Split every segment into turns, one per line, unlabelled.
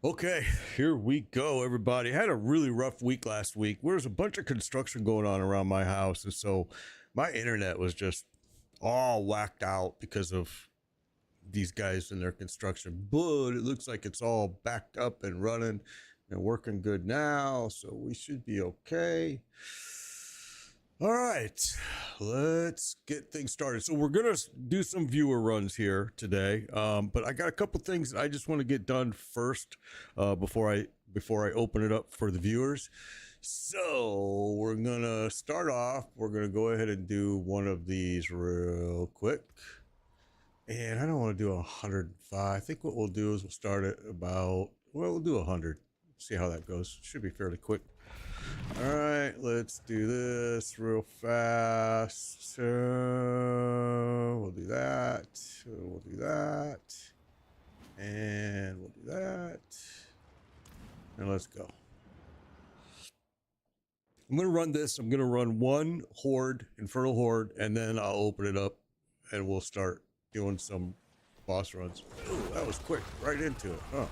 Okay, here we go, everybody. I had a really rough week last week. There was a bunch of construction going on around my house, and so my internet was just all whacked out because of these guys and their construction. But it looks like it's all backed up and running and working good now, so we should be okay. All right, let's get things started. So we're gonna do some viewer runs here today, but I got a couple things that I just want to get done first before I open it up for the viewers. So we're gonna start off. We're gonna go ahead and do one of these real quick, and I don't want to do 105. I think what we'll do is we'll start at we'll do 100. See how that goes. Should be fairly quick. All right, let's do this real fast. So we'll do that. We'll do that. And we'll do that. And let's go. I'm going to run this. I'm going to run one horde, Infernal Horde, and then I'll open it up and we'll start doing some boss runs. Ooh, that was quick. Right into it. Huh.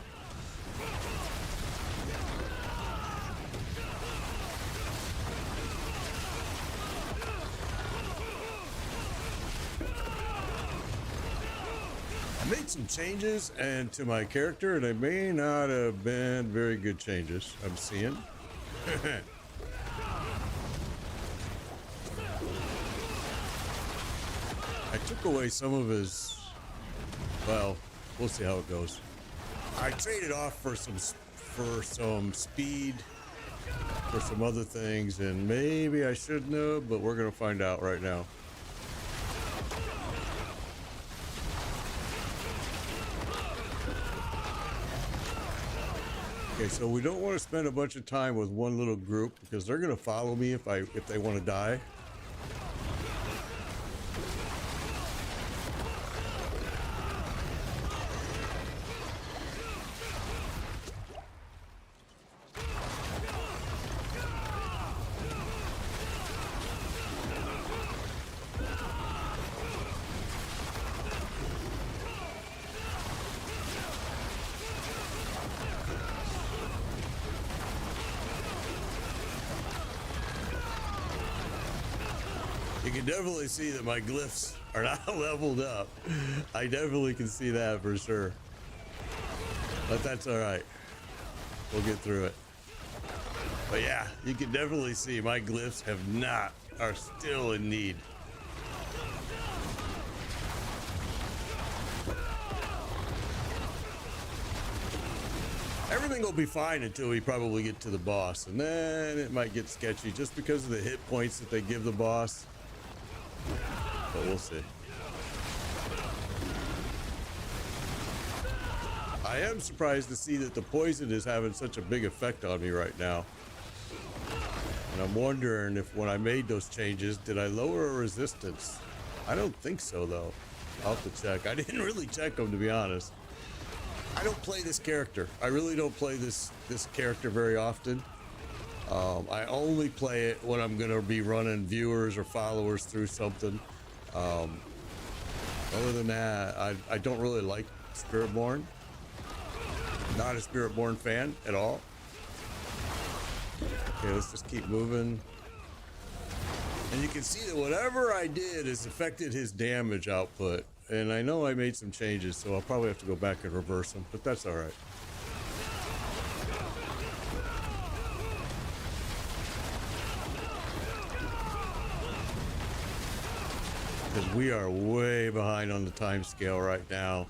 I made some changes and to my character, and they may not have been very good changes. I'm seeing. I took away some of his. Well, we'll see how it goes. I traded off for some speed, for some other things, and maybe I shouldn't have, but we're gonna find out right now. Okay, so we don't want to spend a bunch of time with one little group because they're going to follow me if they want to die. You can definitely see that my glyphs are not leveled up. I definitely can see that for sure. But that's all right. We'll get through it. But yeah, you can definitely see my glyphs are still in need. Everything will be fine until we probably get to the boss, and then it might get sketchy just because of the hit points that they give the boss. But we'll see. I am surprised to see that the poison is having such a big effect on me right now. And I'm wondering if when I made those changes, did I lower a resistance? I don't think so, though. I'll have to check. I didn't really check them, to be honest. I don't play this character. I really don't play this character very often. I only play it when I'm going to be running viewers or followers through something. Other than that, I don't really like Spiritborn. Not a Spiritborn fan at all. Okay, let's just keep moving. And you can see that whatever I did has affected his damage output. And I know I made some changes, so I'll probably have to go back and reverse them, but that's all right. Because we are way behind on the time scale right now.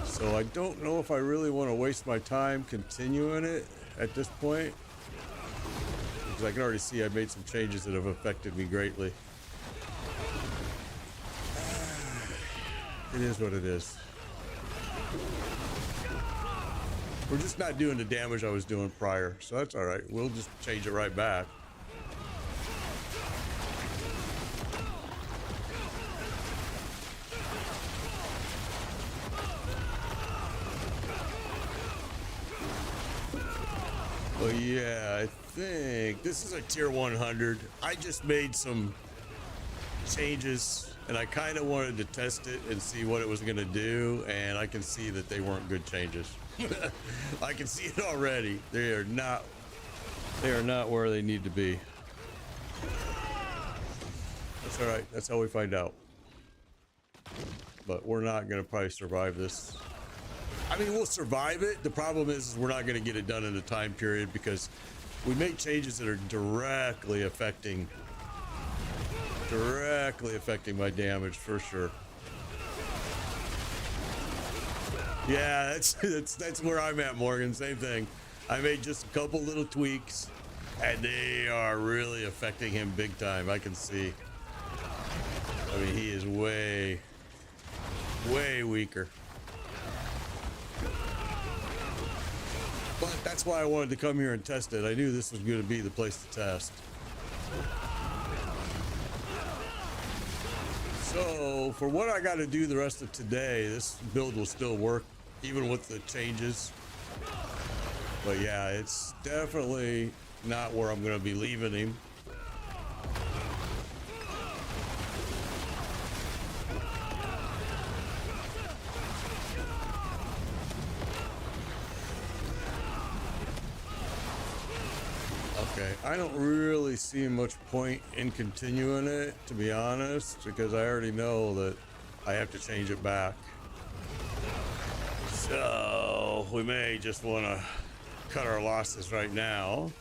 So I don't know if I really want to waste my time continuing it at this point. Because I can already see I made some changes that have affected me greatly. It is what it is. We're just not doing the damage I was doing prior, so that's all right. We'll just change it right back. Well, yeah, I think this is a tier 100. I just made some changes and I kind of wanted to test it and see what it was going to do, and I can see that they weren't good changes. I can see it already. They are not where they need to be. That's all right. That's how we find out. But we're not going to probably survive this. I mean, we'll survive it. The problem is we're not going to get it done in a time period because we make changes that are directly affecting my damage for sure. Yeah, that's where I'm at, Morgan. Same thing. I made just a couple little tweaks and they are really affecting him big time. I can see. I mean, he is way weaker. But that's why I wanted to come here and test it. I knew this was going to be the place to test. So for what I got to do the rest of today, this build will still work even with the changes. But yeah, it's definitely not where I'm going to be leaving him. Okay, I don't really see much point in continuing it, to be honest, because I already know that I have to change it back. So we may just want to cut our losses right now.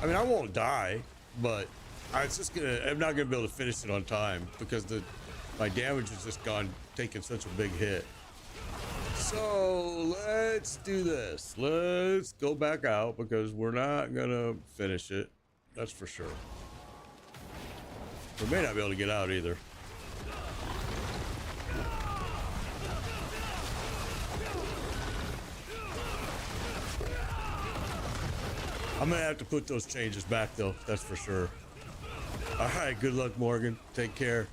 I mean, I won't die, but I'm not gonna be able to finish it on time because my damage has just taken such a big hit. So let's do this. Let's go back out because we're not gonna finish it. That's for sure. We may not be able to get out either. I'm gonna have to put those changes back though. That's for sure. All right. Good luck, Morgan. Take care.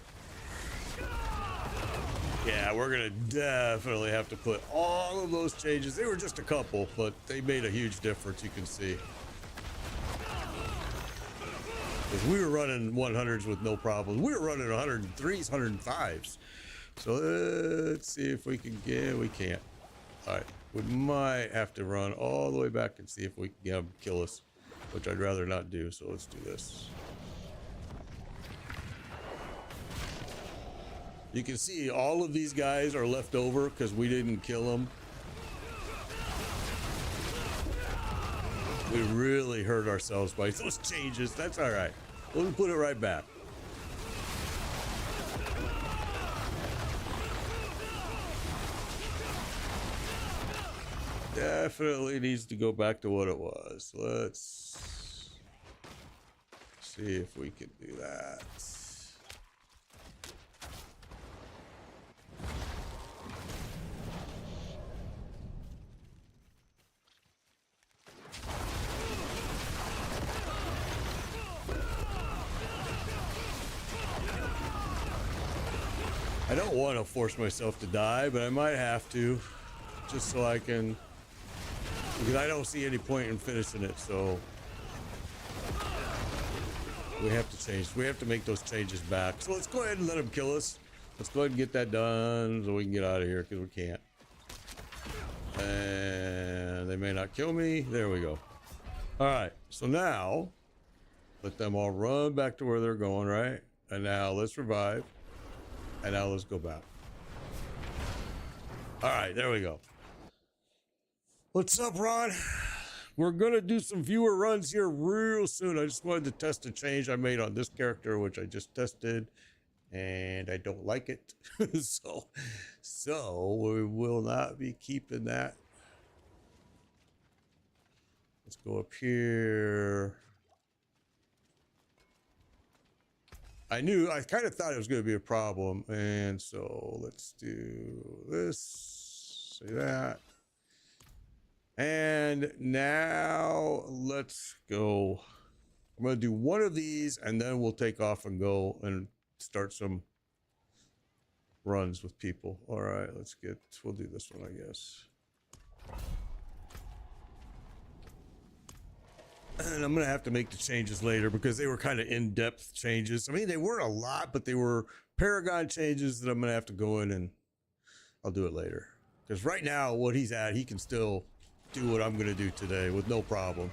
Yeah, we're gonna definitely have to put all of those changes. They were just a couple, but they made a huge difference, you can see. Because we were running 100s with no problem. We were running 103s, 105s. So let's see if we can get, we can't. All right, we might have to run all the way back and see if we can get them kill us, which I'd rather not do, so let's do this. You can see all of these guys are left over because we didn't kill them. We really hurt ourselves by those changes. That's all right. We'll put it right back. Definitely needs to go back to what it was. Let's see if we can do that. I don't want to force myself to die, but I might have to, just so I can, because I don't see any point in finishing it, so we have to change. We have to make those changes back. So let's go ahead and let them kill us. Let's go ahead and get that done so we can get out of here, because we can't. And they may not kill me. There we go. All right, so now let them all run back to where they're going, right? And now let's revive. And now let's go back. All right, there we go. What's up, Ron? We're gonna do some viewer runs here real soon. I just wanted to test a change I made on this character, which I just tested, and I don't like it. so we will not be keeping that. Let's go up here. I kind of thought it was going to be a problem. And so let's do this, say that. And now let's go. I'm going to do one of these and then we'll take off and go and start some runs with people. All right, we'll do this one, I guess. And I'm going to have to make the changes later because they were kind of in-depth changes. I mean, they weren't a lot, but they were Paragon changes that I'm going to have to go in and I'll do it later Because right now, what he's at, he can still do what I'm going to do today with no problem.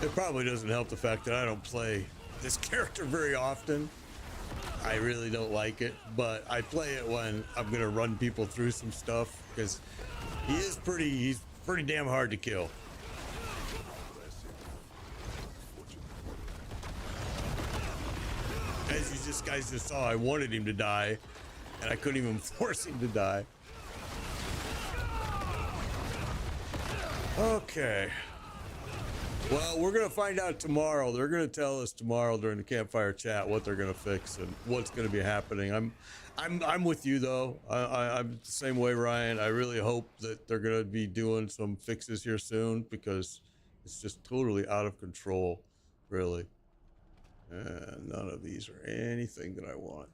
It probably doesn't help the fact that I don't play this character very often. I really don't like it, but I play it when I'm gonna run people through some stuff because he's pretty damn hard to kill. As you guys just saw, I wanted him to die, and I couldn't even force him to die. Okay. Well, we're gonna find out tomorrow. They're gonna tell us tomorrow during the campfire chat what they're gonna fix and what's gonna be happening. I'm with you though. I'm the same way, Ryan. I really hope that they're gonna be doing some fixes here soon because it's just totally out of control, really. And none of these are anything that I want.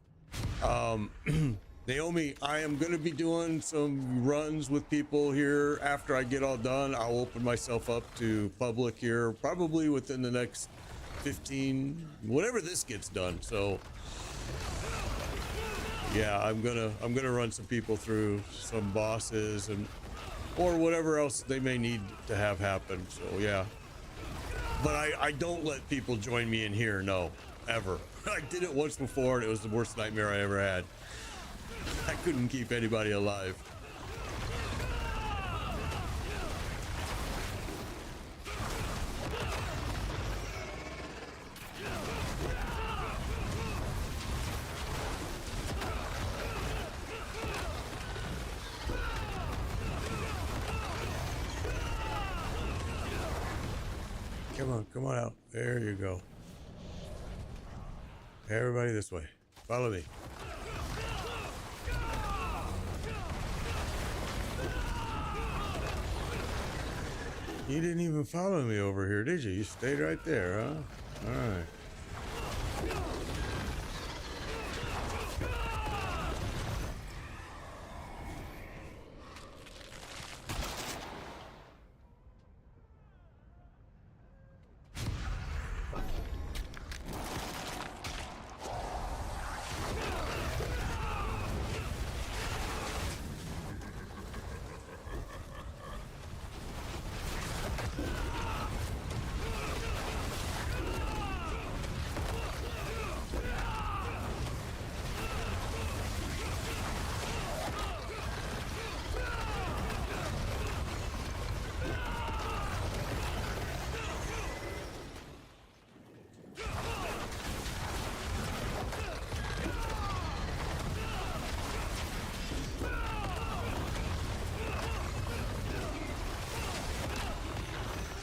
Naomi, I am going to be doing some runs with people here after I get all done. I'll open myself up to public here probably within the next 15, whenever this gets done. So yeah, I'm gonna run some people through some bosses and or whatever else they may need to have happen. So yeah, but I don't let people join me in here. No, ever. I did it once before and it was the worst nightmare I ever had. I couldn't keep anybody alive. Come on out. There you go. Everybody this way. Follow me. You didn't even follow me over here, did you? You stayed right there, huh? All right.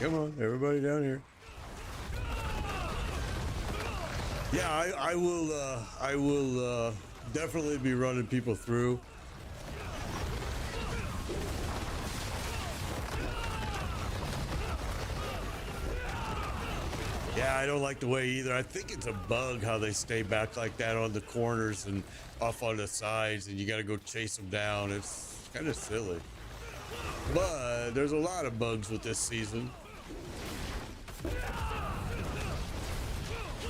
Come on, everybody down here. Yeah, I will definitely be running people through. Yeah, I don't like the way either. I think it's a bug how they stay back like that on the corners and off on the sides, and you got to go chase them down. It's kind of silly. But there's a lot of bugs with this season.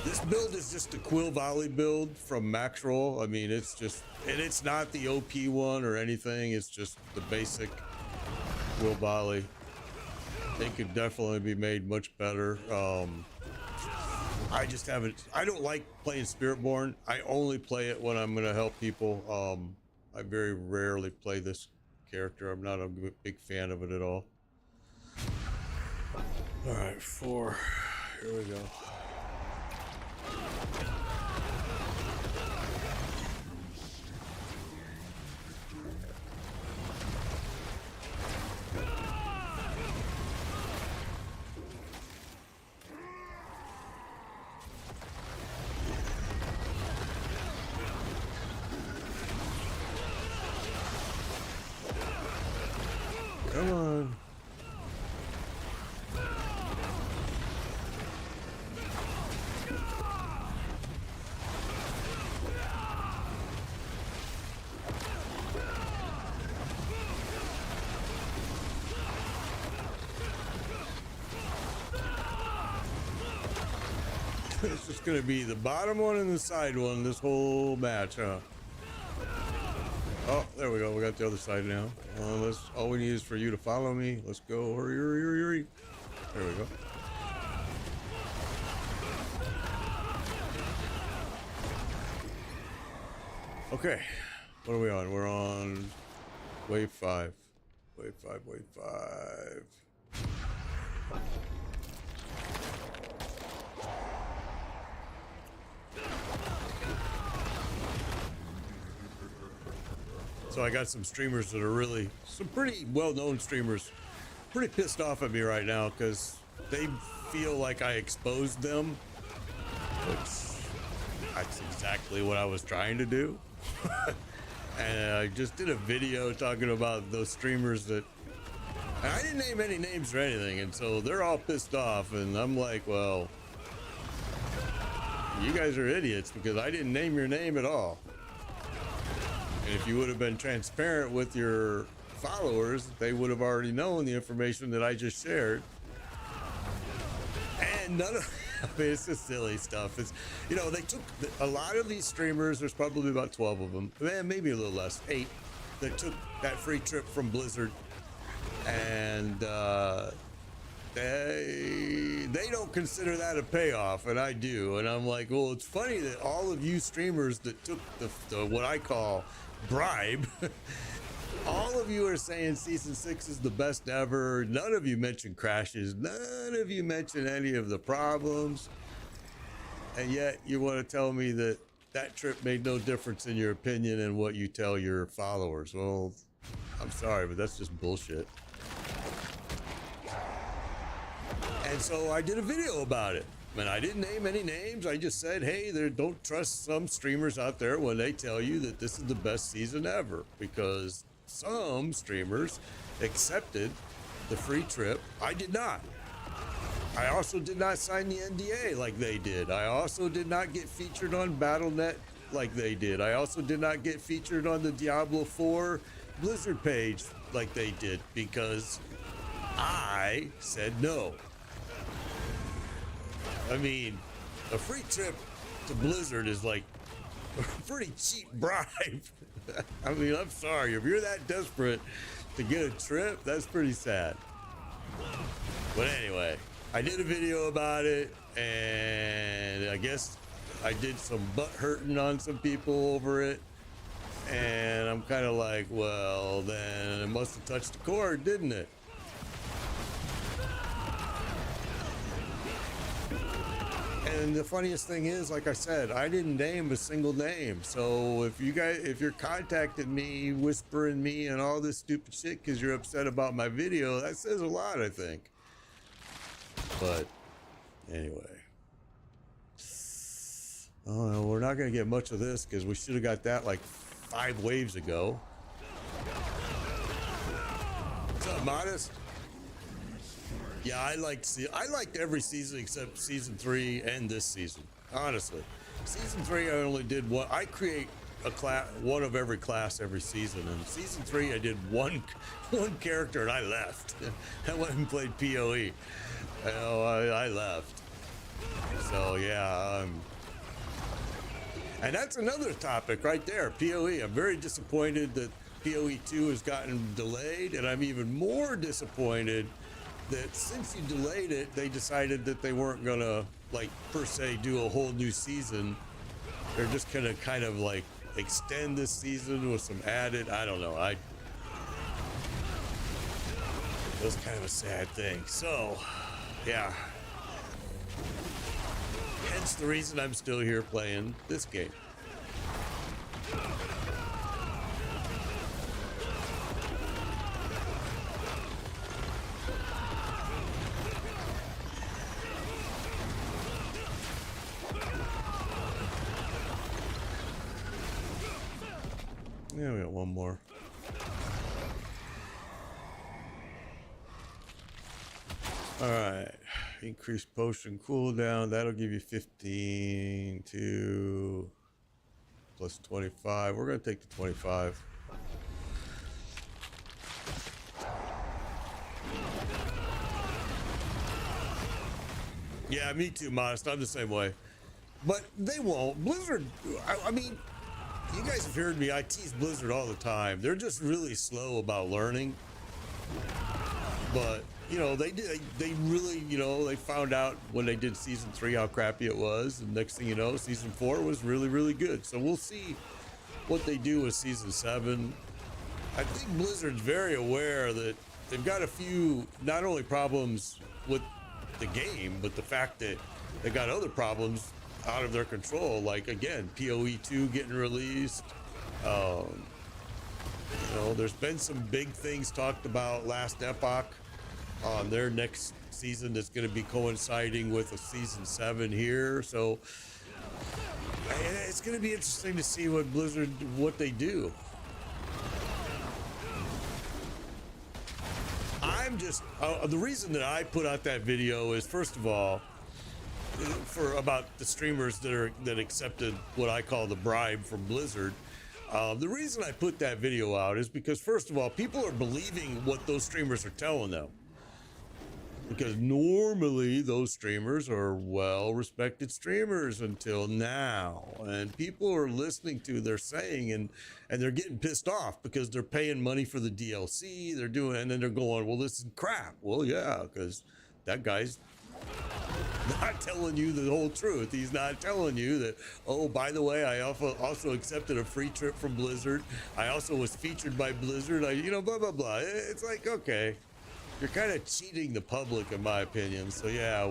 This build is just a Quill Volley build from Max Roll. I mean, it's just, and it's not the OP one or anything. It's just the basic Quill Volley. They could definitely be made much better. I just haven't, I don't like playing Spiritborn. I only play it when I'm going to help people. I very rarely play this character. I'm not a big fan of it at all. All right, 4. Here we go. It's just gonna be the bottom one and the side one this whole match, huh? Oh, there we go. We got the other side now. All we need is for you to follow me. Let's go. Hurry, hurry, hurry, hurry. There we go. Okay. What are we on? We're on wave 5. Wave 5, wave 5. So I got some streamers that are some pretty well-known streamers, pretty pissed off at me right now because they feel like I exposed them, which that's exactly what I was trying to do. And I just did a video talking about those streamers that, and I didn't name any names or anything, and so they're all pissed off, and I'm like, well, you guys are idiots because I didn't name your name at all. And if you would have been transparent with your followers, they would have already known the information that I just shared. And none of, I mean, it's just silly stuff. It's, you know, they took a lot of these streamers, there's probably about 12 of them, maybe a little less, 8, that took that free trip from Blizzard. And they don't consider that a payoff, and I do. And I'm like, well, it's funny that all of you streamers that took the what I call bribe, all of you are saying season 6 is the best ever. None of you mentioned crashes. None of you mentioned any of the problems. And yet you want to tell me that that trip made no difference in your opinion and what you tell your followers. Well, I'm sorry, but that's just bullshit. And so I did a video about it. And I didn't name any names. I just said, hey, don't trust some streamers out there when they tell you that this is the best season ever. Because some streamers accepted the free trip. I did not. I also did not sign the NDA like they did. I also did not get featured on Battle.net like they did. I also did not get featured on the Diablo 4 Blizzard page like they did because I said no. I mean, a free trip to Blizzard is like a pretty cheap bribe. I mean, I'm sorry. If you're that desperate to get a trip, that's pretty sad. But anyway, I did a video about it, and I guess I did some butt hurting on some people over it. And I'm kind of like, well, then it must have touched the chord, didn't it? And the funniest thing is, like I said, I didn't name a single name. So if you're contacting me, whispering me and all this stupid shit because you're upset about my video, that says a lot, I think. But anyway. Oh, no, we're not going to get much of this because we should have got that like 5 waves ago. What's up, Modest? Yeah, I liked every season except season 3 and this season. Honestly, season 3 I only did one. I create a class, one of every class every season. And season 3 I did one character and I left. I went and played PoE. I left. So yeah, and that's another topic right there. PoE. I'm very disappointed that PoE 2 has gotten delayed, and I'm even more disappointed that since you delayed it, they decided that they weren't gonna, like, per se do a whole new season. They're just gonna kind of like extend this season with some added, I don't know. It was kind of a sad thing. So, yeah. Hence the reason I'm still here playing this game. Yeah, we got one more. All right, increase potion cooldown. That'll give you 15 to plus 25. We're gonna take the 25. Yeah, me too, Modest. I'm the same way. but they won't. Blizzard, I mean, you guys have heard me. I tease Blizzard all the time. They're just really slow about learning. But you know, they really, you know, they found out when they did season 3 how crappy it was, and next thing you know, season 4 was really, really good. So we'll see what they do with season 7. I think Blizzard's very aware that they've got a few not only problems with the game, but the fact that they got other problems out of their control, like again PoE 2 getting released. You know, there's been some big things talked about last Epoch on their next season that's going to be coinciding with a season 7 here. So it's going to be interesting to see what Blizzard, what they do. I'm just the reason that I put out that video is, first of all, for about the streamers that accepted what I call the bribe from Blizzard. The reason I put that video out is because, first of all, people are believing what those streamers are telling them, because normally those streamers are well-respected streamers until now, and people are listening to their saying, and they're getting pissed off because they're paying money for the DLC, they're doing, and then they're going, well, this is crap. Well, yeah, because that guy's not telling you the whole truth. He's not telling you that, oh, by the way, I also accepted a free trip from Blizzard. I also was featured by Blizzard. You know, blah, blah, blah. It's like, okay, you're kind of cheating the public, in my opinion. So yeah,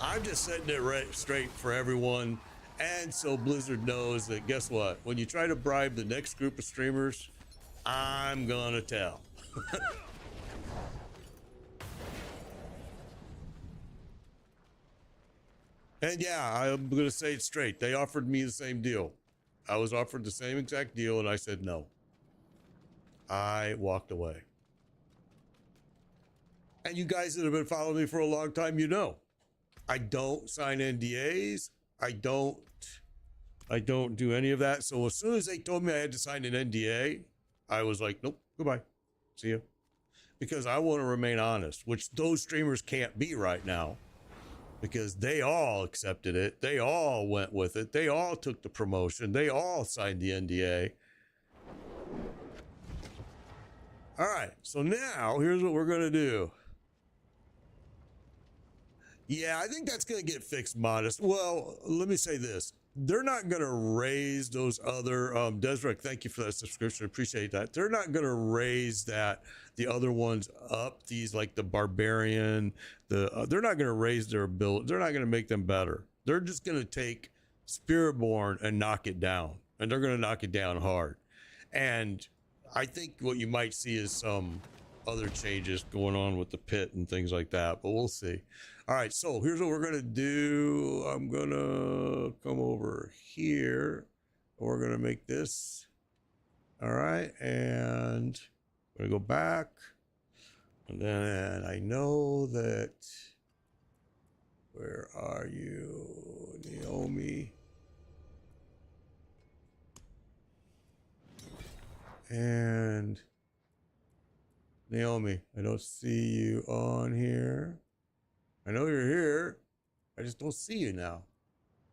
I'm just setting it right straight for everyone. And so Blizzard knows that, guess what? When you try to bribe the next group of streamers, I'm gonna tell. And yeah, I'm going to say it straight. They offered me the same deal. I was offered the same exact deal, and I said no. I walked away. And you guys that have been following me for a long time, you know, I don't sign NDAs. I don't do any of that. So as soon as they told me I had to sign an NDA, I was like, nope, goodbye. See you. Because I want to remain honest, which those streamers can't be right now. Because they all accepted it. They all went with it. They all took the promotion. They all signed the NDA. All right, so now here's what we're going to do. Yeah, I think that's going to get fixed modest. Well, let me say this. They're not going to raise those other, Desrek, thank you for that subscription. Appreciate that. They're not going to raise the other ones up. These, like the Barbarian, they're not going to raise their ability. They're not going to make them better. They're just going to take Spiritborn and knock it down. And they're going to knock it down hard. And I think what you might see is some other changes going on with the pit and things like that, but we'll see. All right, so here's what we're gonna do. I'm gonna come over here. We're gonna make this. All right, and we're gonna go back. And then I know that, where are you, Naomi? And Naomi, I don't see you on here. I know you're here. I just don't see you now.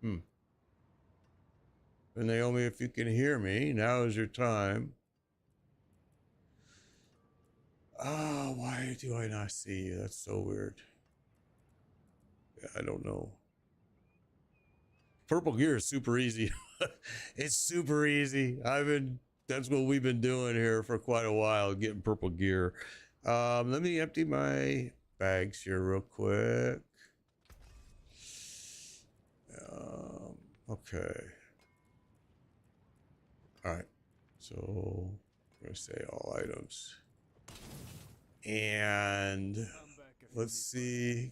And Naomi, if you can hear me, now is your time. Oh, why do I not see you? That's so weird. Yeah, I don't know. Purple gear is super easy. It's super easy. That's what we've been doing here for quite a while, getting purple gear. Let me empty my bags here real quick. Okay. All right. So I'm gonna say all items. And let's see.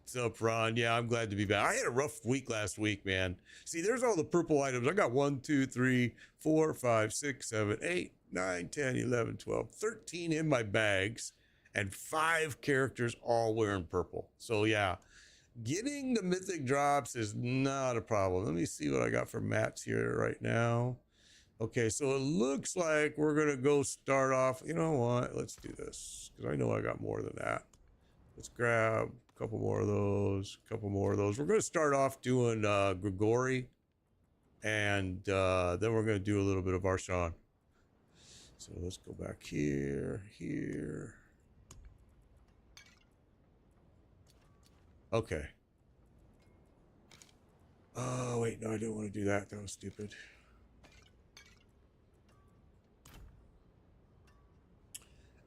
What's up, Ron? Yeah, I'm glad to be back. I had a rough week last week, man. See, there's all the purple items. I got 1, 2, 3, 4, 5, 6, 7, 8, 9, 10, 11, 12, 13 in my bags, and 5 characters all wearing purple. So yeah, getting the mythic drops is not a problem. Let me see what I got for mats here right now. Okay, so it looks like we're gonna go start off. You know what? Let's do this, because I know I got more than that. Let's grab couple more of those, couple more of those. We're going to start off doing Grigori, and then we're going to do a little bit of Arshan. So let's go back here, here. Okay. Oh, wait, no, I didn't want to do that. That was stupid.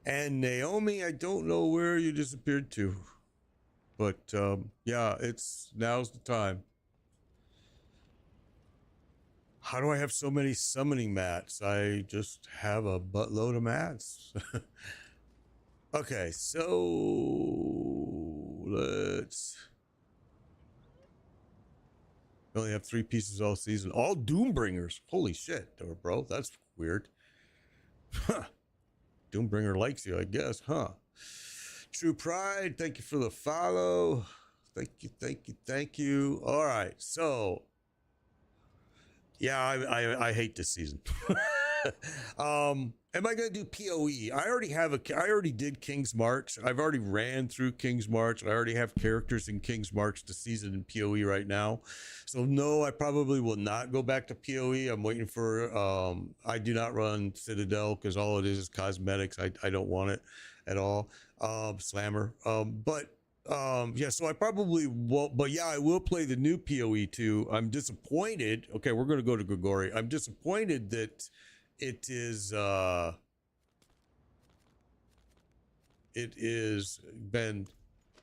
And Naomi, I don't know where you disappeared to. But, yeah, now's the time. How do I have so many summoning mats? I just have a buttload of mats. Okay, so let's... We only have 3 pieces all season. All Doombringers. Holy shit, bro. That's weird. Huh. Doombringer likes you, I guess, huh? True Pride, thank you for the follow. Thank you, thank you, thank you. All right, so... Yeah, I hate this season. Am I going to do PoE? I already did King's March. I've already ran through King's March. I already have characters in King's March to season in PoE right now. So no, I probably will not go back to PoE. I'm waiting for, I do not run Citadel because all it is cosmetics. I don't want it at all. Slammer. Yeah, so I probably won't, but yeah, I will play the new PoE too. I'm disappointed. Okay, we're going to go to Grigori. I'm disappointed that it is been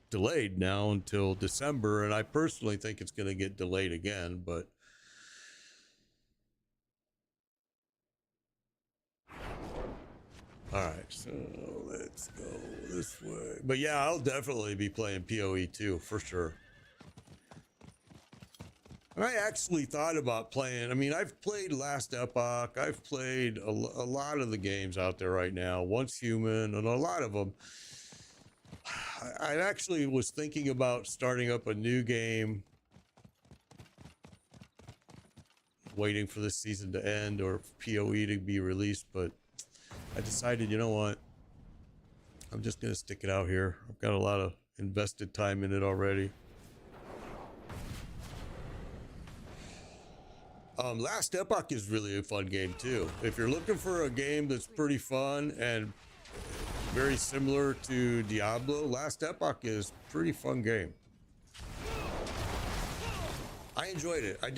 delayed now until December, and I personally think it's going to get delayed again, but all right, so let's go this way. But yeah, I'll definitely be playing PoE too, for sure. I actually thought about playing. I mean, I've played Last Epoch. I've played a lot of the games out there right now. Once Human, and a lot of them. I actually was thinking about starting up a new game, waiting for this season to end or PoE to be released, but I decided, you know what? I'm just going to stick it out here. I've got a lot of invested time in it already. Last Epoch is really a fun game too. If you're looking for a game that's pretty fun and very similar to Diablo, Last Epoch is a pretty fun game. I enjoyed it. I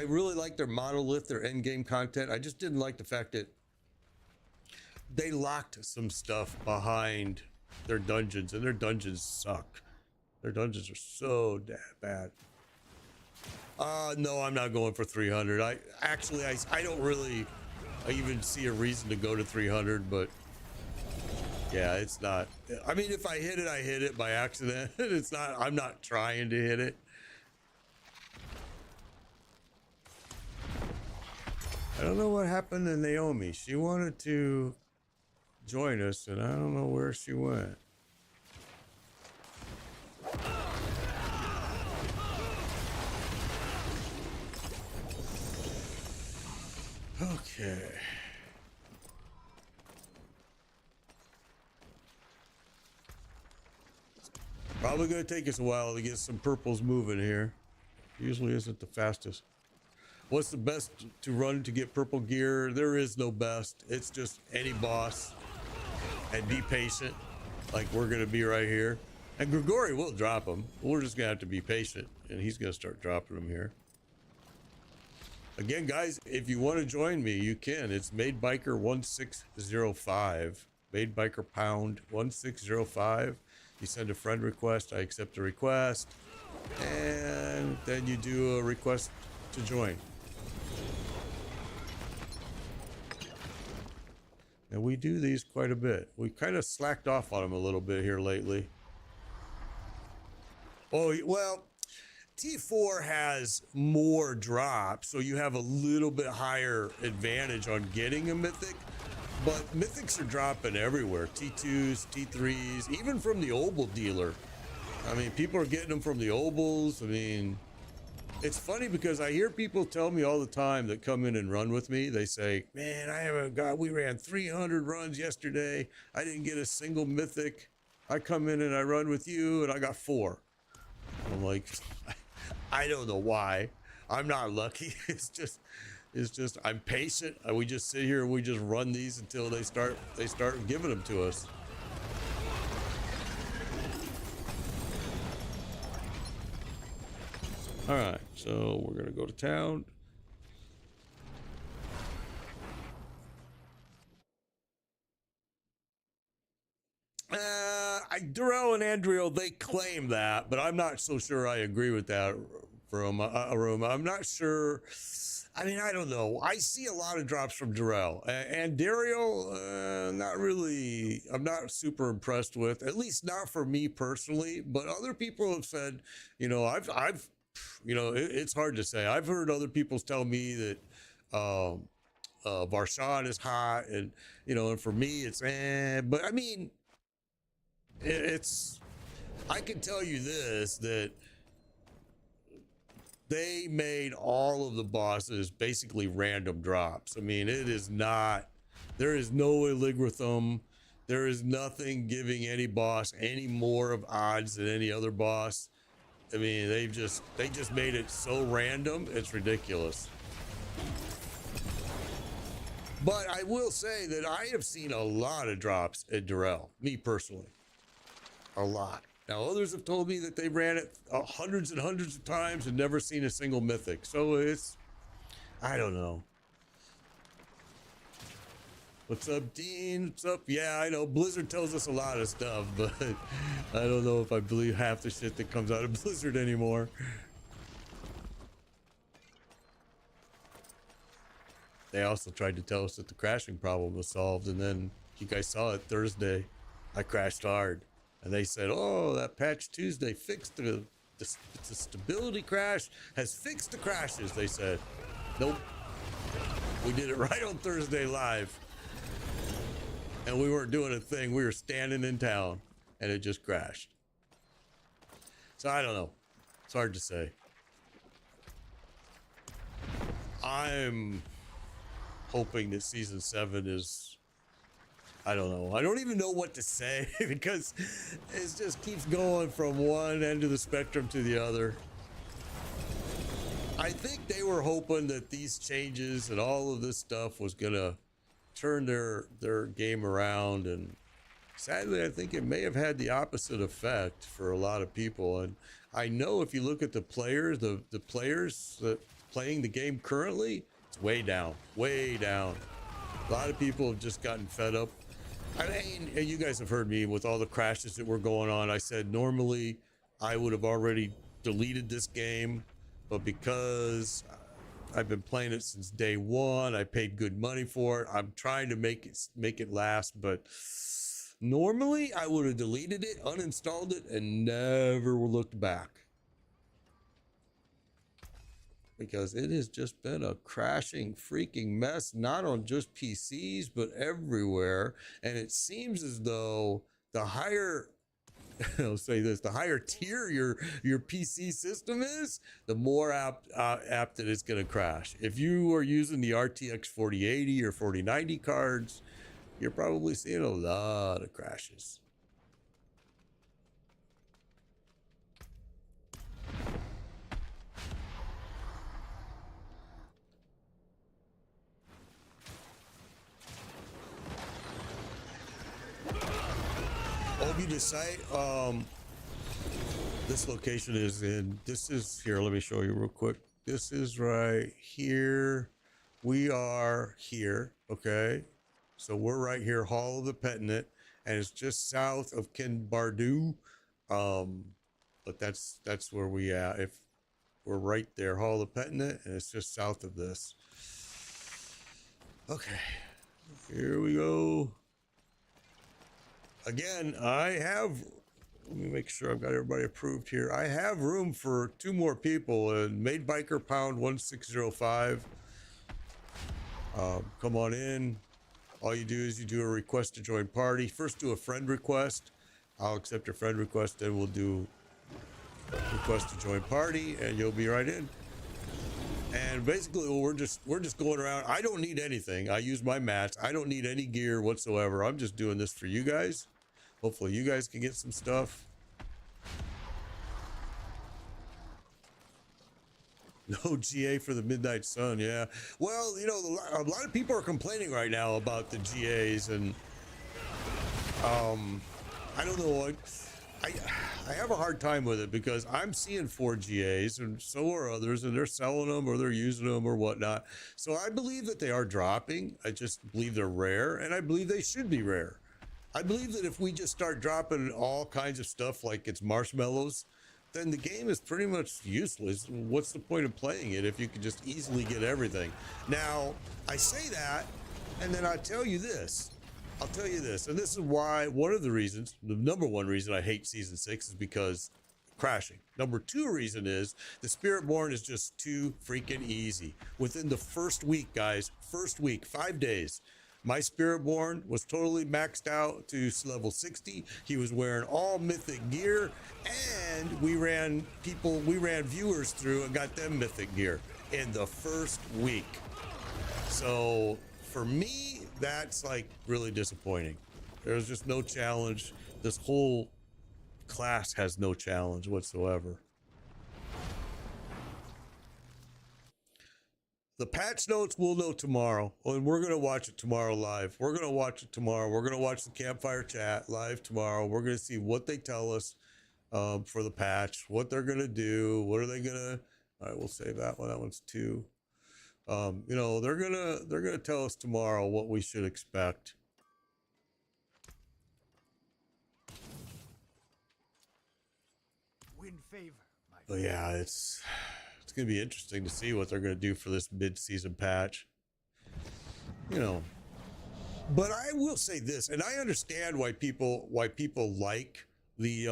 really liked their monolith, their end game content. I just didn't like the fact that they locked some stuff behind their dungeons, and their dungeons suck. Their dungeons are so damn bad. No, I'm not going for 300. I don't really even see a reason to go to 300, but yeah, it's not. I mean, if I hit it, I hit it by accident. It's not, I'm not trying to hit it. I don't know what happened to Naomi. She wanted to join us, and I don't know where she went. Okay. Probably going to take us a while to get some purples moving here. Usually isn't the fastest. What's the best to run to get purple gear? There is no best. It's just any boss. And be patient, like we're going to be right here. And Grigori will drop them. We're just going to have to be patient, and he's going to start dropping them here. Again, guys, if you want to join me, you can. It's MadeBiker1605. MadeBiker pound 1605. You send a friend request, I accept the request, and then you do a request to join. And we do these quite a bit. We kind of slacked off on them a little bit here lately. Oh, well, T4 has more drops, so you have a little bit higher advantage on getting a mythic, but mythics are dropping everywhere. T2s, T3s, even from the Obel dealer. I mean, people are getting them from the Obels. I mean, it's funny because I hear people tell me all the time that come in and run with me. They say, man, we ran 300 runs yesterday. I didn't get a single mythic. I come in and I run with you and I got 4. I'm like, I don't know why. I'm not lucky. It's just I'm patient. We just sit here and we just run these until they start giving them to us. All right, so we're gonna go to town. Durrell and Andrio, they claim that, but I'm not so sure I agree with that. From I'm not sure. I mean, I don't know. I see a lot of drops from Durrell and Dario. Not really. I'm not super impressed with. At least not for me personally. But other people have said, I've it's hard to say. I've heard other people tell me that Varshan is hot, and and for me it's But I mean, it's. I can tell you this, that they made all of the bosses basically random drops. I mean, it is not. There is no Illigrathum. There is nothing giving any boss any more of odds than any other boss. I mean, they just made it so random. It's ridiculous. But I will say that I have seen a lot of drops at Durrell, me personally. A lot. Now, others have told me that they ran it hundreds and hundreds of times and never seen a single mythic. So it's, I don't know. What's up, Dean? What's up? Yeah, I know Blizzard tells us a lot of stuff, but I don't know if I believe half the shit that comes out of Blizzard anymore. They also tried to tell us that the crashing problem was solved, and then you guys saw it Thursday. I crashed hard. And they said, oh, that patch Tuesday fixed the stability crash, has fixed the crashes, they said. Nope. We did it right on Thursday live. And we weren't doing a thing. We were standing in town, and it just crashed. So I don't know. It's hard to say. I'm hoping that season 7 is... I don't know. I don't even know what to say because it just keeps going from one end of the spectrum to the other. I think they were hoping that these changes and all of this stuff was going to turn their game around. And sadly, I think it may have had the opposite effect for a lot of people. And I know if you look at the players, the players that playing the game currently, it's way down, way down. A lot of people have just gotten fed up. I mean, you guys have heard me with all the crashes that were going on. I said normally I would have already deleted this game, but because I've been playing it since day one, I paid good money for it. I'm trying to make it last, but normally I would have deleted it, uninstalled it, and never looked back. Because it has just been a crashing freaking mess, not on just PCs, but everywhere. And it seems as though the higher, I'll say this, the higher tier your PC system is, the more apt that it's going to crash. If you are using the RTX 4080 or 4090 cards, you're probably seeing a lot of crashes. Obi to site. This location is in. This is here. Let me show you real quick. This is right here. We are here. Okay, so we're right here, Hall of the Petinet, and it's just south of Kinbardu. But that's where we at. If we're right there, Hall of the Petinet, and it's just south of this. Okay, here we go. Again, I have, let me make sure I've got everybody approved here. I have room for 2 more people, and Made Biker Pound 1605. Come on in. All you do is you do a request to join party. First do a friend request. I'll accept your friend request, then we'll do request to join party, and you'll be right in. And basically, we're just going around. I don't need anything. I use my mats. I don't need any gear whatsoever. I'm just doing this for you guys. Hopefully you guys can get some stuff. No GA for the Midnight Sun, yeah. Well, you know, a lot of people are complaining right now about the GAs, and I don't know. I have a hard time with it because I'm seeing 4 GAs, and so are others, and they're selling them or they're using them or whatnot. So I believe that they are dropping. I just believe they're rare, and I believe they should be rare. I believe that if we just start dropping all kinds of stuff like it's marshmallows, then the game is pretty much useless. What's the point of playing it if you can just easily get everything? Now, I say that, and then I'll tell you this, and this is why one of the reasons, the number one reason I hate Season 6 is because crashing. Number two reason is the Spiritborn is just too freaking easy. Within the first week, guys, 5 days, my Spiritborn was totally maxed out to level 60. He was wearing all mythic gear, and we ran viewers through and got them mythic gear in the first week. So for me, that's like really disappointing. There's just no challenge. This whole class has no challenge whatsoever. The patch notes we'll know tomorrow, and we're going to watch it tomorrow live. We're going to watch it tomorrow. We're going to watch the campfire chat live tomorrow. We're going to see what they tell us for the patch, what they're going to do. What are they going to? All right, we'll save that one. That one's 2. You know, they're gonna tell us tomorrow what we should expect.
Win favor,
but yeah, it's gonna be interesting to see what they're gonna do for this mid-season patch. You know, but I will say this, and I understand why people like the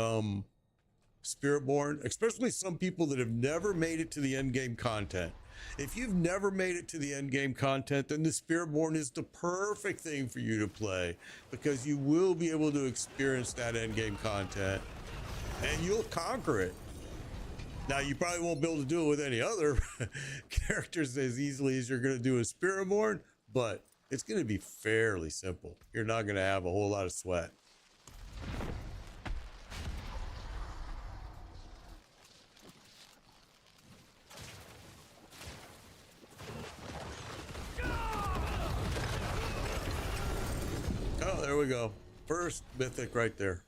Spiritborn, especially some people that have never made it to the end game content. If you've never made it to the end game content, then the Spiritborn is the perfect thing for you to play, because you will be able to experience that end game content and you'll conquer it. Now, you probably won't be able to do it with any other characters as easily as you're going to do with Spiritborn, but it's going to be fairly simple. You're not going to have a whole lot of sweat. Oh, there we go. First mythic right there.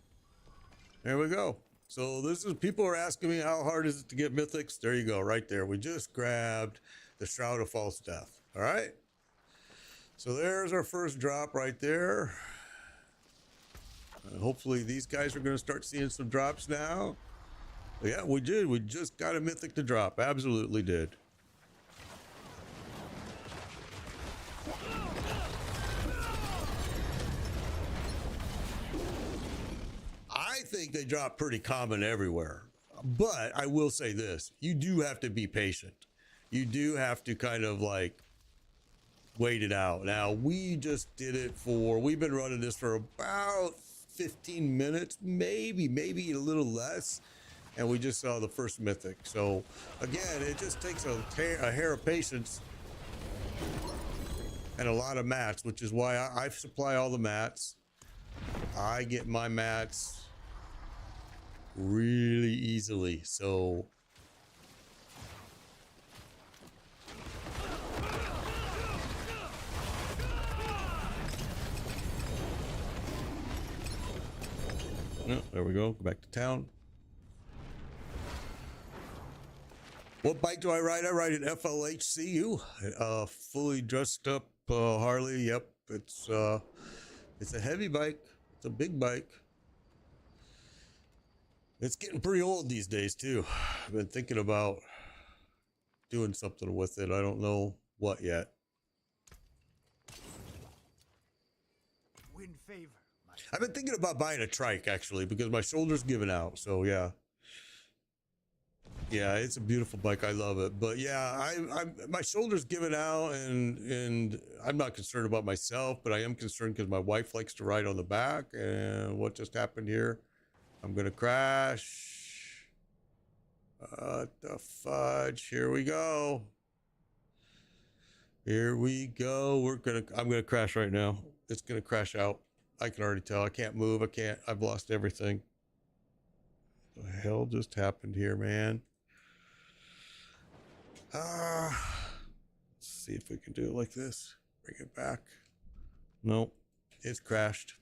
There we go. So this is, people are asking me how hard is it to get mythics. There you go, right there. We just grabbed the Shroud of False Death. All right. So there's our first drop right there. Hopefully these guys are going to start seeing some drops now. Yeah, we did. We just got a mythic to drop. Absolutely did. I think they drop pretty common everywhere, but I will say this, you do have to be patient. You do have to kind of like wait it out. Now, we just did it for, we've been running this for about 15 minutes, maybe a little less, and we just saw the first mythic. So again, it just takes a hair of patience and a lot of mats, which is why I supply all the mats. I get my mats really easily, so no, there we go. Go back to town. What bike do I ride? I ride an FLHCU, fully dressed up Harley. Yep, it's a heavy bike. It's a big bike. It's getting pretty old these days too. I've been thinking about doing something with it. I don't know what yet.
Win favor.
I've been thinking about buying a trike actually, because my shoulder's giving out. So yeah. Yeah, it's a beautiful bike. I love it. But yeah, my shoulder's giving out, and I'm not concerned about myself, but I am concerned because my wife likes to ride on the back. And what just happened here? I'm gonna crash. What the fudge? Here we go. Here we go. I'm gonna crash right now. It's gonna crash out. I can already tell. I can't move. I've lost everything. What the hell just happened here, man? Let's see if we can do it like this. Bring it back. Nope. It's crashed.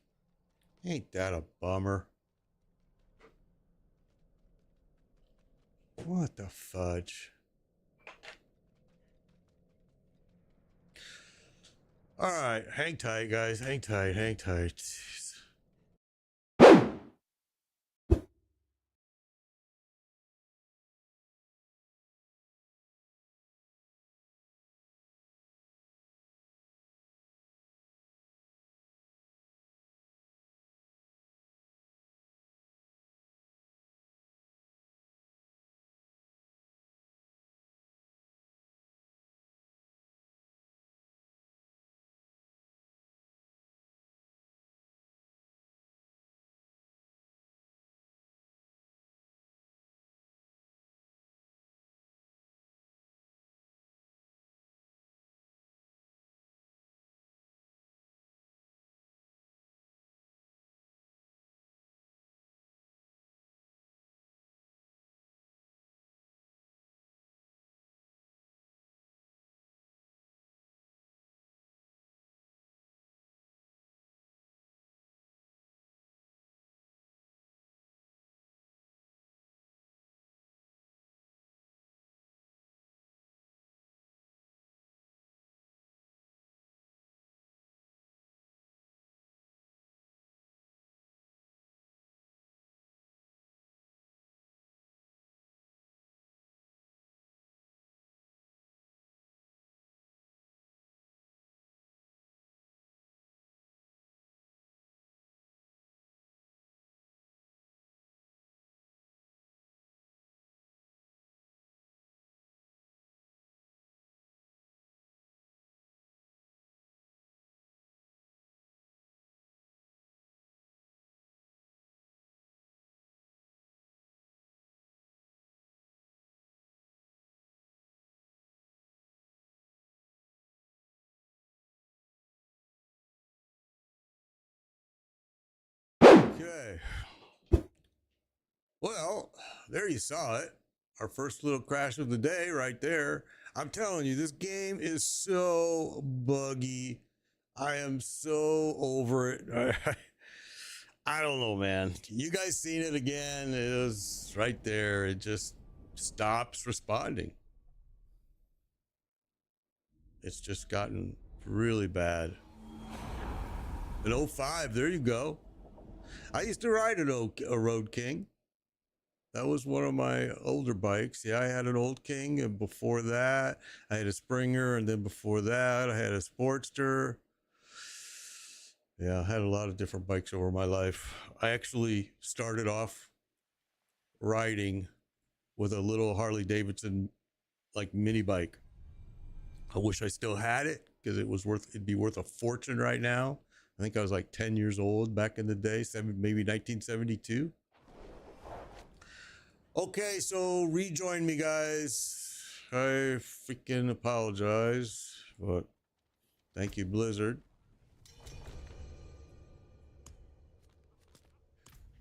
Ain't that a bummer? What the fudge? All right, hang tight, guys. Hang tight, hang tight. Jeez. Okay. Well, there you saw it. Our first little crash of the day right there. I'm telling you, this game is so buggy. I am so over it. I don't know, man. You guys seen it again? It was right there. It just stops responding. It's just gotten really bad. An 05, there you go. I used to ride a Road King. That was one of my older bikes. Yeah, I had an Old King, and before that, I had a Springer, and then before that, I had a Sportster. Yeah, I had a lot of different bikes over my life. I actually started off riding with a little Harley Davidson like mini bike. I wish I still had it because it'd be worth a fortune right now. I think I was like 10 years old back in the day, maybe 1972. Okay, so rejoin me, guys. I freaking apologize, but thank you, Blizzard.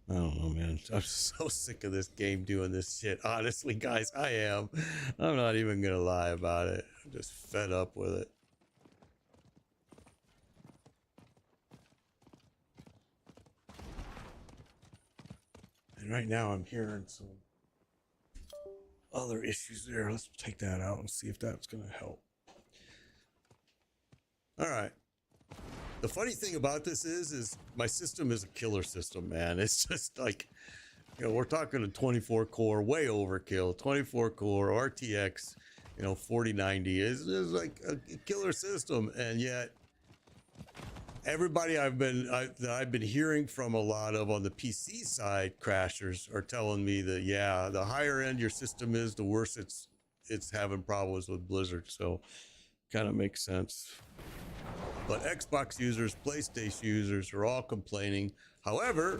I don't know, man. I'm so sick of this game doing this shit. Honestly, guys, I am. I'm not even gonna lie about it. I'm just fed up with it. And right now I'm hearing some other issues there. Let's take that out and see if that's gonna help. All right. The funny thing about this is my system is a killer system, man. It's just like, you know, we're talking a 24 core, way overkill, 24 core RTX, 4090 is like a killer system. And yet everybody I've been hearing from a lot of on the PC side crashers are telling me that, yeah, the higher end your system is, the worse it's having problems with Blizzard. So kind of makes sense. But Xbox users, PlayStation users are all complaining. However,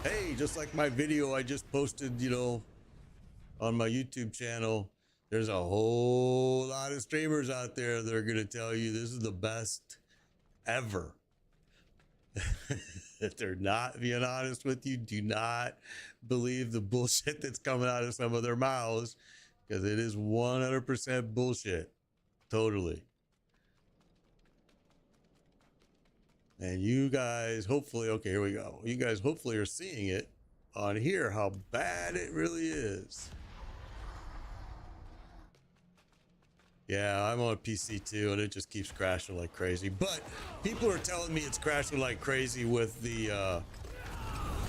hey, just like my video I just posted, on my YouTube channel, there's a whole lot of streamers out there that are going to tell you this is the best ever. If they're not being honest with you, do not believe the bullshit that's coming out of some of their mouths, because it is 100% bullshit. Totally. And you guys hopefully, okay, here we go. You guys hopefully are seeing it on here, how bad it really is. Yeah, I'm on PC too, and it just keeps crashing like crazy. But people are telling me it's crashing like crazy with the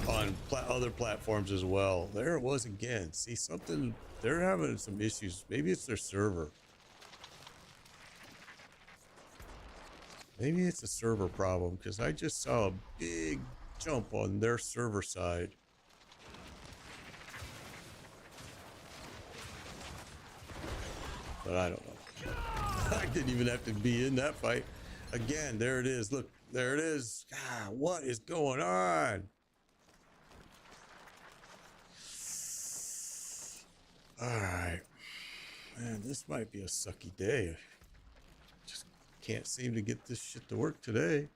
on other platforms as well. There it was again. See, something, they're having some issues. Maybe it's their server. Maybe it's a server problem, because I just saw a big jump on their server side. But I don't know. I didn't even have to be in that fight. Again, there it is. Look, there it is. God, what is going on? All right. Man, this might be a sucky day. Just can't seem to get this shit to work today.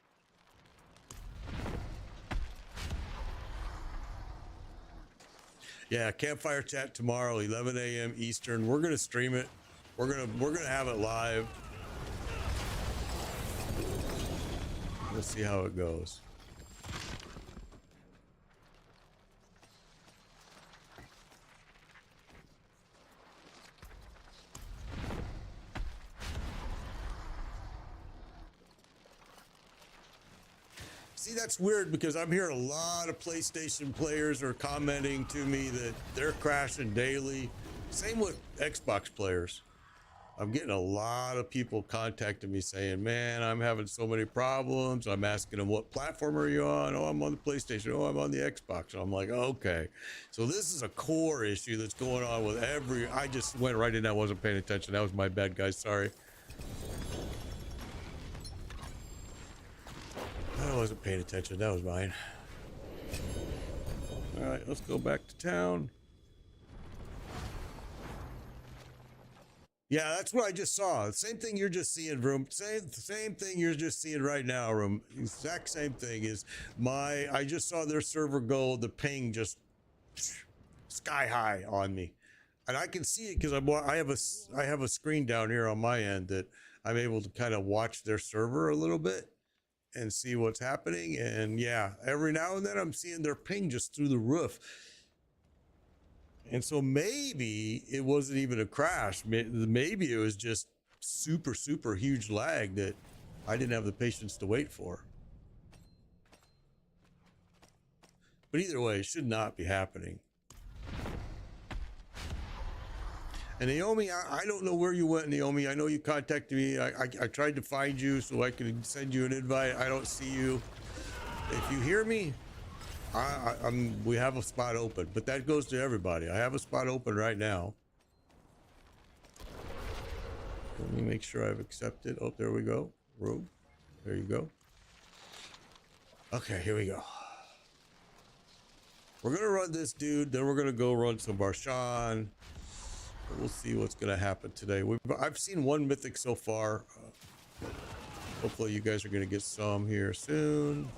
Yeah, campfire chat tomorrow, 11 a.m. Eastern. We're gonna stream it. We're gonna have it live. We'll see how it goes. See, that's weird, because I'm hearing a lot of PlayStation players are commenting to me that they're crashing daily. Same with Xbox players. I'm getting a lot of people contacting me saying, man, I'm having so many problems. I'm asking them, what platform are you on? Oh, I'm on the PlayStation. Oh, I'm on the Xbox. And I'm like, okay. So this is a core issue that's going on with every... I just went right in. I wasn't paying attention. That was my bad, guys. Sorry. I wasn't paying attention. That was mine. All right, let's go back to town. Yeah, that's what I just saw. Same thing you're just seeing, Room. Same thing you're just seeing right now, Room. Exact same thing is I just saw their server go, the ping just sky high on me. And I can see it because I have a screen down here on my end that I'm able to kind of watch their server a little bit and see what's happening. And yeah, every now and then I'm seeing their ping just through the roof. And so maybe it wasn't even a crash. Maybe it was just super, super huge lag that I didn't have the patience to wait for. But either way, it should not be happening. And Naomi, I don't know where you went, Naomi. I know you contacted me. I tried to find you so I could send you an invite. I don't see you. If you hear me, we have a spot open, but that goes to everybody. I have a spot open right now. Let me make sure I've accepted. Oh, there we go. Room. There you go. Okay, here we go. We're gonna run this dude, then we're gonna go run some Barshan. We'll see what's gonna happen today. I've seen one mythic so far. Hopefully you guys are gonna get some here soon.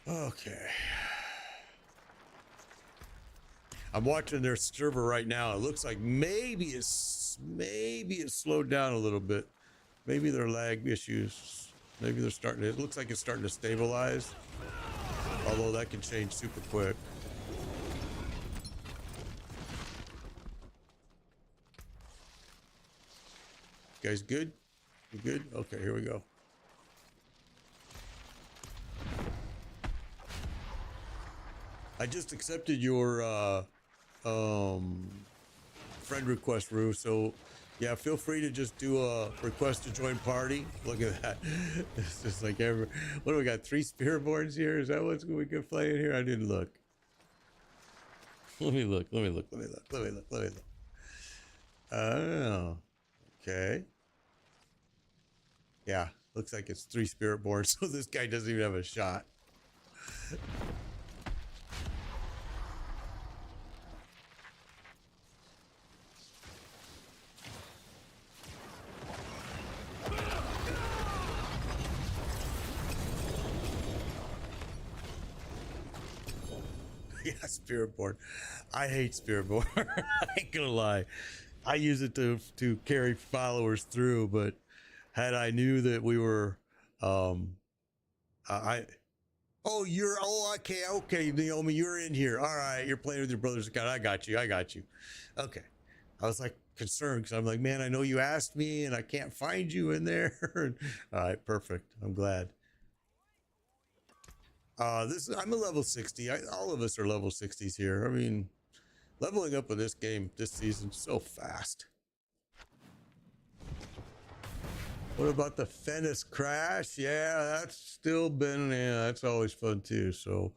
Okay. I'm watching their server right now. It looks like maybe it's slowed down a little bit. Maybe their lag issues. Maybe they're starting to, it looks like it's starting to stabilize. Although that can change super quick. You guys good? You good? Okay, here we go. I just accepted your friend request, Rue. So yeah, feel free to just do a request to join party. Look at that. It's just like what do we got? 3 Spiritborns here? Is that what's we can play in here? I didn't look. Let me look. Oh, okay. Yeah, looks like it's 3 Spiritborns. So this guy doesn't even have a shot. Yeah, Spiritborn. I hate Spiritborn. I ain't gonna lie. I use it to carry followers through, but had I knew that we were, I oh, okay, Naomi, you're in here. All right, you're playing with your brother's account. I got you. Okay. I was like concerned because I'm like, man, I know you asked me and I can't find you in there. All right, perfect. I'm glad. I'm a level 60. All of us are level 60s here. I mean, leveling up in this game this season so fast. What about the Fennis crash? Yeah, that's still been, yeah, that's always fun too. So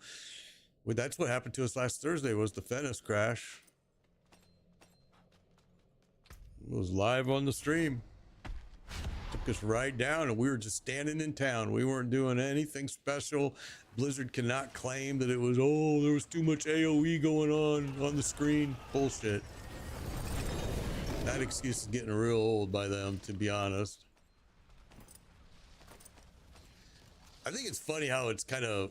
that's what happened to us last Thursday was the Fennis crash. It was live on the stream. Took us right down and we were just standing in town. We weren't doing anything special. Blizzard cannot claim that it was, oh, there was too much AoE going on the screen. Bullshit. That excuse is getting real old by them, to be honest. I think it's funny how it's kind of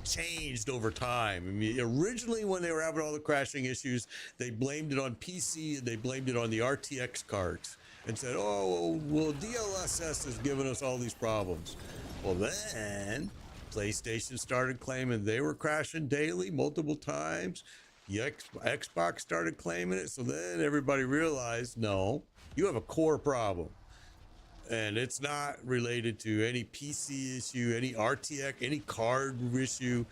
changed over time. I mean, originally when they were having all the crashing issues, they blamed it on PC and they blamed it on the RTX cards and said, oh, well, DLSS has given us all these problems. Well, then PlayStation started claiming they were crashing daily multiple times. The Xbox started claiming it. So then everybody realized, no, you have a core problem. And it's not related to any PC issue, any RTX, any card issue.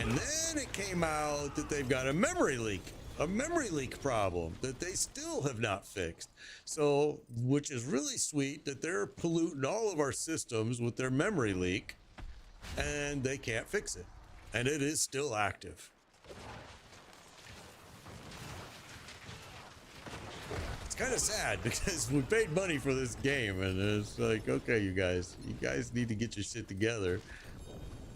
And then it came out that they've got a memory leak problem that they still have not fixed. So, which is really sweet that they're polluting all of our systems with their memory leak and they can't fix it. And it is still active. Kind of sad because we paid money for this game and it's like, okay, you guys need to get your shit together.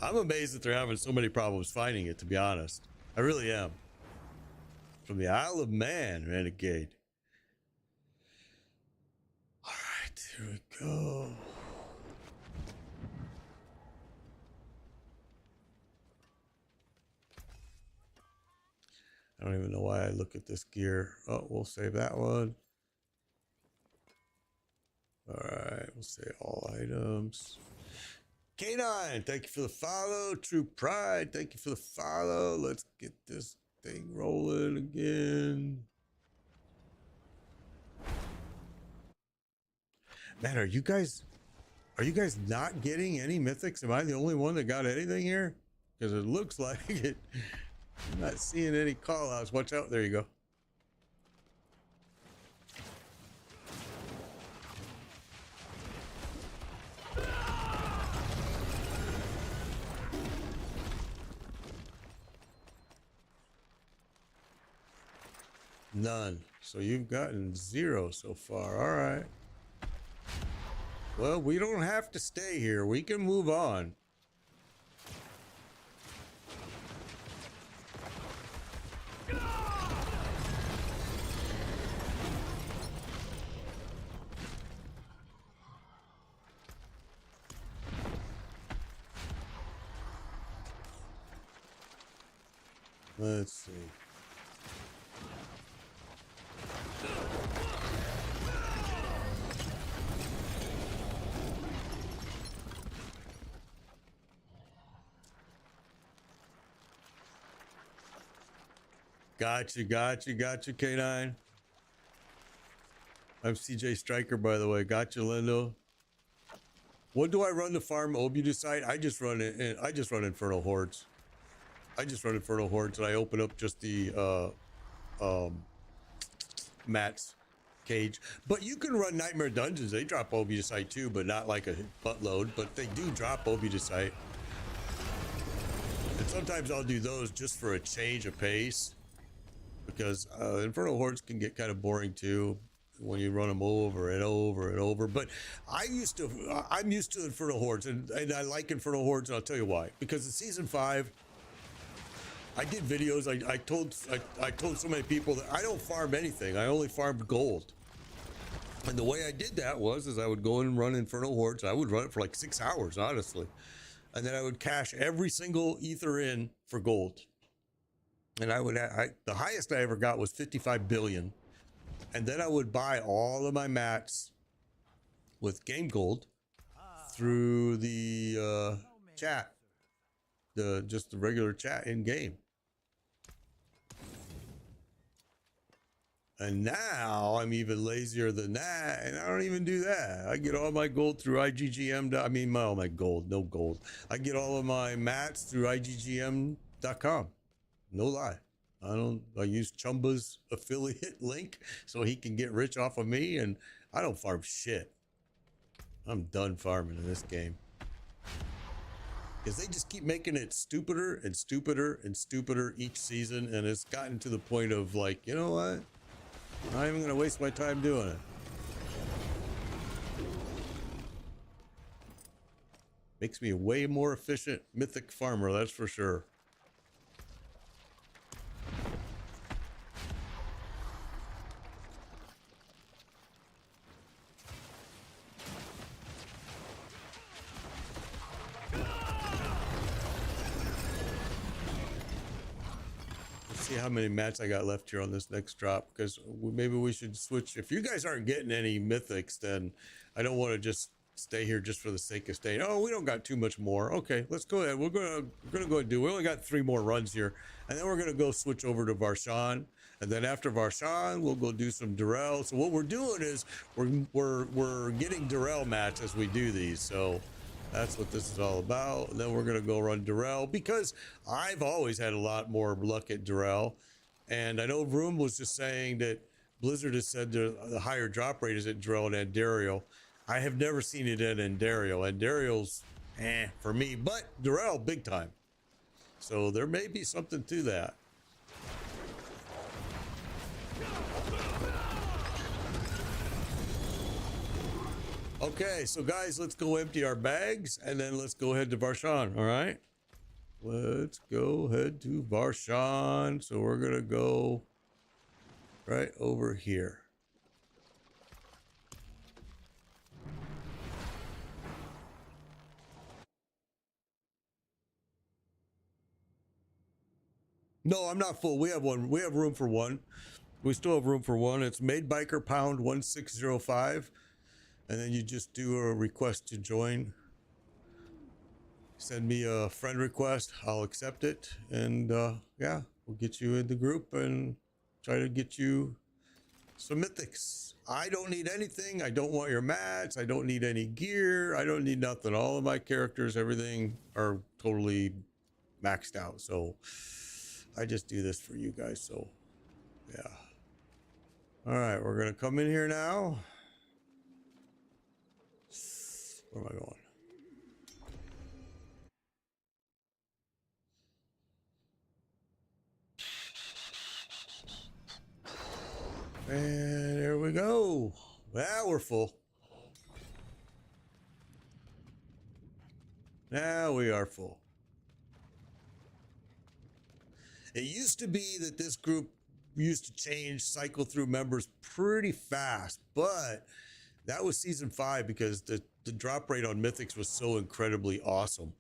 I'm amazed that they're having so many problems finding it, to be honest. I really am. From the Isle of Man, Renegade. All right, here we go. I don't even know why I look at this gear. Oh, we'll save that one. All right, we'll say all items. K9, thank you for the follow. True Pride, thank you for the follow. Let's get this thing rolling again. Man, are you guys not getting any mythics? Am I the only one that got anything here? Because it looks like it. I'm not seeing any call outs. Watch out. There you go. None. So you've gotten 0 so far. All right. Well, we don't have to stay here. We can move on. Let's see. Got you, K9. I'm CJ Striker, by the way. Got you, Lindo. What do I run to farm Obudicite? I just run Infernal Hordes. And I open up just the Matt's cage. But you can run Nightmare Dungeons. They drop Obudicite too, but not like a buttload. But they do drop Obudicite. And sometimes I'll do those just for a change of pace. Because Infernal Hordes can get kind of boring too when you run them over and over and over. But I'm used to Infernal Hordes, and I like Infernal Hordes, and I'll tell you why. Because in Season 5, I did videos. I told so many people that I don't farm anything. I only farmed gold. And the way I did that was I would go in and run Infernal Hordes. I would run it for like 6 hours, honestly. And then I would cash every single ether in for gold. and the highest I ever got was 55 billion. And then I would buy all of my mats with game gold through the chat, just the regular chat in game. And now I'm even lazier than that, and I don't even do that. I get all my gold through IGGM. I mean, all my gold, no gold. I get all of my mats through IGGM.com. No lie. I use Chumba's affiliate link so he can get rich off of me, and I don't farm shit. I'm done farming in this game. Because they just keep making it stupider and stupider and stupider each season, and it's gotten to the point of like, you know what? I'm not even going to waste my time doing it. Makes me a way more efficient mythic farmer, that's for sure. How many mats I got left here on this next drop, because maybe we should switch. If you guys aren't getting any mythics, then I don't want to just stay here just for the sake of staying. Oh, we don't got too much more. Okay, let's go ahead. We're gonna go ahead and do. We only got 3 more runs here, and then we're gonna go switch over to Varshan, and then after Varshan we'll go do some Durrell. So what we're doing is we're getting Durrell mats as we do these. So that's what this is all about. And then we're going to go run Durrell, because I've always had a lot more luck at Durrell. And I know Vroom was just saying that Blizzard has said the higher drop rate is at Durrell and Andario. I have never seen it at Andario. Andario's for me, but Durrell big time. So there may be something to that. Okay, so guys, let's go empty our bags, and then let's go ahead to Varshan, all right? Let's go ahead to Varshan. So we're going to go right over here. No, I'm not full. We have one. We have room for one. We still have room for one. It's made biker pound 1605. And then you just do a request to join. Send me a friend request. I'll accept it. And yeah, we'll get you in the group and try to get you some mythics. I don't need anything. I don't want your mats. I don't need any gear. I don't need nothing. All of my characters, everything are totally maxed out. So I just do this for you guys. So yeah. All right, we're going to come in here now. Where am I going? And there we go. Well, we're full. Now we are full. It used to be that this group used to cycle through members pretty fast, but that was season 5 because the drop rate on mythics was so incredibly awesome,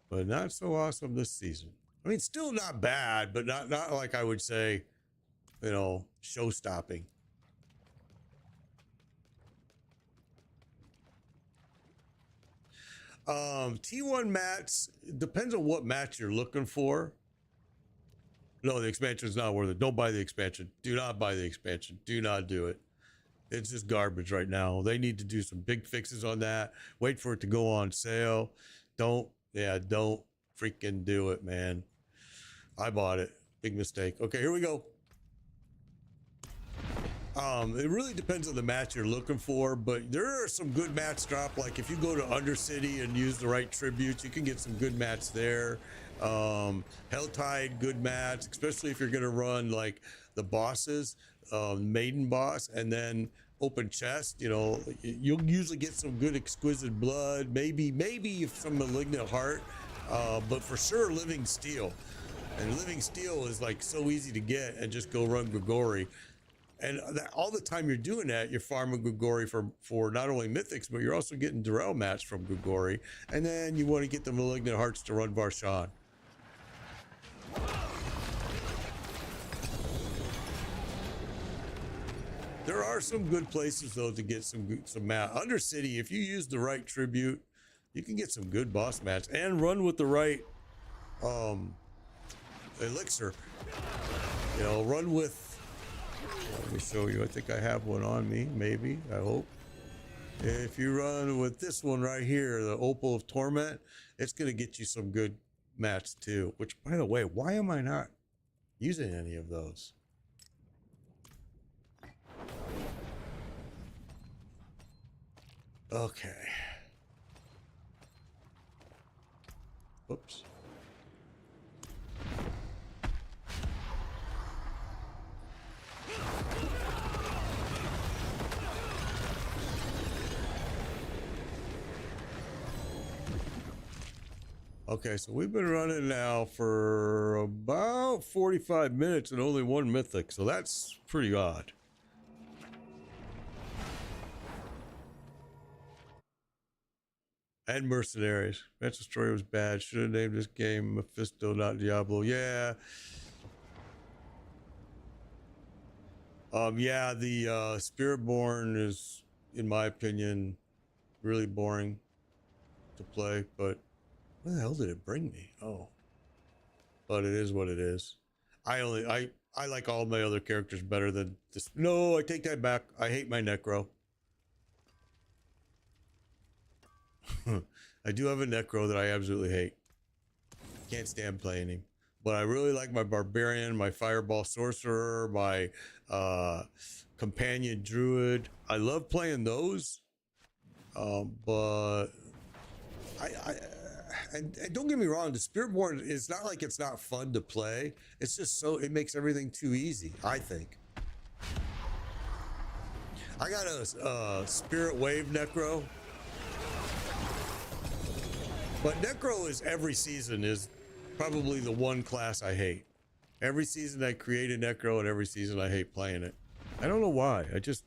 but not so awesome this season. I mean, still not bad, but not like I would say, you know, show stopping. T1 mats, depends on what match you're looking for. No, the expansion is not worth it. Don't buy the expansion. Do not buy the expansion. Do not do it. It's just garbage right now. They need to do some big fixes on that. Wait for it to go on sale. Don't freaking do it, man. I bought it. Big mistake. Okay, here we go. It really depends on the match you're looking for, but there are some good mats drop. Like if you go to Undercity and use the right tributes, you can get some good mats there. Helltide, good mats, especially if you're going to run like the bosses, maiden boss, and then open chest. You know, you'll usually get some good exquisite blood, maybe some malignant heart, but for sure living steel. And living steel is like so easy to get, and just go run Grigori. And all the time you're doing that, you're farming Grigori for not only mythics, but you're also getting Durrell mats from Grigori. And then you want to get the malignant hearts to run Varshan. There are some good places though to get some mat. Undercity, if you use the right tribute, you can get some good boss mats and run with the right elixir. You know, run with. Let me show you. I think I have one on me. Maybe. I hope. If you run with this one right here, the Opal of Torment, it's going to get you some good mats too. Which, by the way, why am I not using any of those? Okay. Whoops. Okay, so we've been running now for about 45 minutes and only one mythic, so that's pretty odd. And Mercenaries. Adventure Story was bad. Should have named this game Mephisto, not Diablo. Yeah. Yeah, the Spiritborn is, in my opinion, really boring to play, but where the hell did it bring me? Oh. But it is what it is. I like all my other characters better than this. No, I take that back. I hate my Necro. I do have a Necro that I absolutely hate. Can't stand playing him. But I really like my Barbarian, my Fireball Sorcerer, my Companion Druid. I love playing those. But and don't get me wrong, the Spiritborn is not like it's not fun to play. It's just it makes everything too easy, I think. I got a Spirit Wave Necro. But Necro is every season is probably the one class I hate. Every season I create a Necro and every season I hate playing it. I don't know why. I just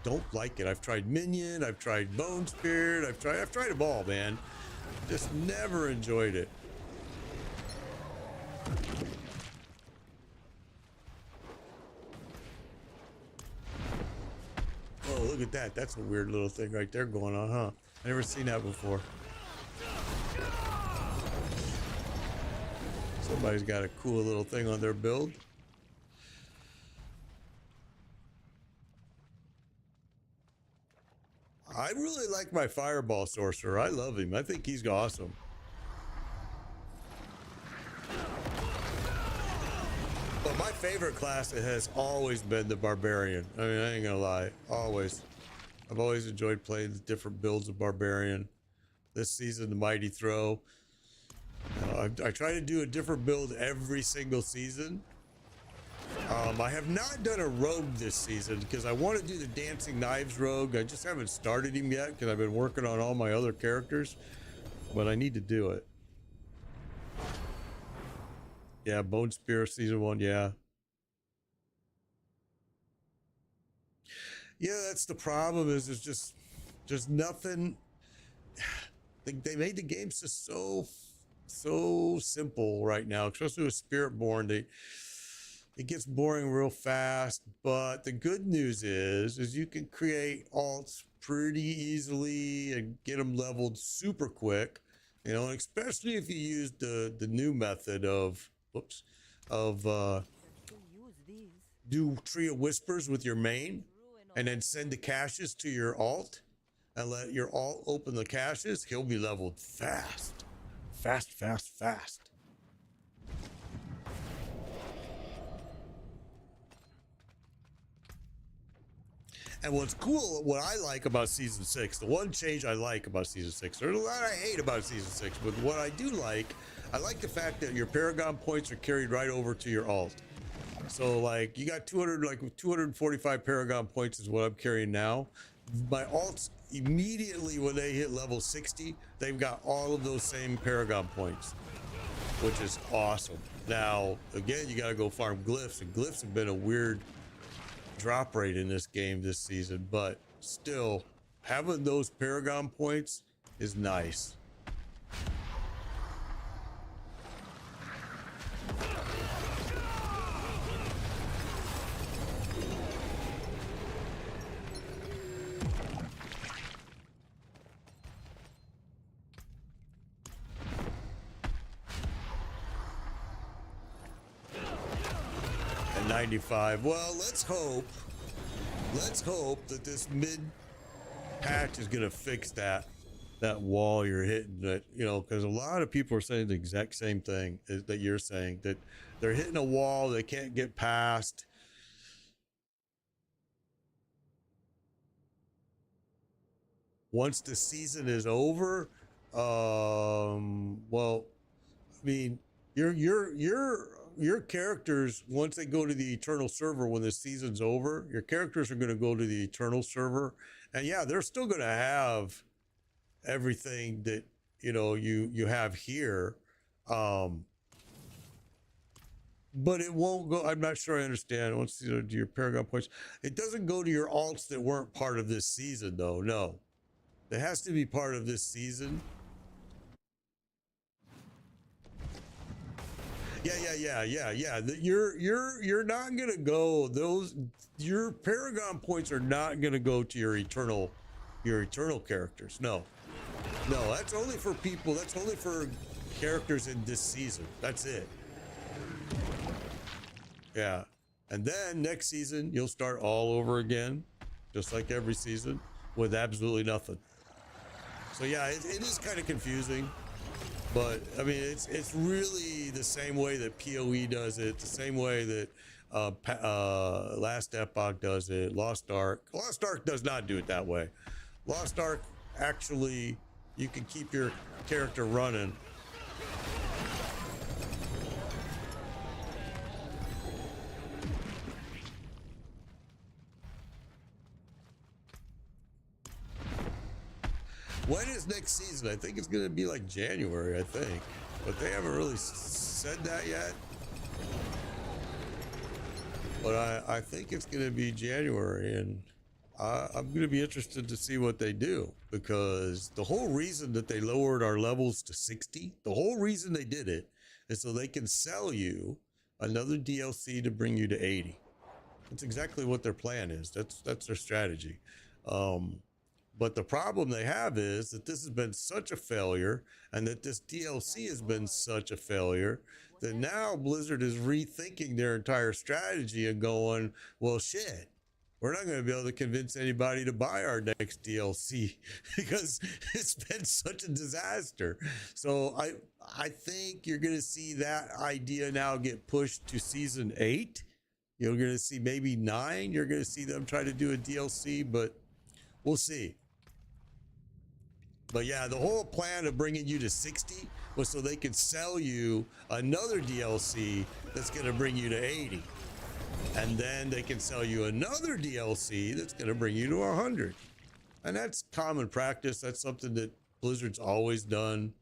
don't like it. I've tried Minion, I've tried Bone Spirit, I've tried them all, man. Just never enjoyed it. Oh, look at that. That's a weird little thing right there going on, huh? I never seen that before. Somebody's got a cool little thing on their build. I really like my Fireball Sorcerer. I love him. I think he's awesome. But my favorite class has always been the Barbarian. I mean, I ain't gonna lie. Always. I've always enjoyed playing the different builds of Barbarian. This season, the Mighty Throw. I try to do a different build every single season. I have not done a rogue this season because I want to do the Dancing Knives rogue. I just haven't started him yet because I've been working on all my other characters, but I need to do it. Yeah, Bone Spear season 1, yeah. Yeah, that's the problem is there's just nothing. They made the games just so simple right now, especially with Spiritborn. It gets boring real fast, but the good news is you can create alts pretty easily and get them leveled super quick, you know, and especially if you use the new method of do Tree of Whispers with your main and then send the caches to your alt and let your alt open the caches. He'll be leveled fast. And what's cool, what I like about Season 6, the one change I like about Season 6, there's a lot I hate about Season 6, but what I do like, I like the fact that your Paragon points are carried right over to your alt. So like, you got 245 Paragon points is what I'm carrying now. My alts, immediately when they hit level 60, they've got all of those same Paragon points, which is awesome. Now, again, you got to go farm glyphs, and glyphs have been a weird drop rate in this game this season, but still, having those Paragon points is nice. 95. Well, let's hope that this mid patch is going to fix that wall you're hitting, that, you know, because a lot of people are saying the exact same thing that you're saying, that they're hitting a wall they can't get past. Once the season is over, well, I mean, your characters, once they go to the eternal server, when the season's over, your characters are going to go to the eternal server, and yeah, they're still going to have everything that, you know, you have here, but it won't go. I'm not sure I understand. Once you know, to your Paragon points, it doesn't go to your alts that weren't part of this season, though. No, it has to be part of this season. Yeah. You're not gonna go those. Your Paragon points are not gonna go to your eternal characters. No, that's only for people. That's only for characters in this season. That's it. Yeah, and then next season you'll start all over again, just like every season, with absolutely nothing. So yeah, it is kind of confusing. But I mean, it's really the same way that PoE does it, the same way that Last Epoch does it. Lost Ark does not do it that way. Lost Ark, actually, you can keep your character running. When is next season? I think it's going to be like January, I think. But they haven't really said that yet. But I think it's going to be January, and I'm going to be interested to see what they do, because the whole reason that they lowered our levels to 60, the whole reason they did it is so they can sell you another DLC to bring you to 80. That's exactly what their plan is. That's their strategy. But the problem they have is that this has been such a failure, and that this DLC has been such a failure, that now Blizzard is rethinking their entire strategy and going, well, shit, we're not going to be able to convince anybody to buy our next DLC because it's been such a disaster. So I think you're going to see that idea now get pushed to season 8. You're going to see maybe 9. You're going to see them try to do a DLC, but we'll see. But yeah, the whole plan of bringing you to 60 was so they could sell you another DLC that's going to bring you to 80. And then they can sell you another DLC that's going to bring you to 100. And that's common practice. That's something that Blizzard's always done.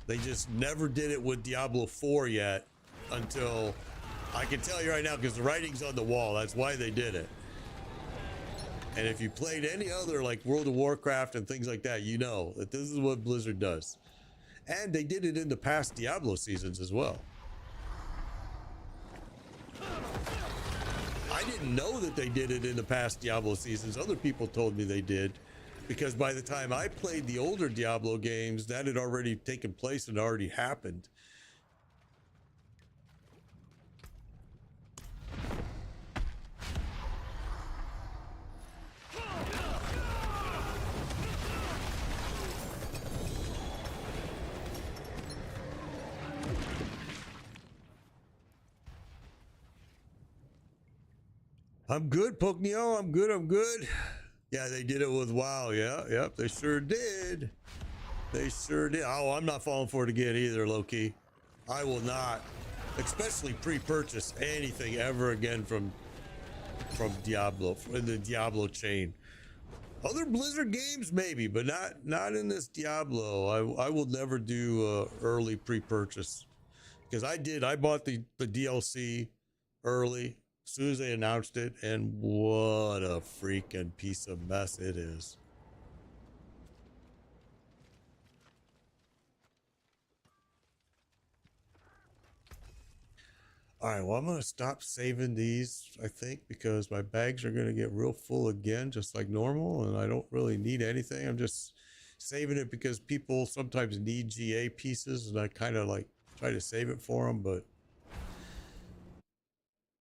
They just never did it with Diablo 4 yet, until I can tell you right now, because the writing's on the wall. That's why they did it. And if you played any other, like World of Warcraft and things like that, you know that this is what Blizzard does. And they did it in the past Diablo seasons as well. I didn't know that they did it in the past Diablo seasons. Other people told me they did, because by the time I played the older Diablo games, that had already taken place and already happened. I'm good, Pokneo. I'm good. Yeah, they did it with WoW. Yeah, yep, they sure did. They sure did. Oh, I'm not falling for it again either, Loki. I will not, especially pre-purchase anything ever again from Diablo, in the Diablo chain. Other Blizzard games maybe, but not in this Diablo. I will never do early pre-purchase, because I bought the DLC early as soon as they announced it, and what a freaking piece of mess it is. All right, well, I'm going to stop saving these, I think, because my bags are going to get real full again, just like normal, and I don't really need anything. I'm just saving it because people sometimes need GA pieces, and I kind of like try to save it for them, but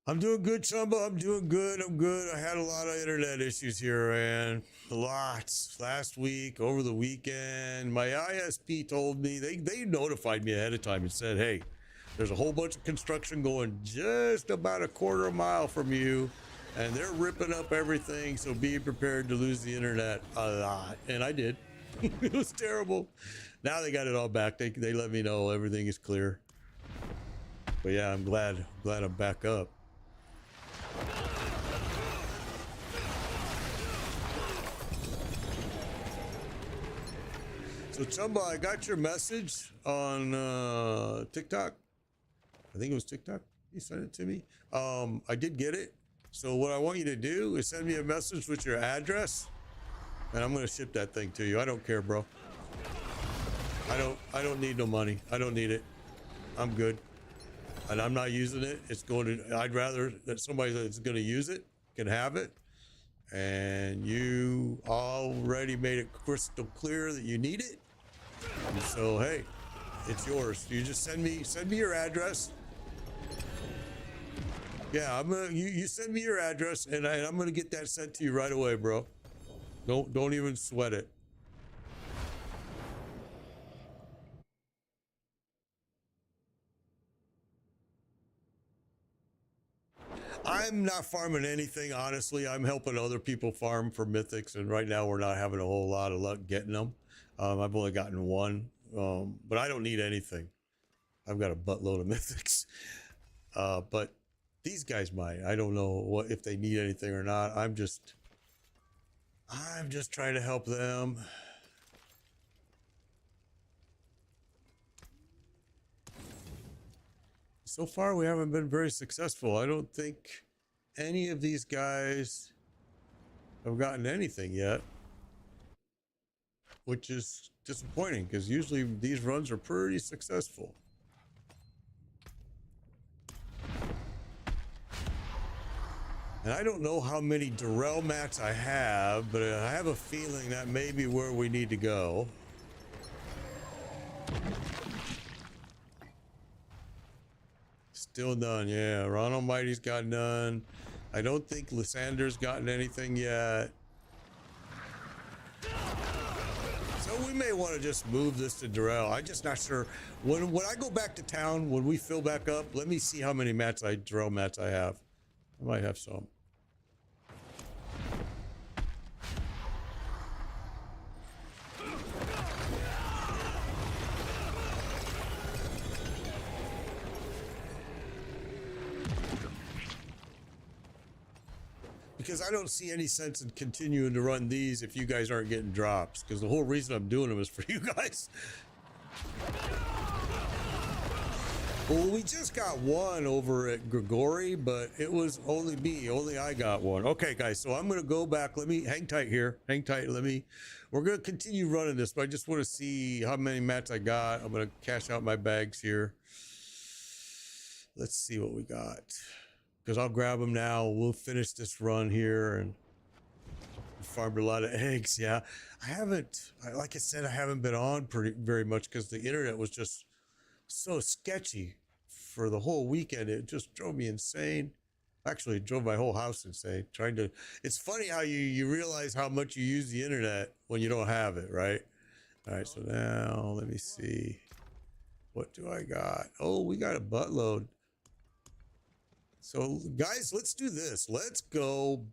I'm doing good, Chumba. I'm doing good. I'm good. I had a lot of internet issues here, man. Lots. Last week, over the weekend. My ISP told me, they notified me ahead of time and said, hey, there's a whole bunch of construction going just about a quarter of a mile from you, and they're ripping up everything, so be prepared to lose the internet a lot. And I did. It was terrible. Now they got it all back. They let me know everything is clear. But yeah, I'm glad I'm back up. So Chumba, I got your message on TikTok. I think it was TikTok. You sent it to me. I did get it. So what I want you to do is send me a message with your address, and I'm gonna ship that thing to you. I don't care, bro. I don't need no money. I don't need it. I'm good. And I'm not using it. It's going to, I'd rather that somebody that's going to use it can have it. And you already made it crystal clear that you need it. And so, hey, it's yours. You just send me your address. Yeah, you send me your address, and I'm gonna get that sent to you right away, bro. Don't even sweat it. I'm not farming anything, honestly. I'm helping other people farm for mythics, and right now we're not having a whole lot of luck getting them. I've only gotten one, but I don't need anything. I've got a buttload of mythics, but these guys might. I don't know if they need anything or not. I'm just trying to help them. So far, we haven't been very successful. I don't think any of these guys have gotten anything yet, which is disappointing because usually these runs are pretty successful. And I don't know how many Darrell mats I have, but I have a feeling that may be where we need to go. Still none, yeah. Ron Almighty's got none. I don't think Lysander's gotten anything yet. So we may want to just move this to Darrell. I'm just not sure. When I go back to town, when we fill back up, let me see how many Darrell mats I have. I might have some. Because I don't see any sense in continuing to run these if you guys aren't getting drops. Because the whole reason I'm doing them is for you guys. Well, we just got one over at Grigori, but it was only me. Only I got one. Okay, guys, so I'm going to go back. Let me hang tight here. Hang tight. We're going to continue running this, but I just want to see how many mats I got. I'm going to cash out my bags here. Let's see what we got. Because I'll grab them now. We'll finish this run here and farmed a lot of eggs. Yeah, I haven't, like I said, I haven't been on very much because the internet was just so sketchy for the whole weekend. It just drove me insane. Actually, it drove my whole house insane. It's funny how you realize how much you use the internet when you don't have it, right? All right, so now let me see. What do I got? Oh, we got a buttload. So guys, let's do this. Let's go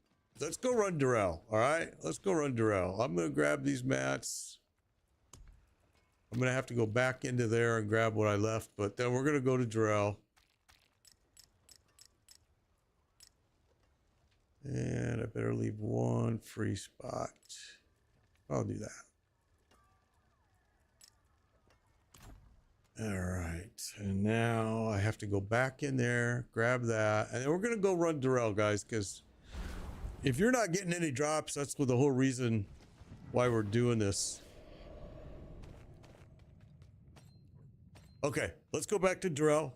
run Darrell. All right, let's go run Darrell. I'm gonna grab these mats. I'm gonna have to go back into there and grab what I left, but then we're gonna go to Darrell. And I better leave one free spot. I'll do that. All right, and now I have to go back in there, grab that, and then we're gonna go run Darrell, guys, because if you're not getting any drops, that's the whole reason why we're doing this. Okay, let's go back to Darrell.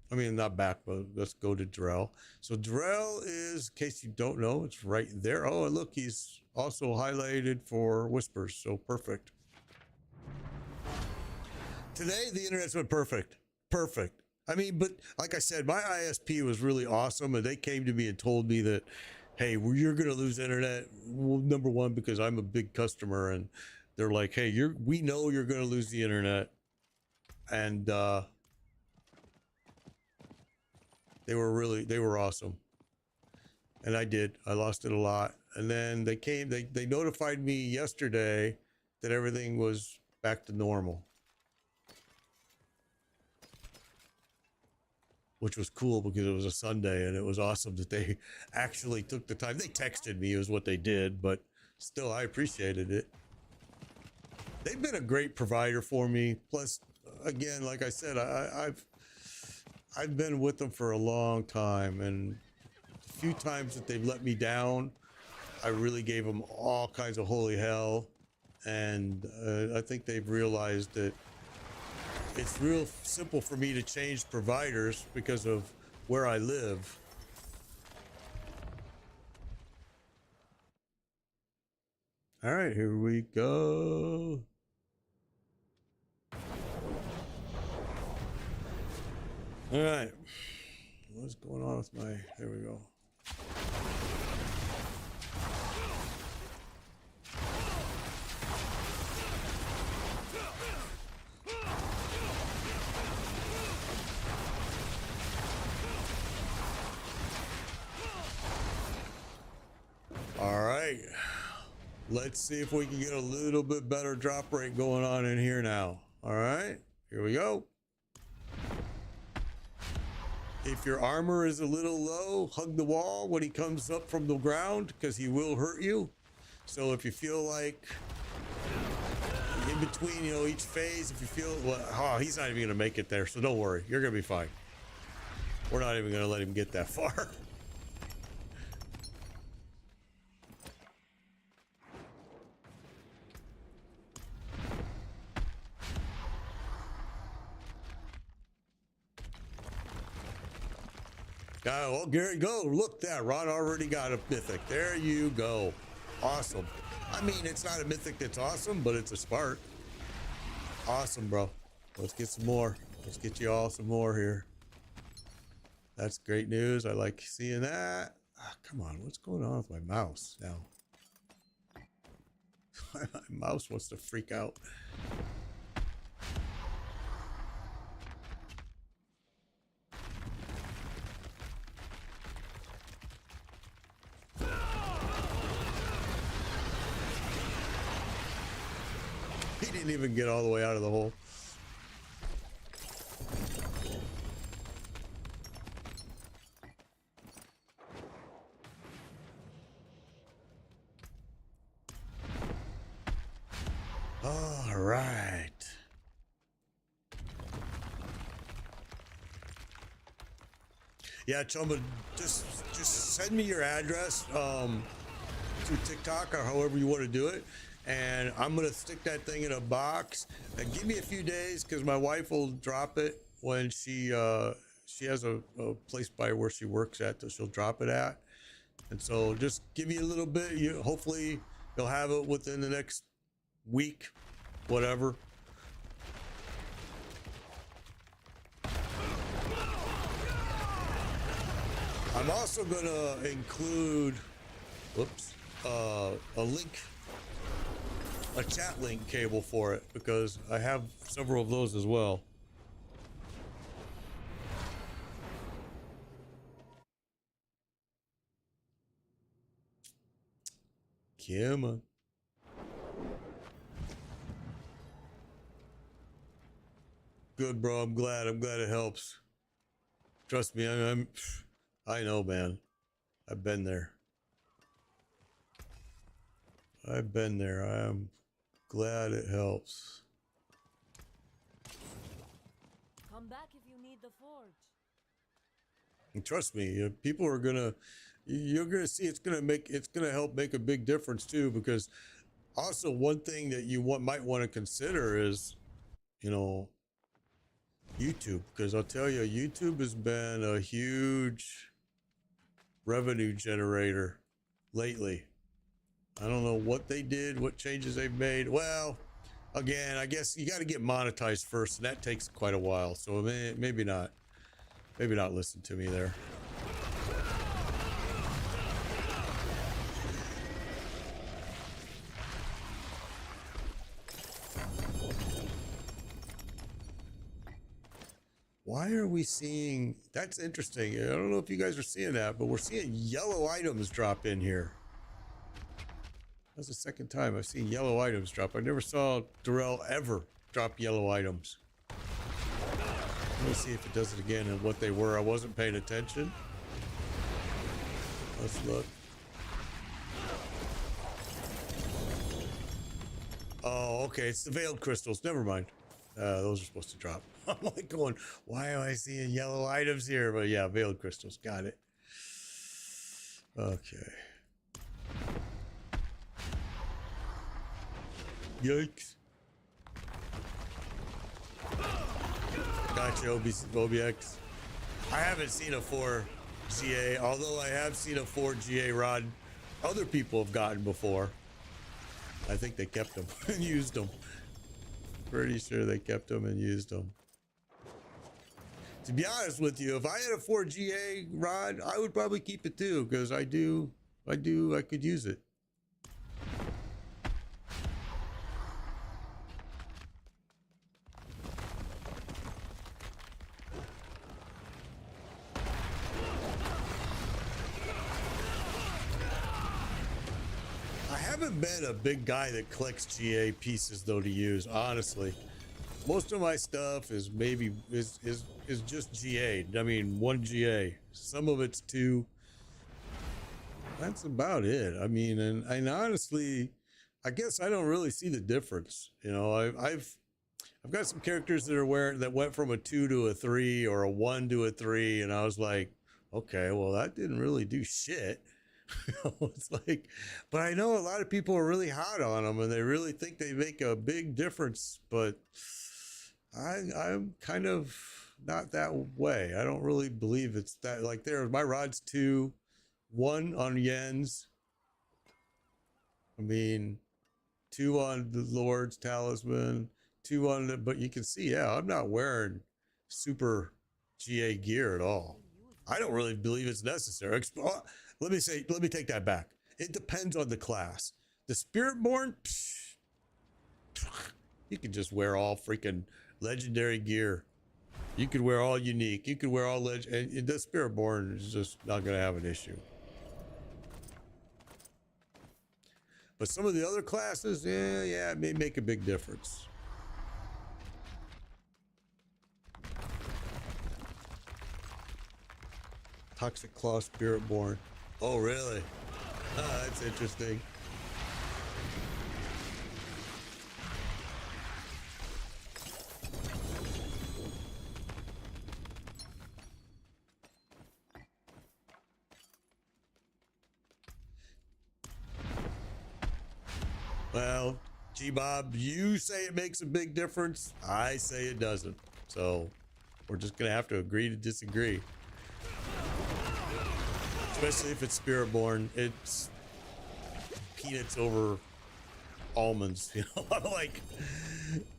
I mean, not back, but let's go to Darrell. So Darrell is, in case you don't know, it's right there. Oh, and look, he's also highlighted for Whispers, so perfect. Today, the internet's been perfect. Perfect. I mean, but like I said, my ISP was really awesome, and they came to me and told me that, hey, you're going to lose internet. Well, number one, because I'm a big customer, and they're like, hey, we know you're going to lose the internet, and they were awesome, and I lost it a lot, and then they notified me yesterday that everything was back to normal, which was cool because it was a Sunday, and it was awesome that they actually took the time. They texted me is what they did, but still, I appreciated it. They've been a great provider for me. Plus, again, like I said, I've been with them for a long time, and the few times that they've let me down, I really gave them all kinds of holy hell, and I think they've realized that it's real simple for me to change providers because of where I live. All right, here we go. All right. What's going on with my... There we go. All right. Let's see if we can get a little bit better drop rate going on in here now. All right. Here we go. If your armor is a little low, hug the wall when he comes up from the ground, because he will hurt you. So if you feel like in between, you know, each phase, if you feel, well, oh, he's not even going to make it there. So don't worry. You're going to be fine. We're not even going to let him get that far. Oh, Gary, go. Look there. Ron already got a mythic. There you go. Awesome. I mean, it's not a mythic that's awesome, but it's a spark. Awesome, bro. Let's get some more. Let's get you all some more here. That's great news. I like seeing that. Ah, come on. What's going on with my mouse now? My mouse wants to freak out. He didn't even get all the way out of the hole. All right. Yeah, Chumba, just send me your address through TikTok or however you want to do it, and I'm gonna stick that thing in a box. And give me a few days because my wife will drop it when she has a place by where she works at that she'll drop it at, and so just give me a little bit. Hopefully you'll have it within the next week, whatever. I'm also gonna include, whoops, a link, a chat link cable for it because I have several of those as well. Come on. Good, bro. I'm glad it helps. Trust me, I know, man. I've been there. I've been there. I am glad it helps.
Come back if you need the forge.
And trust me, people are you're gonna see it's gonna help make a big difference too. Because also one thing that you might want to consider is, you know, YouTube. Because I'll tell you, YouTube has been a huge revenue generator lately. I don't know what they did, what changes they've made. Well, again, I guess you got to get monetized first, and that takes quite a while. So maybe not. Maybe not listen to me there. Why are we seeing... That's interesting. I don't know if you guys are seeing that, but we're seeing yellow items drop in here. That's the second time I've seen yellow items drop. I never saw Darrell ever drop yellow items. Let me see if it does it again and what they were. I wasn't paying attention. Let's look. Oh, okay. It's the veiled crystals. Never mind. Those are supposed to drop. I'm like going, why am I seeing yellow items here? But yeah, veiled crystals. Got it. Okay. Yikes. Gotcha, OBX. I haven't seen a 4 GA, although I have seen a 4 GA rod other people have gotten before. I think they kept them and used them. Pretty sure they kept them and used them. To be honest with you, if I had a 4 GA rod, I would probably keep it too, because I could use it. I haven't been a big guy that collects GA pieces though to use, honestly. Most of my stuff is maybe is just GA. I mean, 1 GA. Some of it's 2. That's about it. I mean, and honestly, I guess I don't really see the difference. You know, I've got some characters that went from a 2 to a 3 or a 1 to a 3, and I was like, okay, well that didn't really do shit. It's like, but I know a lot of people are really hot on them and they really think they make a big difference, but I'm kind of not that way. I don't really believe it's that. Like, my rod's 2, 1 on Yen's. I mean, 2 on the Lord's Talisman, 2 on the, but you can see, yeah, I'm not wearing super GA gear at all. I don't really believe it's necessary. Let me take that back. It depends on the class. The Spiritborn, you can just wear all freaking legendary gear. You could wear all unique. You could wear all and the Spiritborn is just not going to have an issue. But some of the other classes, yeah, it may make a big difference. Toxic Claw Spiritborn. Oh, really? That's interesting. Well, G-Bob, you say it makes a big difference. I say it doesn't. So we're just going to have to agree to disagree. Especially if it's Spiritborn, it's peanuts over almonds, you know. Like,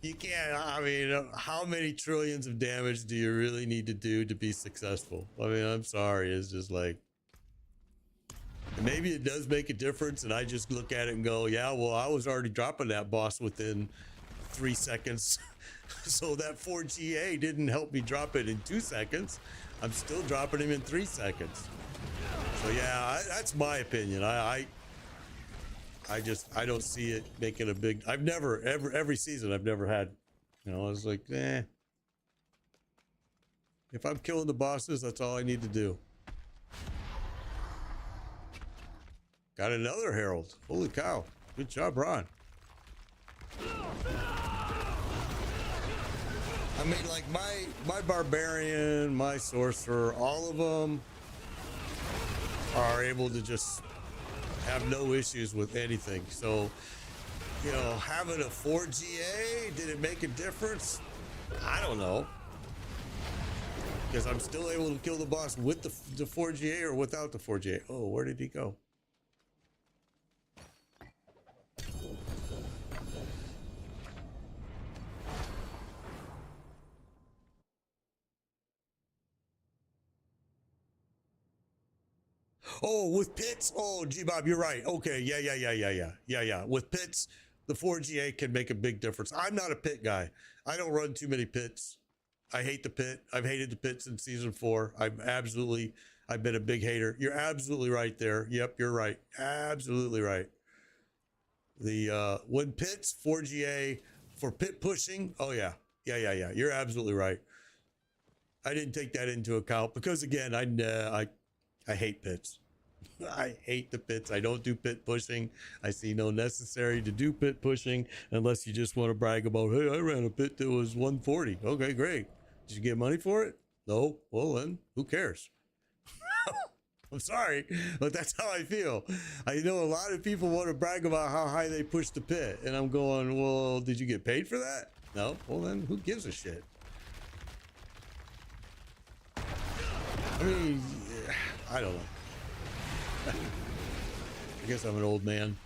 you can't, I mean, how many trillions of damage do you really need to do to be successful? I mean, I'm sorry, it's just like, maybe it does make a difference and I just look at it and go, yeah, well, I was already dropping that boss within 3 seconds. So that 4 GA didn't help me drop it in 2 seconds. I'm still dropping him in 3 seconds. So yeah, that's my opinion. I don't see it making a big. I've never every season I've never had. You know, I was like, eh. If I'm killing the bosses, that's all I need to do. Got another Herald. Holy cow! Good job, Ron. I mean, like my barbarian, my sorcerer, all of them are able to just have no issues with anything. So, you know, having a 4 GA, did it make a difference? I don't know. Because I'm still able to kill the boss with the 4 GA or without the 4 GA. Oh, where did he go? Oh, with pits? Oh, G-Bob, you're right. Okay, yeah. With pits, the 4GA can make a big difference. I'm not a pit guy. I don't run too many pits. I hate the pit. I've hated the pit since season 4. I've been a big hater. You're absolutely right there. Yep, you're right. Absolutely right. The when pits 4GA for pit pushing, oh yeah. Yeah. You're absolutely right. I didn't take that into account because again, I hate pits. I hate the pits. I don't do pit pushing. I see no necessary to do pit pushing unless you just want to brag about, hey, I ran a pit that was 140. Okay, great. Did you get money for it? No. Well, then who cares? I'm sorry, but that's how I feel. I know a lot of people want to brag about how high they push the pit, and I'm going, well, did you get paid for that? No. Well, then who gives a shit? I mean, I don't know. I guess I'm an old man.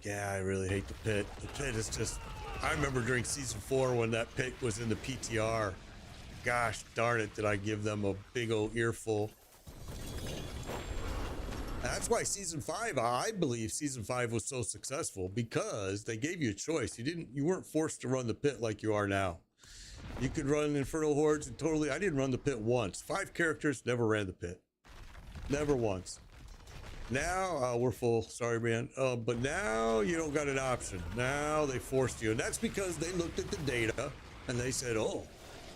Yeah, I really hate the pit. The pit is just... I remember during season 4 when that pit was in the PTR. Gosh darn it, did I give them a big old earful. That's why season 5, I believe season 5 was so successful because they gave you a choice. You weren't forced to run the pit like you are now. You could run Infernal Hordes and totally, I didn't run the pit once. 5 characters, never ran the pit. Never once. Now, we're full, sorry man. But now you don't got an option. Now they forced you. And that's because they looked at the data and they said, oh,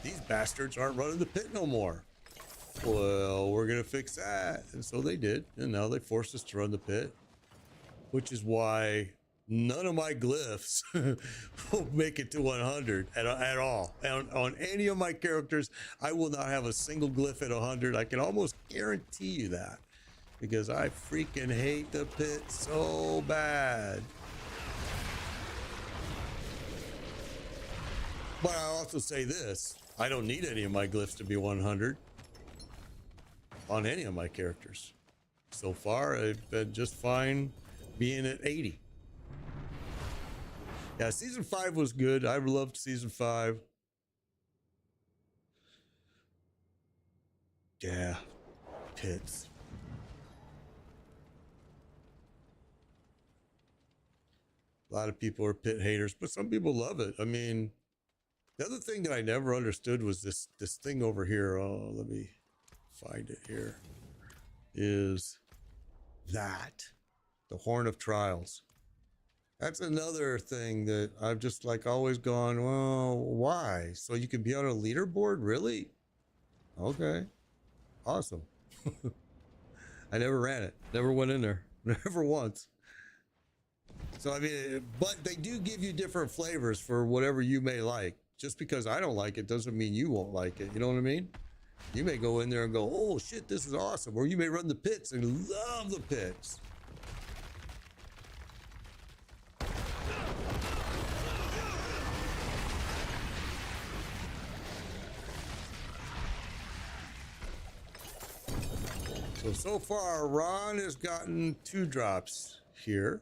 these bastards aren't running the pit no more. Well, we're going to fix that. And so they did. And now they forced us to run the pit. Which is why none of my glyphs will make it to 100 at all. On any of my characters, I will not have a single glyph at 100. I can almost guarantee you that. Because I freaking hate the pit so bad. But I'll also say this. I don't need any of my glyphs to be 100 on any of my characters. So far, I've been just fine being at 80. Yeah, season 5 was good. I loved season 5. Yeah, pits. A lot of people are pit haters, but some people love it. I mean, the other thing that I never understood was this thing over here. Oh, let me find it here. Is that the Horn of Trials? That's another thing that I've just like always gone, well, why? So you can be on a leaderboard? Really? Okay. Awesome. I never ran it. Never went in there. Never once. So, I mean, but they do give you different flavors for whatever you may like. Just because I don't like it doesn't mean you won't like it. You know what I mean? You may go in there and go, oh shit, this is awesome. Or you may run the pits and love the pits. So far, Ron has gotten 2 drops here.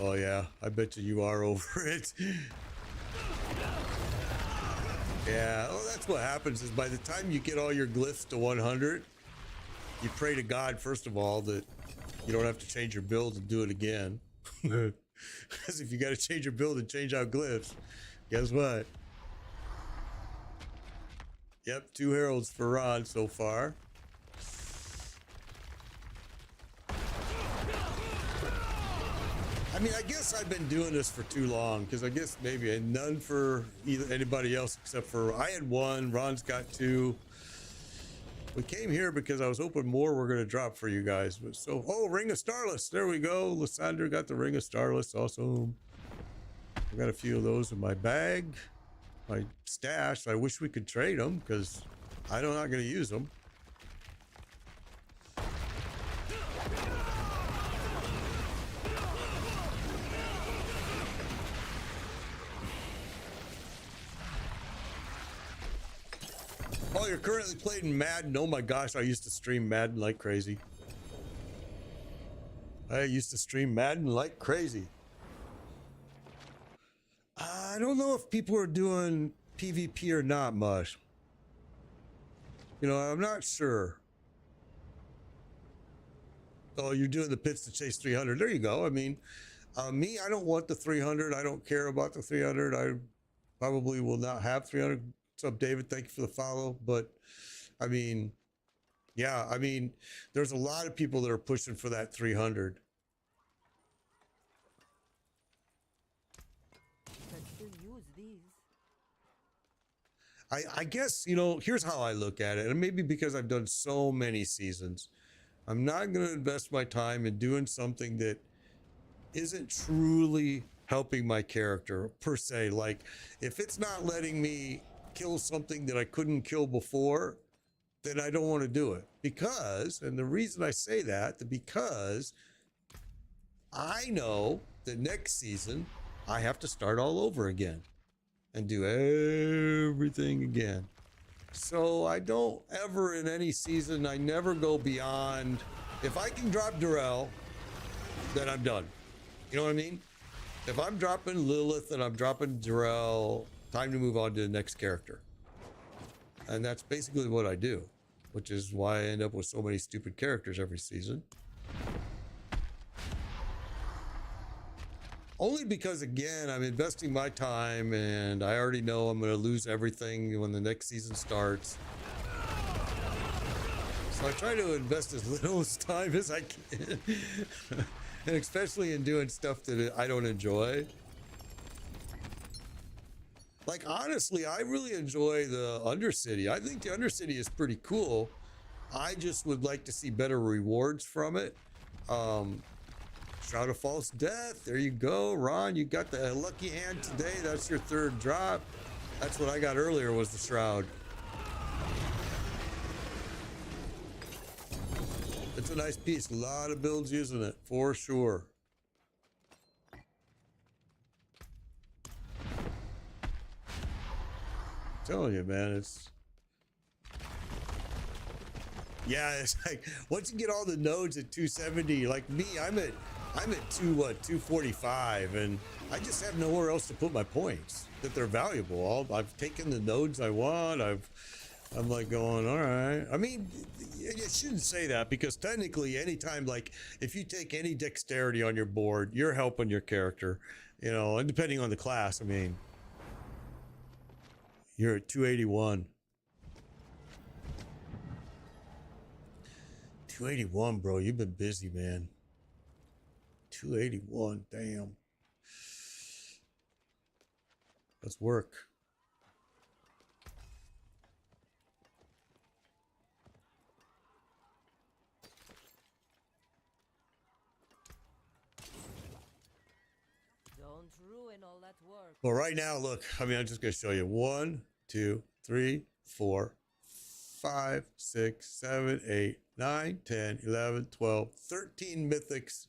Oh yeah, I bet you are over it. Yeah, well, that's what happens is by the time you get all your glyphs to 100, you pray to God, first of all, that you don't have to change your build and do it again. Because if you got to change your build and change out glyphs, guess what? Yep, 2 heralds for Ron so far. I mean, I guess I've been doing this for too long because I guess maybe none for either anybody else except for I had 1, Ron's got 2. We came here because I was hoping more were going to drop for you guys. But so, oh, Ring of Starless. There we go. Lysandra got the Ring of Starless. Awesome. I got a few of those in my bag, my stash. I wish we could trade them because I'm not going to use them. Oh, you're currently playing Madden. Oh my gosh, I used to stream Madden like crazy. I used to stream Madden like crazy. I don't know if people are doing PvP or not much. You know, I'm not sure. Oh, you're doing the pits to chase 300. There you go. I mean, me, I don't want the 300. I don't care about the 300. I probably will not have 300. What's up, David? Thank you for the follow. But I mean, yeah, I mean, there's a lot of people that are pushing for that 300.
Can still use these.
I guess, you know, here's how I look at it. And maybe because I've done so many seasons, I'm not going to invest my time in doing something that isn't truly helping my character per se. Like, if it's not letting me kill something that I couldn't kill before, then I don't want to do it. Because, and the reason I say that, because I know that next season I have to start all over again and do everything again. So I don't ever in any season, I never go beyond, if I can drop Durrell, then I'm done. You know what I mean? If I'm dropping Lilith and I'm dropping Durrell, time to move on to the next character. And that's basically what I do, which is why I end up with so many stupid characters every season. Only because, again, I'm investing my time and I already know I'm going to lose everything when the next season starts. So I try to invest as little time as I can. And especially in doing stuff that I don't enjoy. Like, honestly, I really enjoy the Undercity. I think the Undercity is pretty cool. I just would like to see better rewards from it. Shroud of False Death. There you go, Ron. You got the lucky hand today. That's your third drop. That's what I got earlier, was the Shroud. It's a nice piece. A lot of builds using it, for sure. I'm telling you, man, it's... Yeah, it's like, once you get all the nodes at 270, like me, I'm at 245, and I just have nowhere else to put my points that they're valuable. I've taken the nodes I want. I'm like going, all right. I mean, you shouldn't say that, because technically anytime, like if you take any dexterity on your board, you're helping your character, you know, and depending on the class, I mean, you're at 281. 281, bro. You've been busy, man. 281, damn. Let's work.
Don't ruin all that work.
Well, right now, look, I mean, I'm just going to show you 1, 2, 3, 4, 5, 6, 7, 8, 9, 10, 11, 12, 13 mythics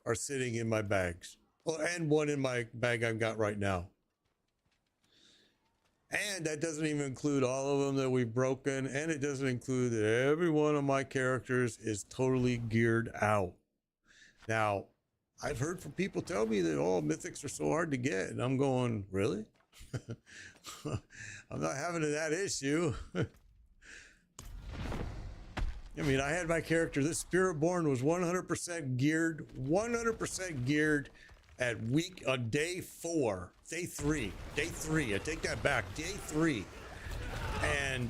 are sitting in my bags. Well, and one in my bag I've got right now. And that doesn't even include all of them that we've broken. And it doesn't include that every one of my characters is totally geared out. Now, I've heard from people tell me that all mythics are so hard to get. And I'm going, really? I'm not having that issue. I mean, I had my character, this Spiritborn was 100% geared at day 4, day 3, I take that back, day 3. And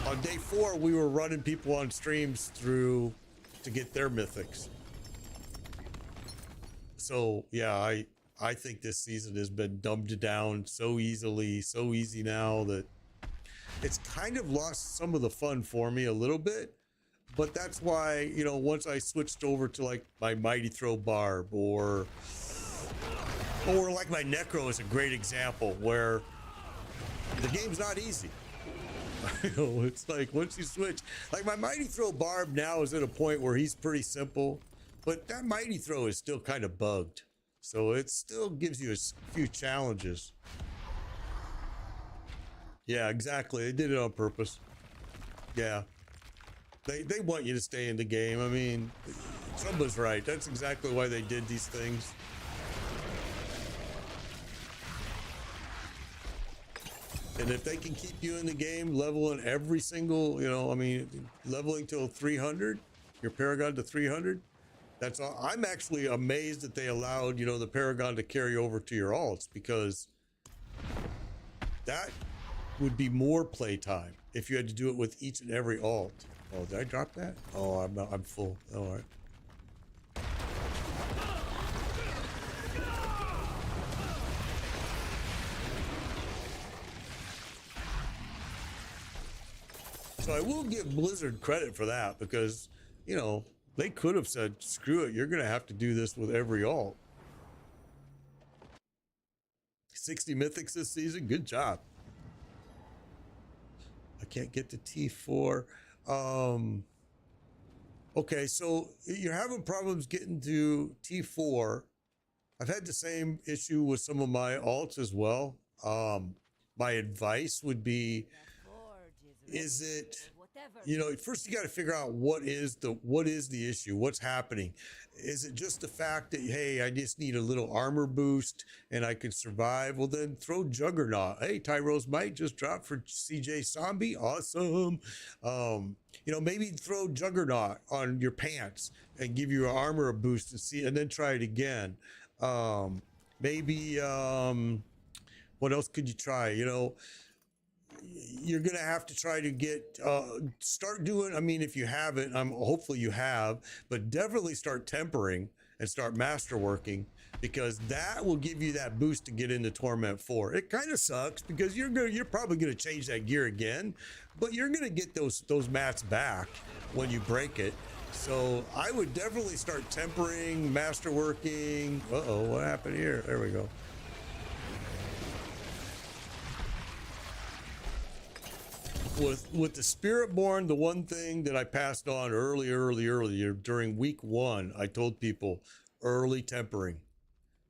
on day 4, we were running people on streams through to get their mythics. So yeah, I think this season has been dumbed down so easily, so easy now that it's kind of lost some of the fun for me a little bit. But that's why, you know, once I switched over to like my Mighty Throw Barb or like my Necro is a great example where the game's not easy. You know, it's like once you switch, like my Mighty Throw Barb now is at a point where he's pretty simple, but that Mighty Throw is still kind of bugged. So it still gives you a few challenges. Yeah, exactly. They did it on purpose. Yeah. They want you to stay in the game. I mean, Trumba's right. That's exactly why they did these things. And if they can keep you in the game, leveling every single, you know, I mean, leveling till 300, your Paragon to 300, that's all. I'm actually amazed that they allowed, you know, the Paragon to carry over to your alts, because that would be more playtime if you had to do it with each and every alt. Oh, did I drop that? Oh, I'm full. All right. So I will give Blizzard credit for that, because, you know, they could have said, screw it, you're going to have to do this with every alt. 60 mythics this season. Good job. I can't get to T4. Okay, so you're having problems getting to T4. I've had the same issue with some of my alts as well. My advice would be, is it, you know, first you got to figure out what is the issue, what's happening. Is it just the fact that, hey, I just need a little armor boost and I can survive? Well, then throw Juggernaut. Hey, Tyro's Might just dropped for CJ Zombie. Awesome. You know, maybe throw Juggernaut on your pants and give your armor a boost and see, and then try it again. Maybe what else could you try? You know, you're gonna have to try to get start doing, I mean, if you haven't, hopefully you have, but definitely start tempering and start masterworking, because that will give you that boost to get into Torment 4. It kind of sucks because you're probably gonna change that gear again, but you're gonna get those mats back when you break it. So I would definitely start tempering, masterworking. Uh-oh, what happened here? There we go. With the Spiritborn, the one thing that I passed on earlier during week 1, I told people early tempering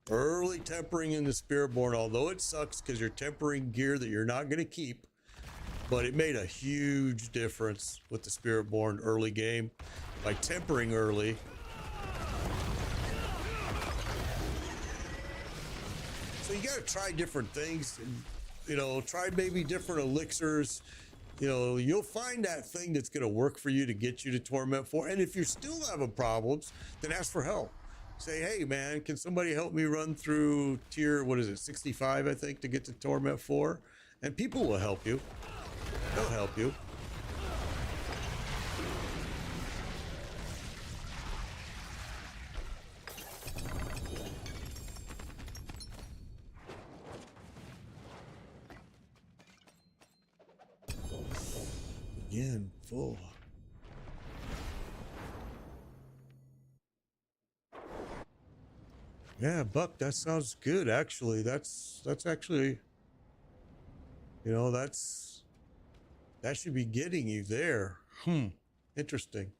in the Spiritborn, although it sucks because you're tempering gear that you're not going to keep, but it made a huge difference with the Spiritborn early game by tempering early. So you got to try different things, and, you know, try maybe different elixirs. You know, you'll find that thing that's going to work for you to get you to Torment 4. And if you're still having problems, then ask for help. Say, hey, man, can somebody help me run through tier, what is it, 65, I think, to get to Torment 4? And people will help you. They'll help you. Again, full. Yeah, Buck, that sounds good, actually. That's actually, you know, that should be getting you there. Interesting.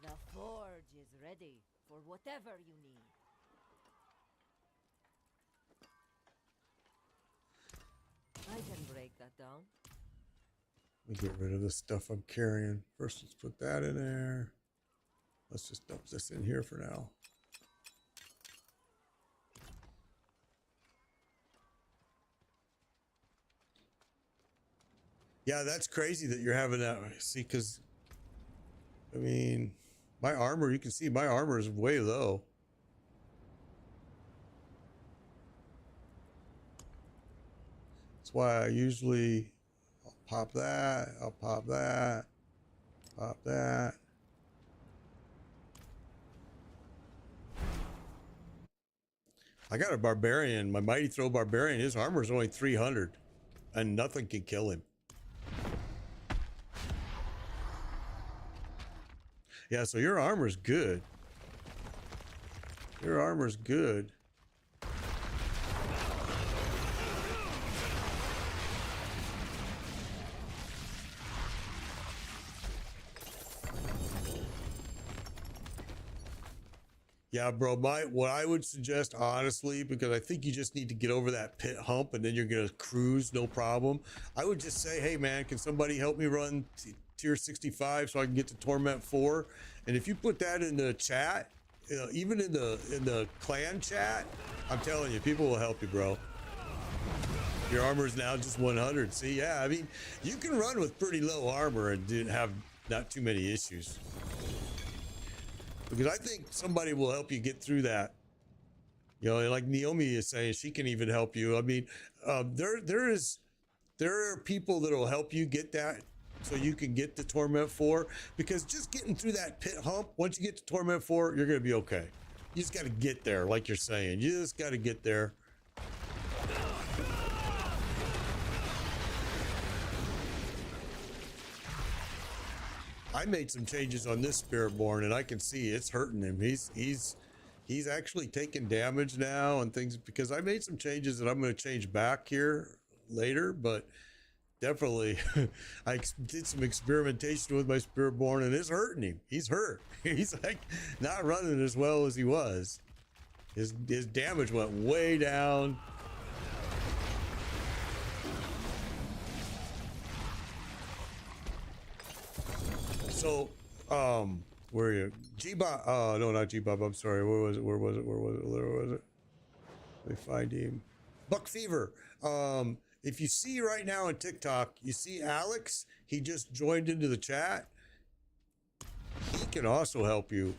The forge is ready for whatever you need. I can break that down.
Let me get rid of this stuff I'm carrying. First, let's put that in there. Let's just dump this in here for now. Yeah, that's crazy that you're having that. See, because, I mean, my armor, you can see my armor is way low. That's why I usually, I'll pop that, I'll pop that, pop that. I got a barbarian, my mighty throw barbarian. His armor is only 300 and nothing can kill him. Yeah, so your armor's good. Your armor's good. Yeah, bro. What I would suggest, honestly, because I think you just need to get over that pit hump, and then you're gonna cruise, no problem. I would just say, hey, man, can somebody help me run tier 65 so I can get to Torment 4? And if you put that in the chat, even in the clan chat, I'm telling you, people will help you, bro. Your armor is now just 100. See, yeah, I mean, you can run with pretty low armor and didn't have not too many issues. Because I think somebody will help you get through that. You know, like Naomi is saying, she can even help you. I mean, there are people that will help you get that so you can get to Torment 4. Because just getting through that pit hump, once you get to Torment 4, you're going to be okay. You just got to get there, like you're saying. You just got to get there. I made some changes on this Spiritborn, and I can see it's hurting him. He's actually taking damage now and things, because I made some changes that I'm going to change back here later, but definitely I did some experimentation with my Spiritborn, and it's hurting him. He's hurt. He's like not running as well as he was. His damage went way down. So, where are you? G-Bob, no, not G-Bob, I'm sorry. Where was it? Let me find him. Buck Fever. If you see right now on TikTok, you see Alex, he just joined into the chat. He can also help you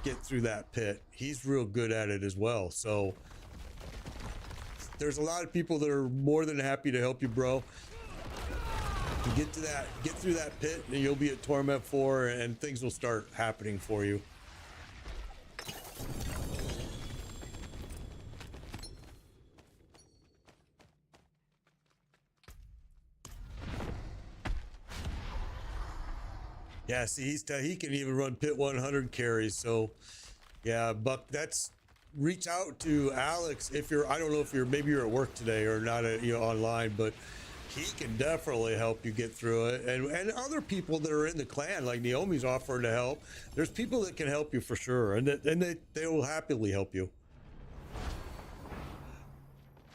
get through that pit. He's real good at it as well. So, there's a lot of people that are more than happy to help you, bro. To get through that pit, and you'll be at Torment 4, and things will start happening for you. Yeah, see, he can even run pit 100 carries. So, yeah, Buck, reach out to Alex if you're. I don't know if maybe you're at work today or not, online, but he can definitely help you get through it, and other people that are in the clan, like Naomi's offering to help. There's people that can help you for sure, and they will happily help you.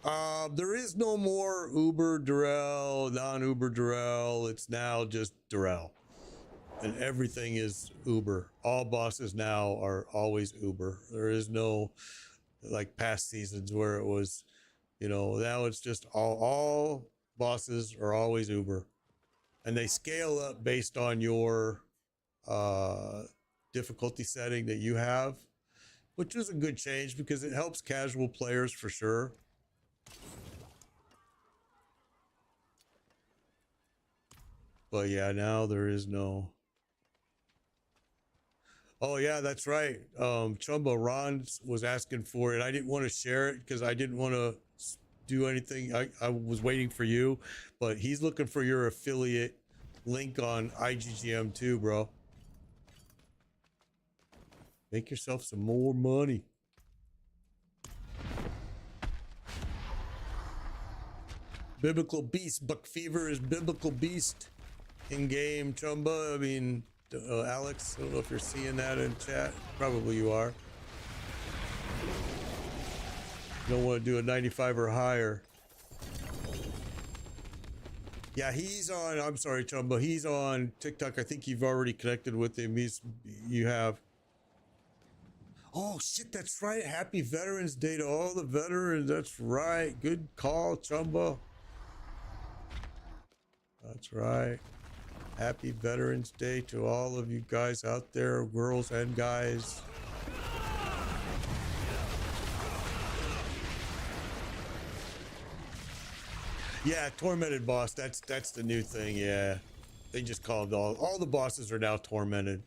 There is no more Uber Durrell, non-Uber Durrell. It's now just Durrell, and everything is Uber. All bosses now are always Uber. There is no like past seasons where it was, now it's just all bosses are always Uber, and they scale up based on your difficulty setting that you have, which is a good change because it helps casual players for sure. But yeah, now there is no. Oh yeah, that's right. Chumba Ron was asking for it. I didn't want to share it because I didn't want to do anything. I was waiting for you, but he's looking for your affiliate link on IGGM too, bro. Make yourself some more money. Biblical Beast. Buck Fever is Biblical Beast in game, Chumba. I mean, Alex, I don't know if you're seeing that in chat. Probably you are. You don't want to do a 95 or higher. Yeah, he's on. I'm sorry, Chumba. He's on TikTok. I think you've already connected with him. You have. Oh shit, that's right. Happy Veterans Day to all the veterans. That's right. Good call, Chumba. That's right. Happy Veterans Day to all of you guys out there, girls and guys. Yeah, tormented boss. That's the new thing. Yeah, they just called all the bosses are now tormented,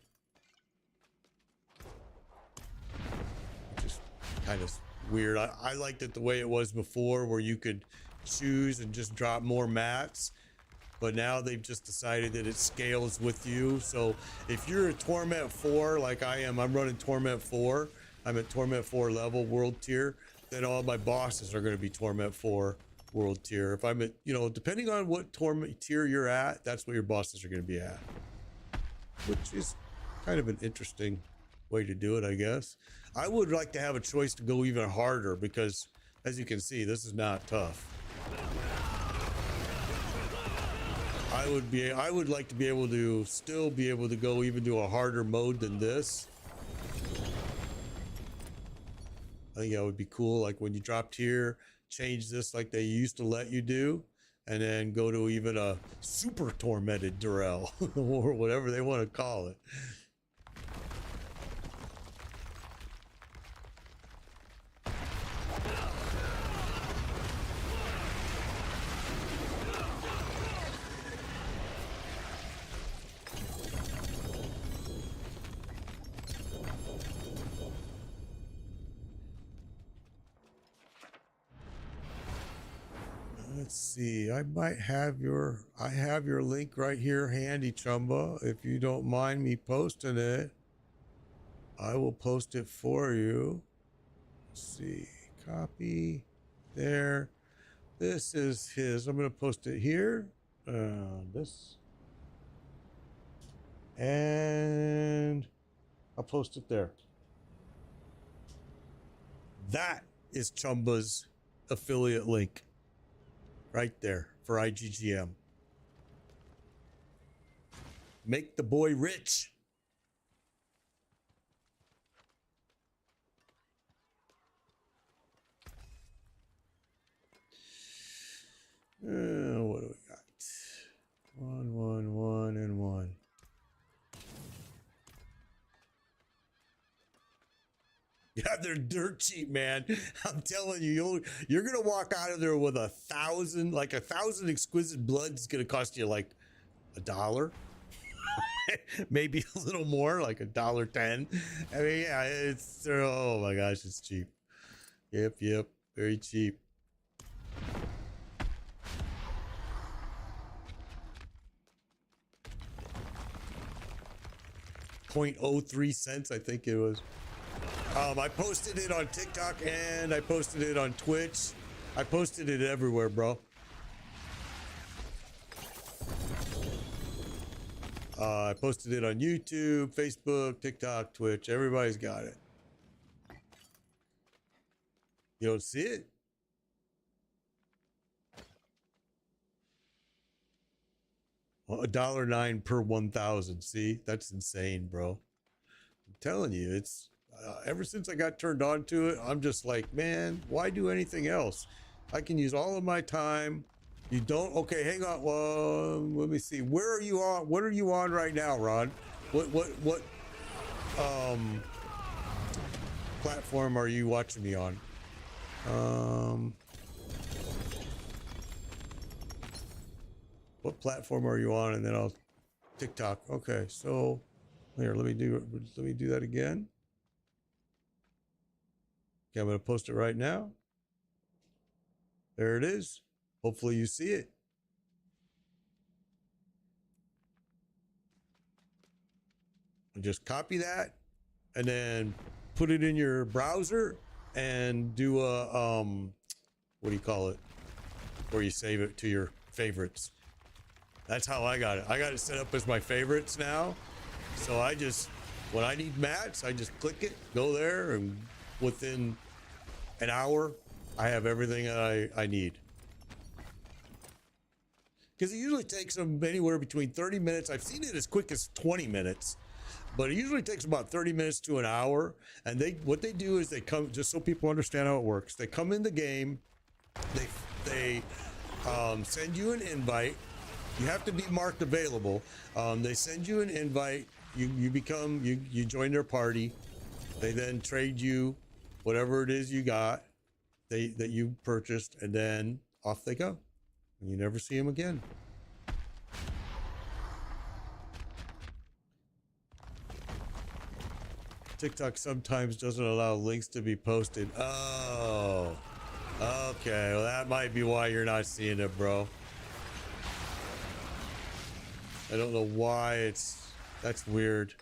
which is kind of weird. I liked it the way it was before, where you could choose and just drop more mats. But now they've just decided that it scales with you. So if you're at Torment 4, like I am, I'm running Torment 4. I'm at Torment 4 level world tier. Then all my bosses are going to be Torment 4 world tier. If I'm at, depending on what Torment tier you're at, that's what your bosses are going to be at. Which is kind of an interesting way to do it, I guess. I would like to have a choice to go even harder because, as you can see, this is not tough. I would like to be able to still be able to go even to a harder mode than this. I think that would be cool. Like when you drop tier, change this like they used to let you do, and then go to even a super tormented Durrell or whatever they want to call it. Let's see. I have your link right here handy, Chumba. If you don't mind me posting it, I will post it for you. Let's see. Copy there. This is his. I'm going to post it here. This. And I'll post it there. That is Chumba's affiliate link. Right there for IGGM. Make the boy rich. What do we got? 1, 1, 1, and 1. Yeah, they're dirt cheap, man. I'm telling you, you're gonna walk out of there with 1,000, like 1,000 exquisite bloods. Gonna cost you like $1, maybe a little more, like $1.10. I mean, yeah, it's oh my gosh, it's cheap. Yep, very cheap. .03 cents, I think it was. I posted it on TikTok and I posted it on Twitch. I posted it everywhere, bro. I posted it on YouTube, Facebook, TikTok, Twitch. Everybody's got it. You don't see it? Well, $1.09 per 1,000. See, that's insane, bro. I'm telling you, it's ever since I got turned on to it, I'm just like, man, why do anything else? I can use all of my time. You don't? Okay, hang on. Well, let me see. Where are you on? What are you on right now, Ron? What platform are you watching me on? What platform are you on? And then I'll TikTok. Okay, so here, let me do that again. Okay, I'm gonna post it right now. There it is. Hopefully you see it. And just copy that and then put it in your browser and do a what do you call it? Where you save it to your favorites. That's how I got it. I got it set up as my favorites now. So I just, when I need mats, I just click it, go there, and within an hour, I have everything that I need. Because it usually takes them anywhere between 30 minutes. I've seen it as quick as 20 minutes, but it usually takes about 30 minutes to an hour. And what they do is they come, just so people understand how it works. They come in the game, they send you an invite. You have to be marked available. They send you an invite. You join their party. They then trade you whatever it is you got that you purchased, and then off they go. And you never see them again. TikTok sometimes doesn't allow links to be posted. Oh, okay. Well, that might be why you're not seeing it, bro. I don't know why that's weird.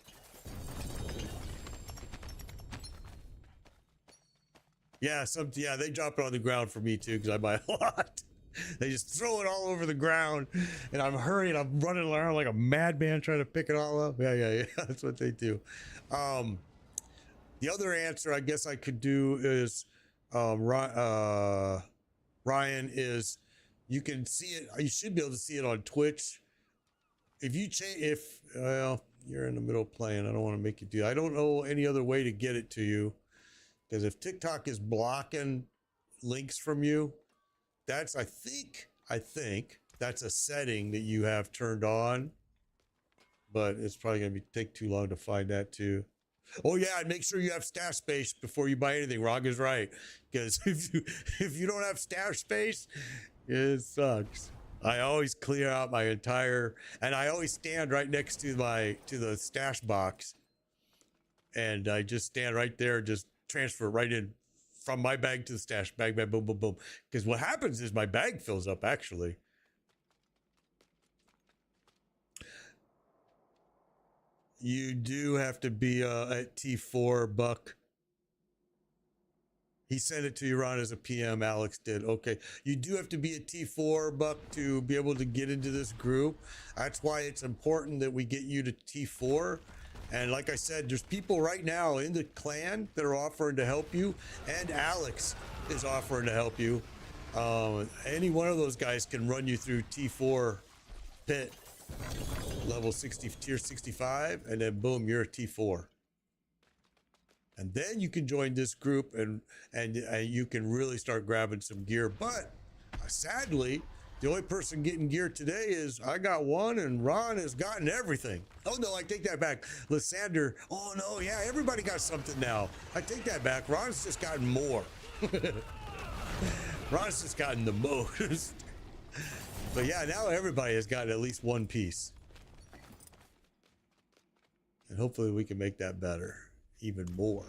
Yeah, they drop it on the ground for me too, because I buy a lot. They just throw it all over the ground, and I'm hurrying. I'm running around like a madman trying to pick it all up. Yeah. That's what they do. The other answer I guess I could do is Ryan is you can see it. You should be able to see it on Twitch. If you change, if well, you're in the middle of playing, I don't want to make you do. I don't know any other way to get it to you because if TikTok is blocking links from you, that's I think that's a setting that you have turned on, but it's probably gonna take too long to find that too. Oh yeah, and make sure you have stash space before you buy anything. Rog is right, because if you don't have stash space, it sucks. I always clear out my entire, and I always stand right next to the stash box, and I just stand right there, just transfer right in from my bag to the stash bag, boom, boom, boom. Because what happens is my bag fills up actually. You do have to be at T4, Buck. He sent it to you, Ron, as a PM. Alex did. Okay. You do have to be a T4, Buck, to be able to get into this group. That's why it's important that we get you to T4. And like I said, there's people right now in the clan that are offering to help you. And Alex is offering to help you. Any one of those guys can run you through T4 pit. Level 60, tier 65. And then boom, you're a T4. And then you can join this group and you can really start grabbing some gear. But sadly, the only person getting gear today is I got one and Ron has gotten everything. Oh no, I take that back. Lysander, oh no, yeah, everybody got something now. I take that back. Ron's just gotten more. Ron's just gotten the most. But yeah, now everybody has gotten at least one piece. And hopefully we can make that better. Even more.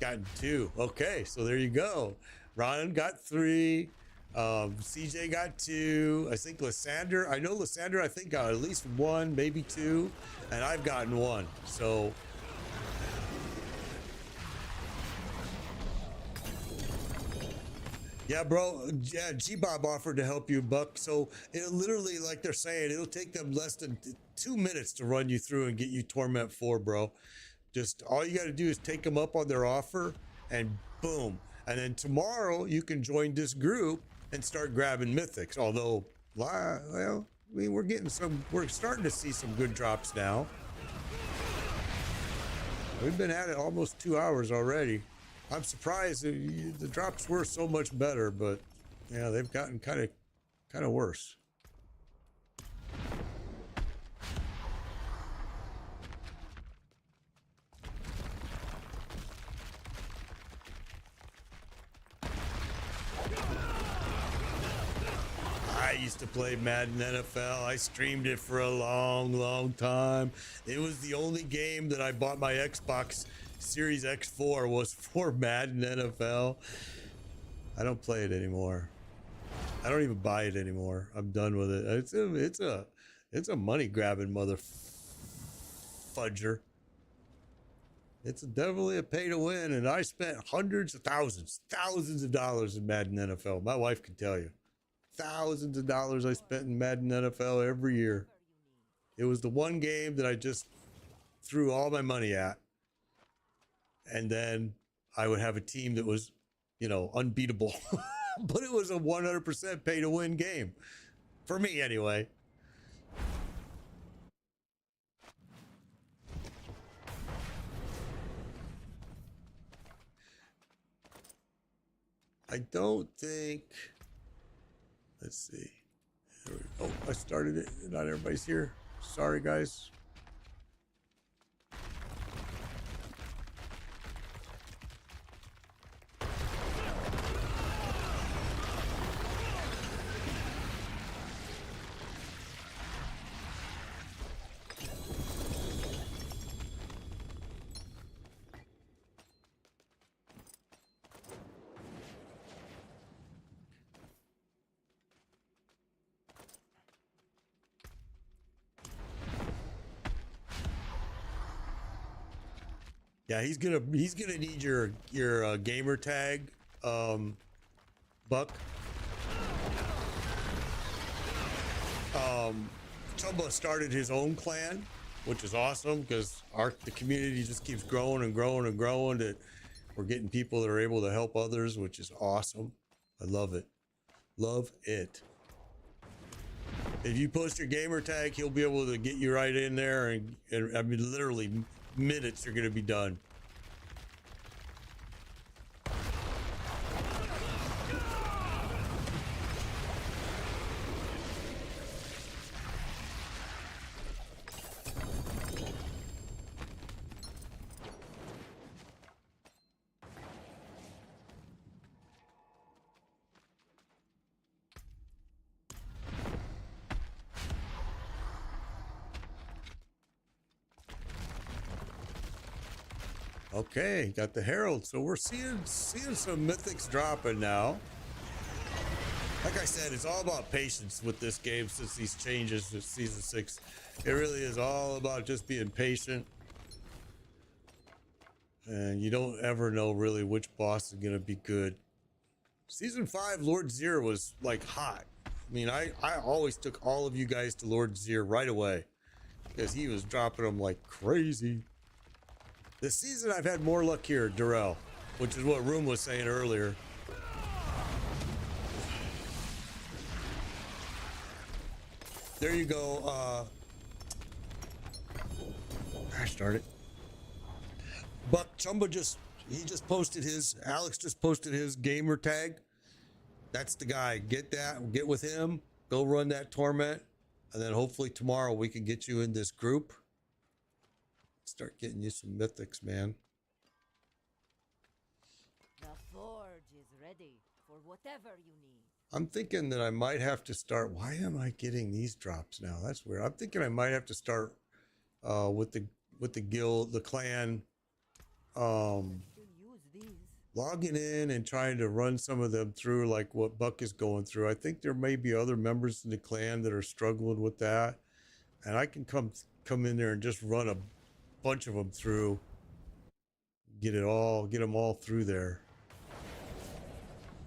Gotten 2. Okay, so there you go. Ron got 3. CJ got 2. I think Lysander, I know Lysander, I think got at least 1, maybe 2. And I've gotten 1. So yeah, bro. Yeah, G-Bob offered to help you, Buck. So it literally, like they're saying, it'll take them less than 2 minutes to run you through and get you Torment 4, bro. Just all you got to do is take them up on their offer and boom. And then tomorrow you can join this group and start grabbing mythics. Although, well, I mean, we're starting to see some good drops now. We've been at it almost 2 hours already. I'm surprised the drops were so much better, but yeah, they've gotten kind of worse. I used to play Madden NFL. I streamed it for a long time. It was the only game that I bought my Xbox Series X for was for Madden NFL. I don't play it anymore. I don't even buy it anymore. I'm done with it. It's a money grabbing mother fudger. It's definitely a pay to win, and I spent hundreds of thousands of dollars in Madden NFL. My wife can tell you. Thousands of dollars I spent in Madden NFL every year. It was the one game that I just threw all my money at. And then I would have a team that was, you know, unbeatable. But it was a 100% pay to win game. For me, anyway. I don't think... Let's see. Oh, I started it. Not everybody's here. Sorry, guys. Yeah, he's gonna need your gamer tag, Buck. Chumba started his own clan, which is awesome because the community just keeps growing and growing and growing. That we're getting people that are able to help others, which is awesome. I love it. Love it. If you post your gamer tag, he'll be able to get you right in there, and I mean, literally minutes you're going to be done. Okay, got the Herald. So we're seeing some mythics dropping now. Like I said, it's all about patience with this game since these changes to season 6. It really is all about just being patient. And you don't ever know really which boss is going to be good. Season 5, Lord Zir was like hot. I mean, I always took all of you guys to Lord Zir right away because he was dropping them like crazy. This season, I've had more luck here, Durrell, which is what Room was saying earlier. There you go. Gosh darn it. Buck Chumba just posted his, Alex just posted his gamer tag. That's the guy. Get that, get with him, go run that torment, and then hopefully tomorrow we can get you in this group. Start getting you some mythics, man.
The forge is ready for whatever you need.
I'm thinking that I might have to start. Why am I getting these drops now? That's weird. I'm thinking I might have to start with the guild, the clan, logging in and trying to run some of them through, like what Buck is going through. I think there may be other members in the clan that are struggling with that, and I can come in there and just run a bunch of them through, get them all through there.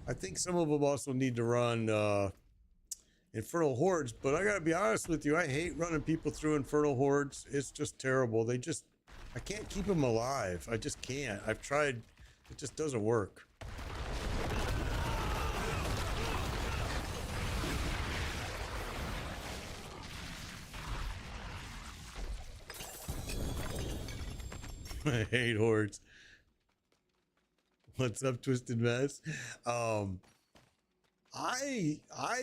I think some of them also need to run Infernal Hordes, but I gotta be honest with you, I hate running people through Infernal Hordes. It's just terrible. I can't keep them alive. I just can't. I've tried, it just doesn't work. I hate hordes. What's up, Twisted Mess? I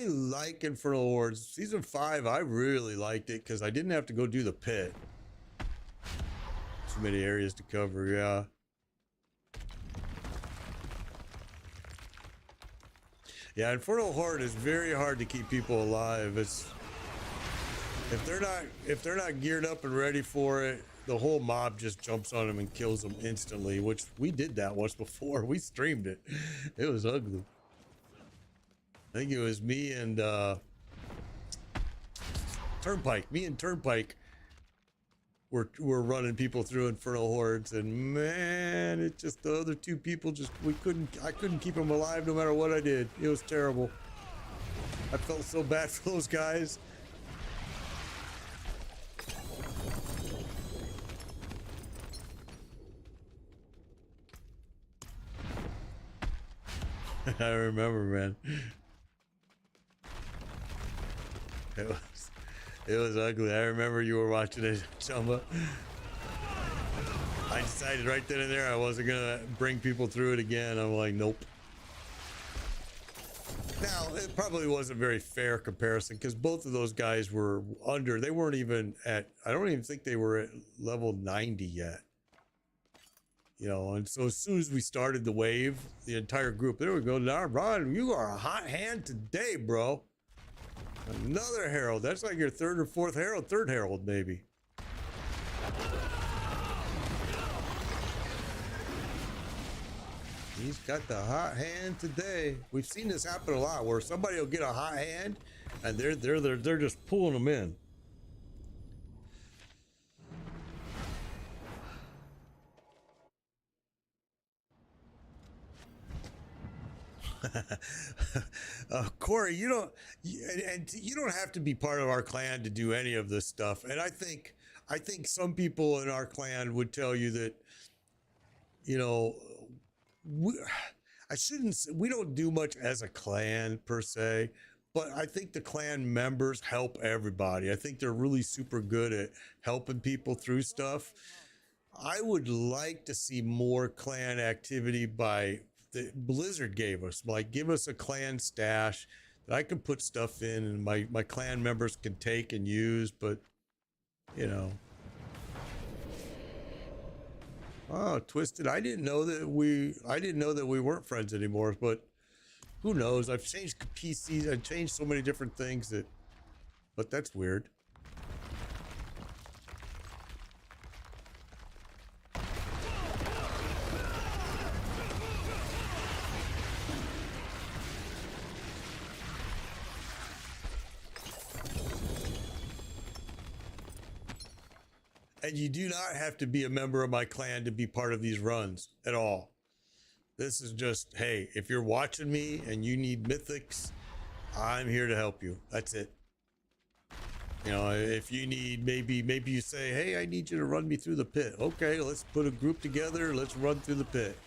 like Infernal Hordes. Season 5, I really liked it because I didn't have to go do the pit. Too many areas to cover, yeah. Yeah, Infernal Horde is very hard to keep people alive. It's if they're not geared up and ready for it, the whole mob just jumps on them and kills them instantly, which we did that once before. We streamed it. It was ugly. I think it was me and Turnpike. Me and Turnpike were running people through Infernal Hordes, and man, it just, the other two people just, I couldn't keep them alive no matter what I did. It was terrible. I felt so bad for those guys. I remember, man. It was ugly. I remember you were watching it, Chumba. I decided right then and there I wasn't gonna bring people through it again. I'm like, nope. Now, it probably wasn't a very fair comparison because both of those guys were under. They weren't even at, I don't even think they were at level 90 yet. You know, and so as soon as we started the wave, the entire group, there we go. Now, Ron, you are a hot hand today, bro. Another Herald. That's like your third or fourth Herald. Third Herald, maybe. He's got the hot hand today. We've seen this happen a lot where somebody will get a hot hand and they're just pulling them in. Corey, you don't have to be part of our clan to do any of this stuff. And I think I think some people in our clan would tell you that, you know, we, I shouldn't say, we don't do much as a clan per se, but I think the clan members help everybody. I think they're really super good at helping people through stuff. I would like to see more clan activity by the Blizzard gave us, like give us a clan stash that I can put stuff in and my clan members can take and use, but you know. Oh, Twisted. I didn't know that we weren't friends anymore, but who knows? I've changed PCs, I've changed so many different things that, but that's weird. And you do not have to be a member of my clan to be part of these runs at all. This is just, hey, if you're watching me and you need mythics, I'm here to help you. That's it. You know, if you need, maybe you say, hey, I need you to run me through the pit. Okay, let's put a group together. Let's run through the pit.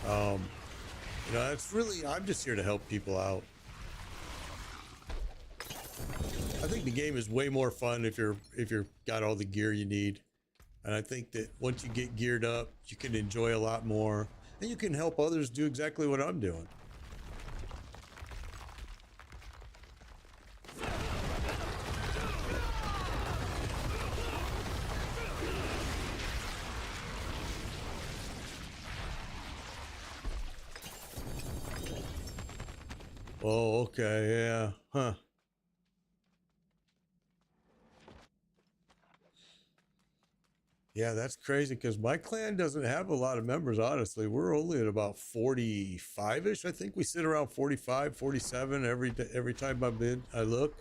You know, it's really, I'm just here to help people out. I think the game is way more fun if you're got all the gear you need. And I think that once you get geared up, you can enjoy a lot more. And you can help others do exactly what I'm doing. Oh, okay, yeah, huh. Yeah, that's crazy because my clan doesn't have a lot of members, honestly. We're only at about 45-ish. I think we sit around 45, 47 every time I look.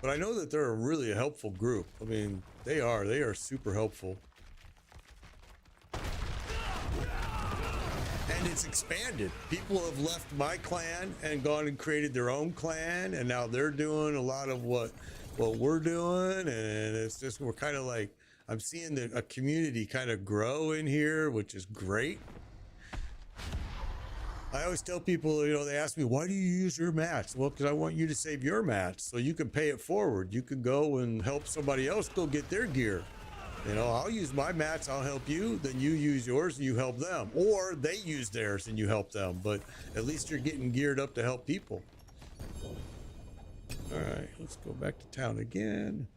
But I know that they're a really helpful group. I mean, they are super helpful. And it's expanded. People have left my clan and gone and created their own clan, and now they're doing a lot of what we're doing, and it's just, we're kind of like, I'm seeing a community kind of grow in here, which is great. I always tell people, you know, they ask me, why do you use your mats? Well, because I want you to save your mats so you can pay it forward. You can go and help somebody else go get their gear. You know, I'll use my mats, I'll help you, then you use yours and you help them. Or they use theirs and you help them. But at least you're getting geared up to help people. All right, let's go back to town again.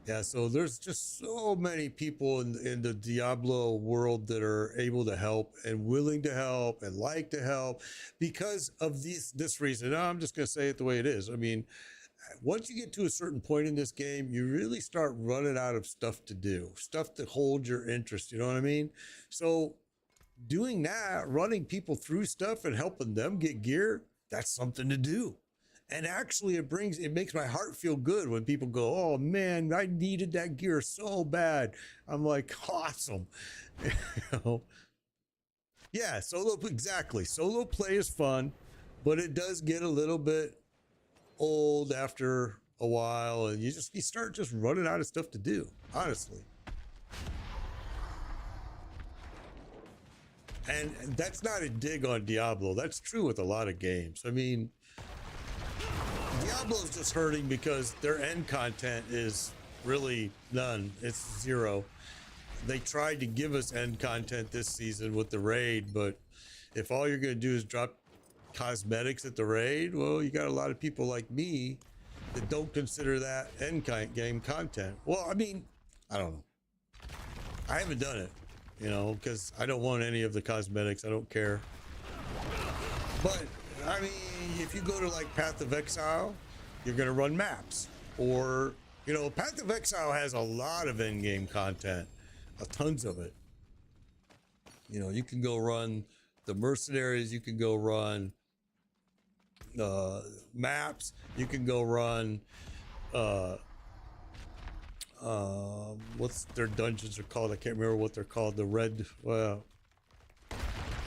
Yeah, so there's just so many people in the Diablo world that are able to help and willing to help and like to help because of this reason. Now, I'm just going to say it the way it is. I mean, once you get to a certain point in this game, you really start running out of stuff to do, stuff that holds your interest. You know what I mean? So doing that, running people through stuff and helping them get gear, that's something to do. And actually it makes my heart feel good when people go, oh man, I needed that gear so bad. I'm like, awesome. You know? Yeah, exactly. Solo play is fun, but it does get a little bit old after a while, and you start just running out of stuff to do, honestly. And that's not a dig on Diablo. That's true with a lot of games. I mean, Diablo's just hurting because their end content is really none. It's zero. They tried to give us end content this season with the raid, but if all you're going to do is drop cosmetics at the raid, well, you got a lot of people like me that don't consider that end game content. Well, I mean, I don't know. I haven't done it, you know, because I don't want any of the cosmetics. I don't care. But I mean, if you go to like Path of Exile, you're going to run maps. Or, you know, Path of Exile has a lot of in-game content, tons of it. You know, you can go run the mercenaries, you can go run maps, you can go run what's their dungeons are called? I can't remember what they're called. The red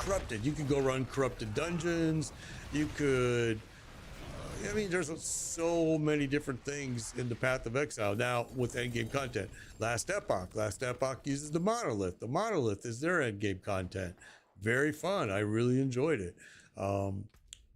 Corrupted. You can go run corrupted dungeons. You could, I mean, there's so many different things in the Path of Exile now with endgame content. Last Epoch uses the Monolith. The Monolith is their endgame content. Very fun. I really enjoyed it.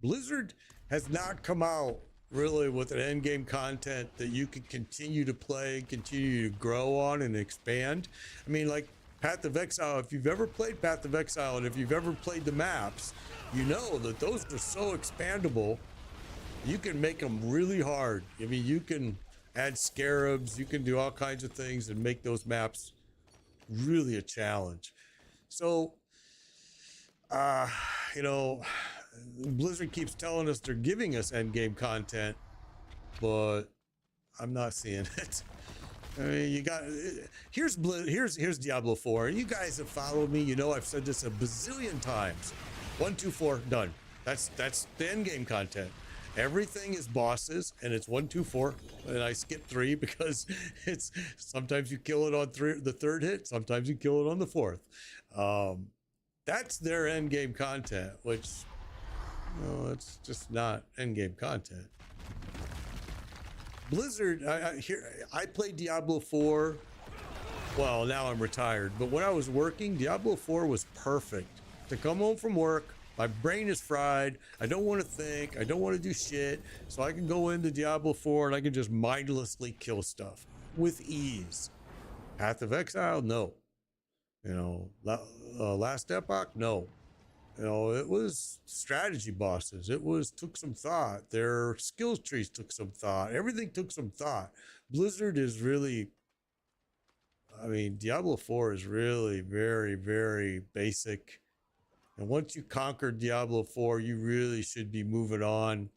Blizzard has not come out really with an endgame content that you can continue to play, continue to grow on and expand. I mean, like Path of Exile, if you've ever played Path of Exile and if you've ever played the maps, you know that those are so expandable. You can make them really hard. I mean, you can add scarabs, you can do all kinds of things and make those maps really a challenge. So, you know, Blizzard keeps telling us they're giving us endgame content, but I'm not seeing it. I mean, you got here's Diablo 4. You guys have followed me. You know I've said this a bazillion times. 1, 2, 4, done. That's the endgame content. Everything is bosses, and it's 1, 2, 4, and I skip 3 because it's sometimes you kill it on the third hit, sometimes you kill it on the fourth. That's their endgame content, which it's just not endgame content. Blizzard, I played Diablo 4. Well, now I'm retired, but when I was working, Diablo 4 was perfect. To come home from work, my brain is fried. I don't want to think. I don't want to do shit. So I can go into Diablo 4 and I can just mindlessly kill stuff with ease. Path of Exile, no. You know, Last Epoch, no. You know, it was strategy bosses. It took some thought. Their skills trees took some thought. Everything took some thought. Blizzard is really, I mean, Diablo 4 is really very, very basic. And once you conquer Diablo 4, you really should be moving on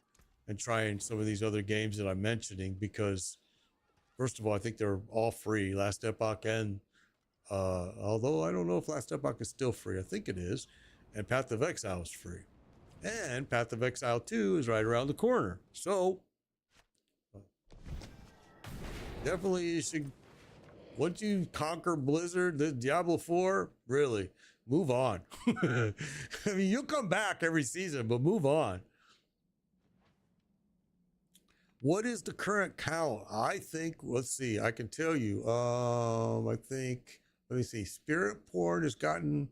and trying some of these other games that I'm mentioning because, first of all, I think they're all free. Last Epoch and, although I don't know if Last Epoch is still free. I think it is. And Path of Exile is free. And Path of Exile 2 is right around the corner. So, definitely you should, once you conquer Blizzard, the Diablo 4, really, move on. I mean, you'll come back every season, but move on. What is the current count? I think, let's see, I can tell you. I think, let me see, Spirit Porn has gotten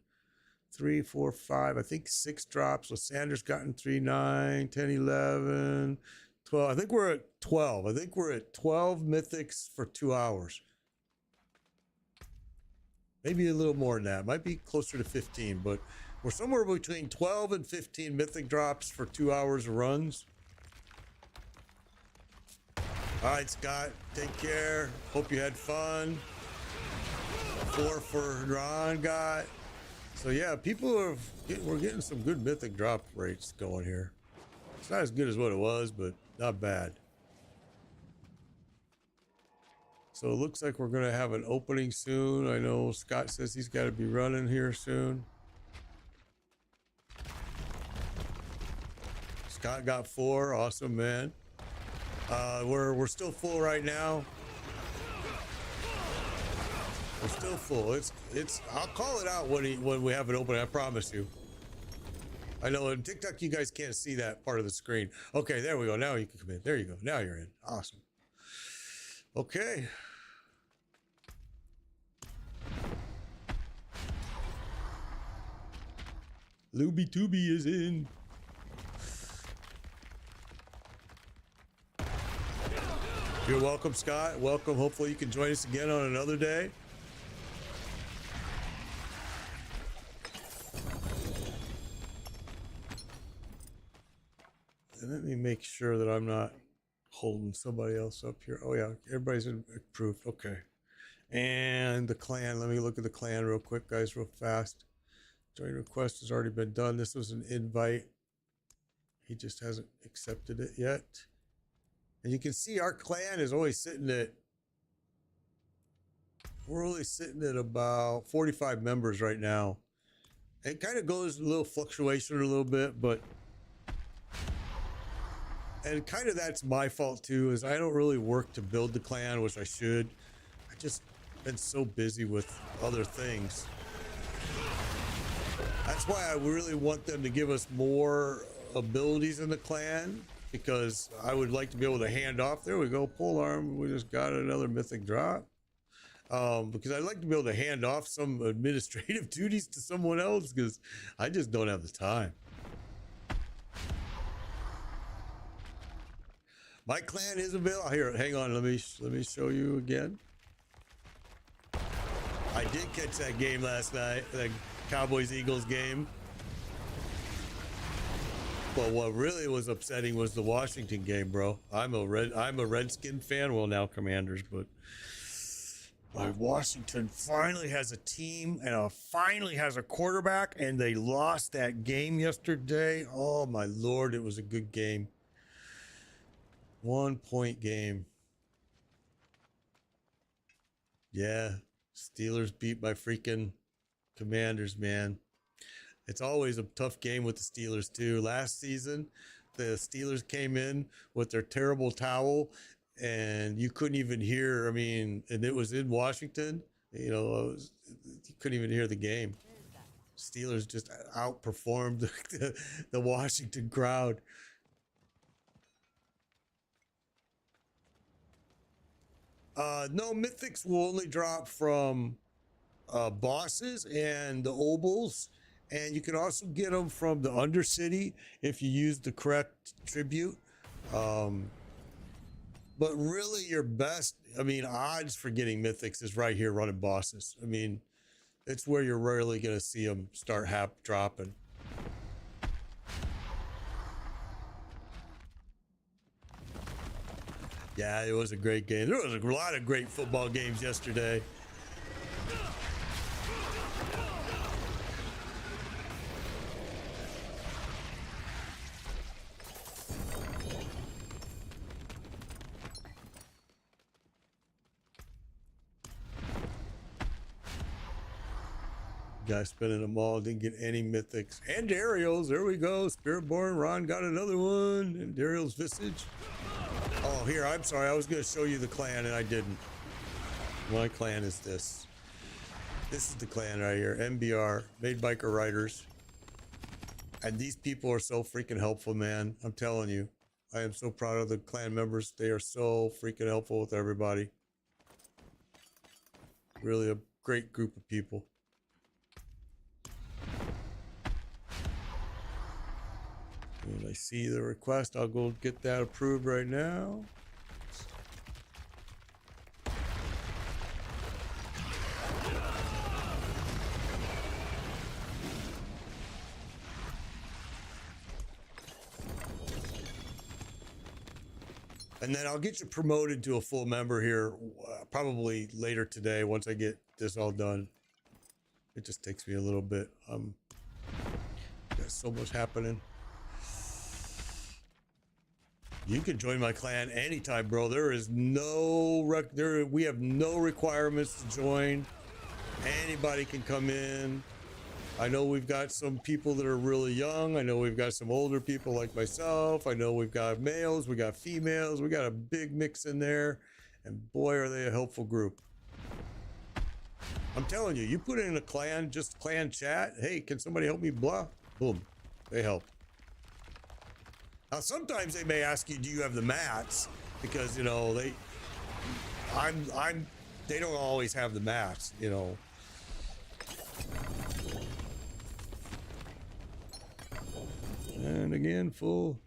3, 4, 5, I think 6 drops. Lysander's gotten 3, 9, 10, 11, 12. I think we're at 12. I think we're at 12 mythics for 2 hours. Maybe a little more than that. Might be closer to 15, but we're somewhere between 12 and 15 mythic drops for 2 hours of runs. All right, Scott, take care. Hope you had fun. 4 for Ron got. So yeah, we're getting some good mythic drop rates going here. It's not as good as what it was, but not bad. So it looks like we're going to have an opening soon. I know Scott says he's got to be running here soon. Scott got 4. Awesome, man. We're still full right now. We're still full. It's. I'll call it out when we have an opening. I promise you. I know on TikTok you guys can't see that part of the screen. Okay, there we go. Now you can come in. There you go. Now you're in. Awesome. Okay. Looby Tooby is in. You're welcome, Scott. Welcome. Hopefully you can join us again on another day. And let me make sure that I'm not holding somebody else up here. Oh yeah, everybody's approved. Okay. And the clan, let me look at the clan real quick, guys, real fast. Join request has already been done. This was an invite. He just hasn't accepted it yet. And you can see our clan is always sitting at, we're only sitting at about 45 members right now. It kind of goes a little fluctuation a little bit, but, and kind of that's my fault too, is I don't really work to build the clan, which I should. I just been so busy with other things. That's why I really want them to give us more abilities in the clan because I would like to be able to hand off. There we go, pole arm. We just got another mythic drop. Because I'd like to be able to hand off some administrative duties to someone else because I just don't have the time. My clan is available. Here, hang on. Let me show you again. I did catch that game last night, that Cowboys-Eagles game. But what really was upsetting was the Washington game, bro. I'm a Redskin fan. Well, now Commanders, but Washington finally has a team and finally has a quarterback, and they lost that game yesterday. Oh my Lord, it was a good game. 1 point game. Yeah, Steelers beat by freaking Commanders, man. It's always a tough game with the Steelers too. Last season, the Steelers came in with their terrible towel and you couldn't even hear, I mean, and it was in Washington, you know, you couldn't even hear the game. Steelers just outperformed the Washington crowd. No, mythics will only drop from bosses and the obols, and you can also get them from the Undercity if you use the correct tribute. But really your best, I mean, odds for getting mythics is right here running bosses. I mean, it's where you're rarely going to see them start dropping. Yeah, it was a great game. There was a lot of great football games yesterday. Guy spinning them all, didn't get any mythics. And Dario's, there we go. Spiritborn, Ron got another one. And Dario's Visage. Oh, here, I'm sorry. I was going to show you the clan and I didn't. My clan is this. This is the clan right here. MBR, Made Biker Riders. And these people are so freaking helpful, man. I'm telling you. I am so proud of the clan members. They are so freaking helpful with everybody. Really a great group of people. When I see the request, I'll go get that approved right now. And then I'll get you promoted to a full member here probably later today once I get this all done. It just takes me a little bit. There's so much happening. You can join my clan anytime, bro. There is no we have no requirements to join. Anybody can come in. I know we've got some people that are really young. I know we've got some older people like myself. I know we've got males, we got females. We got a big mix in there. And boy, are they a helpful group. I'm telling you, you put in a clan, just clan chat. Hey, can somebody help me? Blah. Boom. They help. Now, sometimes they may ask you, do you have the mats? Because, you know, they don't always have the mats, you know. And again, full.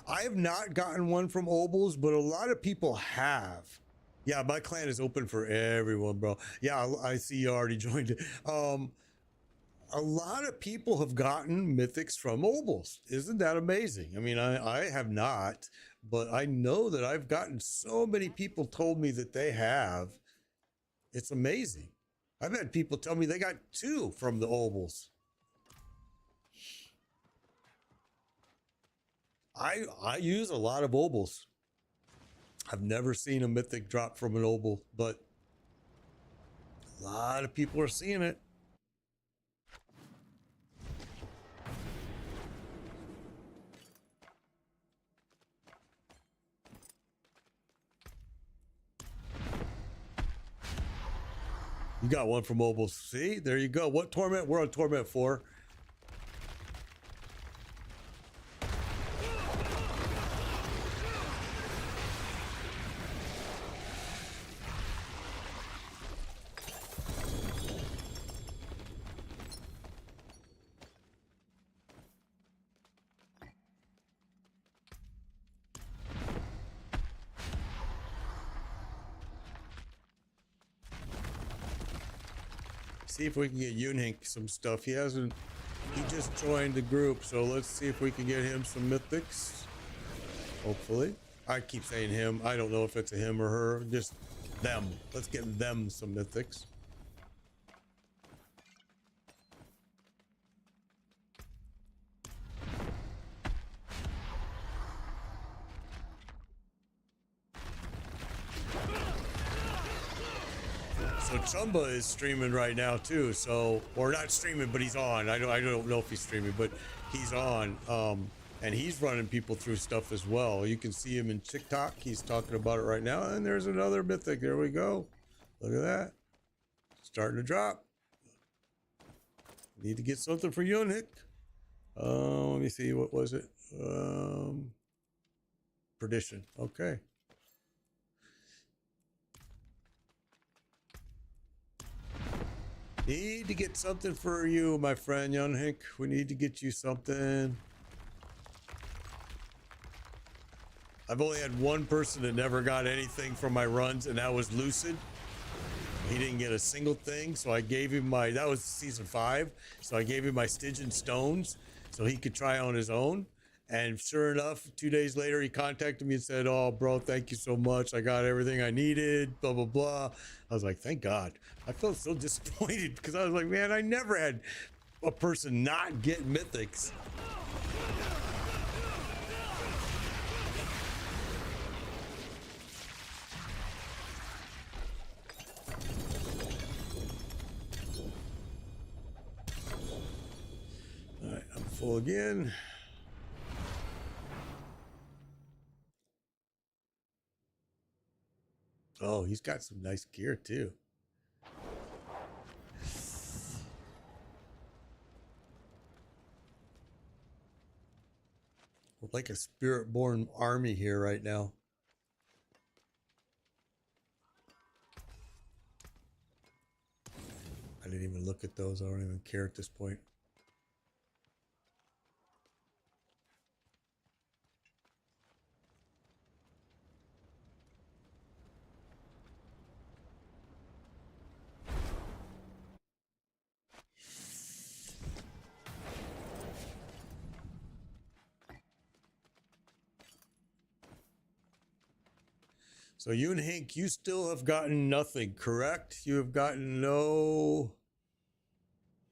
I have not gotten one from Obols, but a lot of people have. Yeah, my clan is open for everyone, bro. Yeah, I see you already joined it. A lot of people have gotten mythics from Obols. Isn't that amazing? I mean, I have not, but I know that I've gotten so many people told me that they have. It's amazing. I've had people tell me they got 2 from the Obols. I use a lot of Obols. I've never seen a mythic drop from an Obol, but a lot of people are seeing it. You got one for mobile. See, there you go. What torment? We're on torment 4. See if we can get Yunhink some stuff. He hasn't. He just joined the group, so let's see if we can get him some mythics. Hopefully. I keep saying him. I don't know if it's a him or her. Just them. Let's get them some mythics. So Chumba is streaming right now too. So, or not streaming, but he's on. I don't know if he's streaming, but he's on. And he's running people through stuff as well. You can see him in TikTok. He's talking about it right now. And there's another mythic. There we go. Look at that. Starting to drop. Need to get something for Yunhik. Let me see. What was it? Perdition. Okay. Need to get something for you, my friend Yunhik. We need to get you something. I've only had one person that never got anything from my runs, and that was Lucid. He didn't get a single thing, so I gave him my, that was season 5, so I gave him my Stygian stones so he could try on his own. And sure enough, 2 days later, he contacted me and said, "Oh, bro, thank you so much. I got everything I needed, blah, blah, blah." I was like, thank God. I felt so disappointed because I was like, man, I never had a person not get mythics. All right, I'm full again. Oh, he's got some nice gear too. We're like a spirit-born army here right now. I didn't even look at those. I don't even care at this point. So Yunhink, you still have gotten nothing, correct? You have gotten no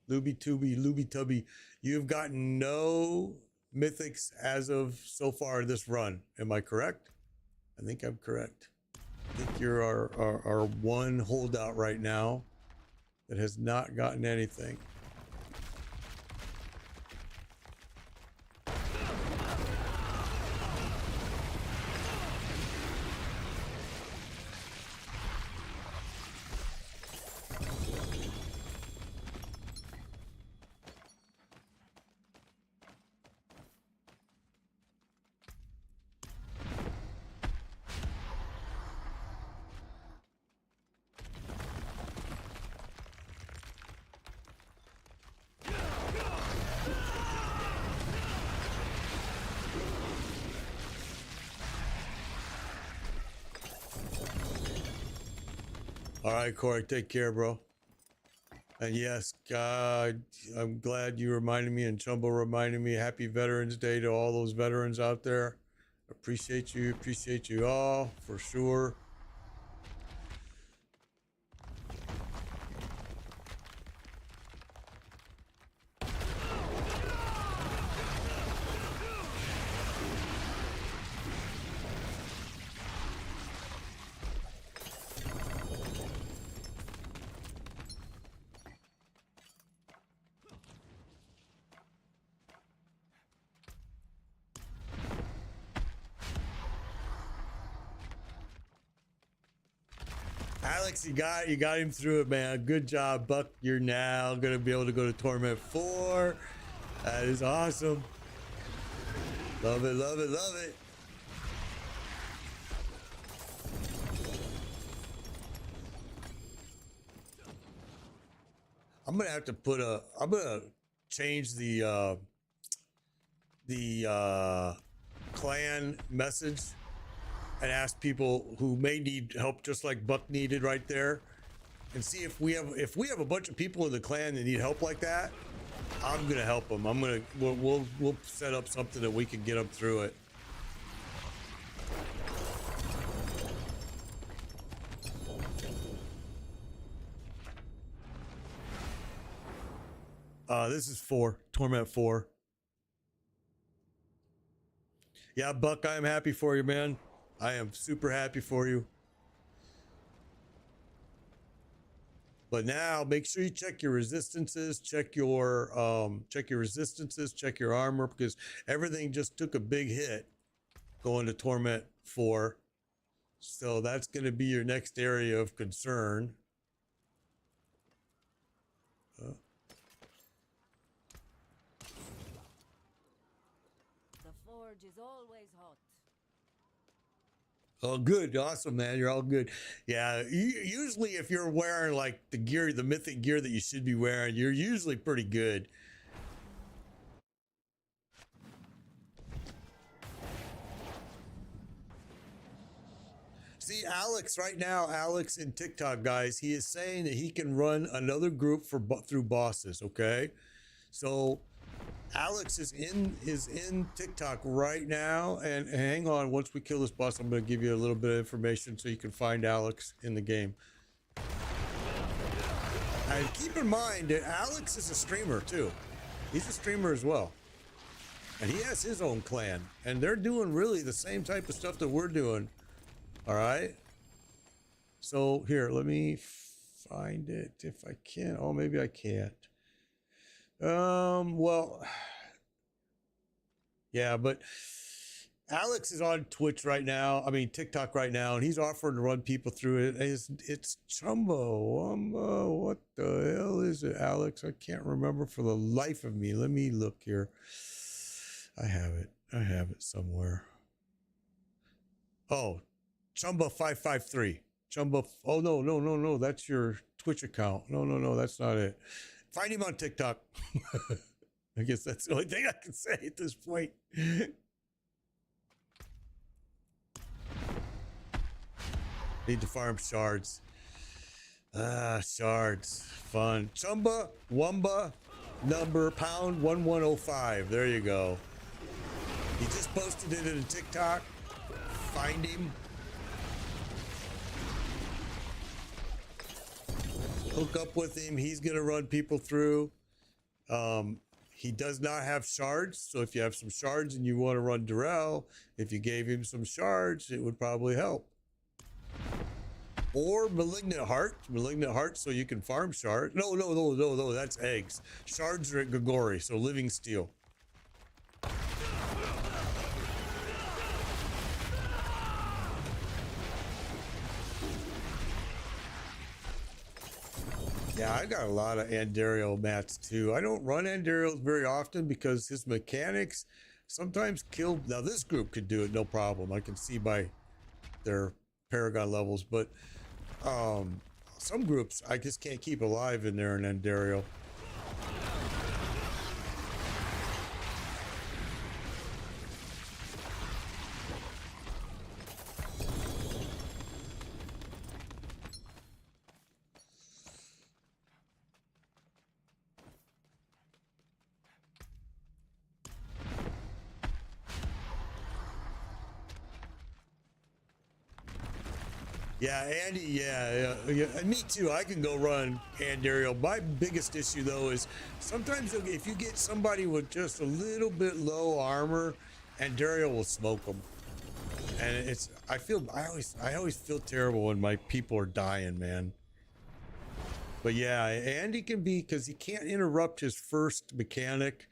Looby Tubby. You have gotten no mythics as of so far this run. Am I correct? I think I'm correct. I think you're our one holdout right now that has not gotten anything. All right, Corey, take care, bro. And yes, God, I'm glad you reminded me and Chumbo reminded me. Happy Veterans Day to all those veterans out there. Appreciate you all for sure. Alex, you got him through it, man. Good job, Buck. You're now gonna be able to go to Torment 4. That is awesome. Love it, love it, love it. I'm gonna have to put a. I'm gonna change the clan message and ask people who may need help, just like Buck needed right there, and see if we have a bunch of people in the clan that need help like that. I'm gonna help them. We'll set up something that we can get them through it. This is 4, Torment 4. Yeah, Buck, I am happy for you, man. I am super happy for you. But now make sure you check your resistances, check your resistances, check your armor, because everything just took a big hit going to Torment 4. So that's going to be your next area of concern.
The forge is always hot.
Oh, good. Awesome, man. You're all good. Yeah. Usually if you're wearing like the gear, the mythic gear that you should be wearing, you're usually pretty good. See, Alex right now, Alex in TikTok, guys, he is saying that he can run another group through bosses. Okay. So Alex is in TikTok right now, and hang on. Once we kill this boss, I'm going to give you a little bit of information so you can find Alex in the game. And keep in mind that Alex is a streamer too. He's a streamer as well, and he has his own clan, and they're doing really the same type of stuff that we're doing. All right. So here, let me find it if I can. Oh, maybe I can't. Well, yeah, but Alex is on Twitch right now. I mean, TikTok right now, and he's offering to run people through it. It's Chumbo. What the hell is it, Alex? I can't remember for the life of me. Let me look here. I have it somewhere. Oh, Chumba 553. Chumba. Oh, no. That's your Twitch account. No, that's not it. Find him on TikTok. I guess that's the only thing I can say at this point. Need to farm shards. Shards. Fun. Chumba, Wumba, number pound 1105. There you go. He just posted it in a TikTok. Find him. Hook up with him. He's going to run people through. He does not have shards. So if you have some shards and you want to run Darrell, if you gave him some shards, it would probably help. Or Malignant Heart, so you can farm shards. No, that's eggs. Shards are at Gagori, so living steel. Yeah, I got a lot of Andariel mats too. I don't run Andariels very often because his mechanics sometimes kill. Now this group could do it no problem. I can see by their Paragon levels, but some groups I just can't keep alive in there in Andariel. Yeah, Andy, yeah, me too. I can go run Andariel. My biggest issue though is sometimes if you get somebody with just a little bit low armor, Andariel will smoke them. And I always feel terrible when my people are dying, man. But yeah, Andy can be, because he can't interrupt his first mechanic.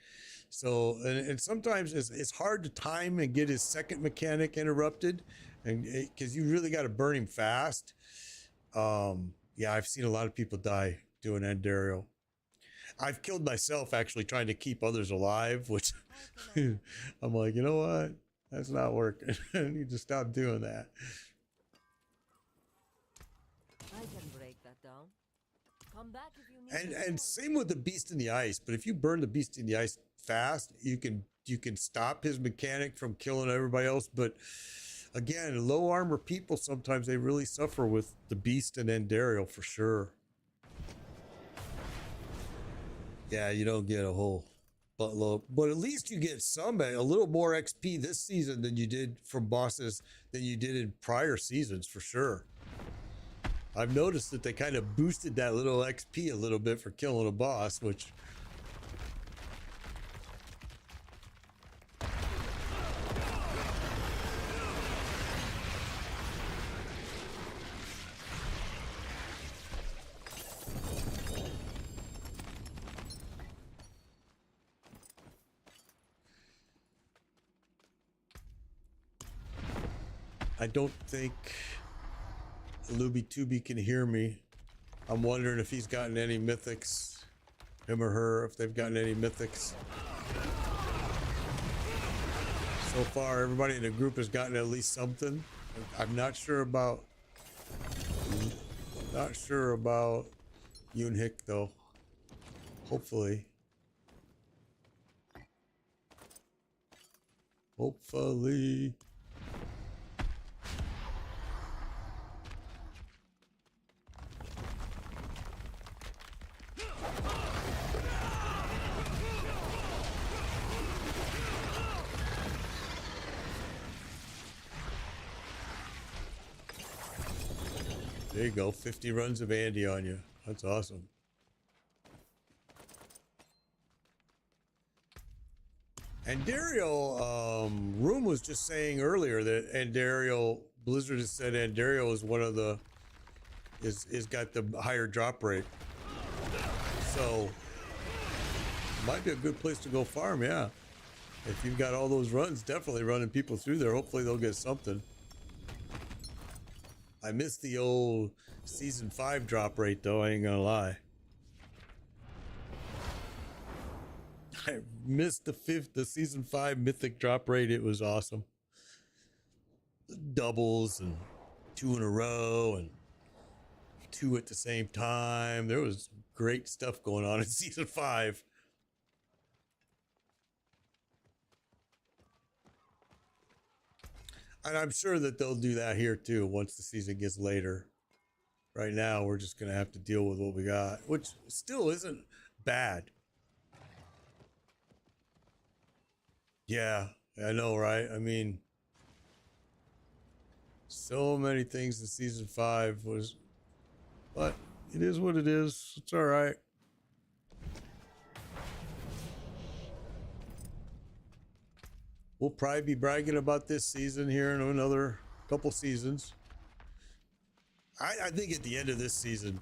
So, and sometimes it's hard to time and get his second mechanic interrupted, and because you really got to burn him fast. Yeah, I've seen a lot of people die doing Andariel. I've killed myself actually trying to keep others alive, which I'm like, you know what? That's not working. I need to stop doing that.
I can break that down. Come back if you need
And
support.
same with the beast in the ice. But if you burn the beast in the ice fast, you can stop his mechanic from killing everybody else. But again, low armor people sometimes they really suffer with the beast and Andariel for sure. Yeah, you don't get a whole buttload, but at least you get some a little more XP this season than you did from bosses than you did in prior seasons for sure. I've noticed that they kind of boosted that little XP a little bit for killing a boss, which I don't think Luby Tubi can hear me. I'm wondering if he's gotten any mythics, him or her, if they've gotten any mythics. So far, everybody in the group has gotten at least something. I'm not sure about Yoon-hik though. Hopefully. Hopefully. There you go, 50 runs of Andy on you. That's awesome. Andariel, Room was just saying earlier that Andariel, Blizzard has said Andariel is one of the, is got the higher drop rate. So, might be a good place to go farm, yeah. If you've got all those runs, definitely running people through there. Hopefully they'll get something. I missed the old season 5 drop rate though, I ain't gonna lie. I missed the season 5 mythic drop rate. It was awesome. The doubles and 2 in a row and 2 at the same time. There was great stuff going on in season 5. And I'm sure that they'll do that here too once the season gets later. Right now, we're just going to have to deal with what we got, which still isn't bad. Yeah, I know, right? I mean, so many things in season 5 was, but it is what it is. It's all right. We'll probably be bragging about this season here in another couple seasons. I think at the end of this season,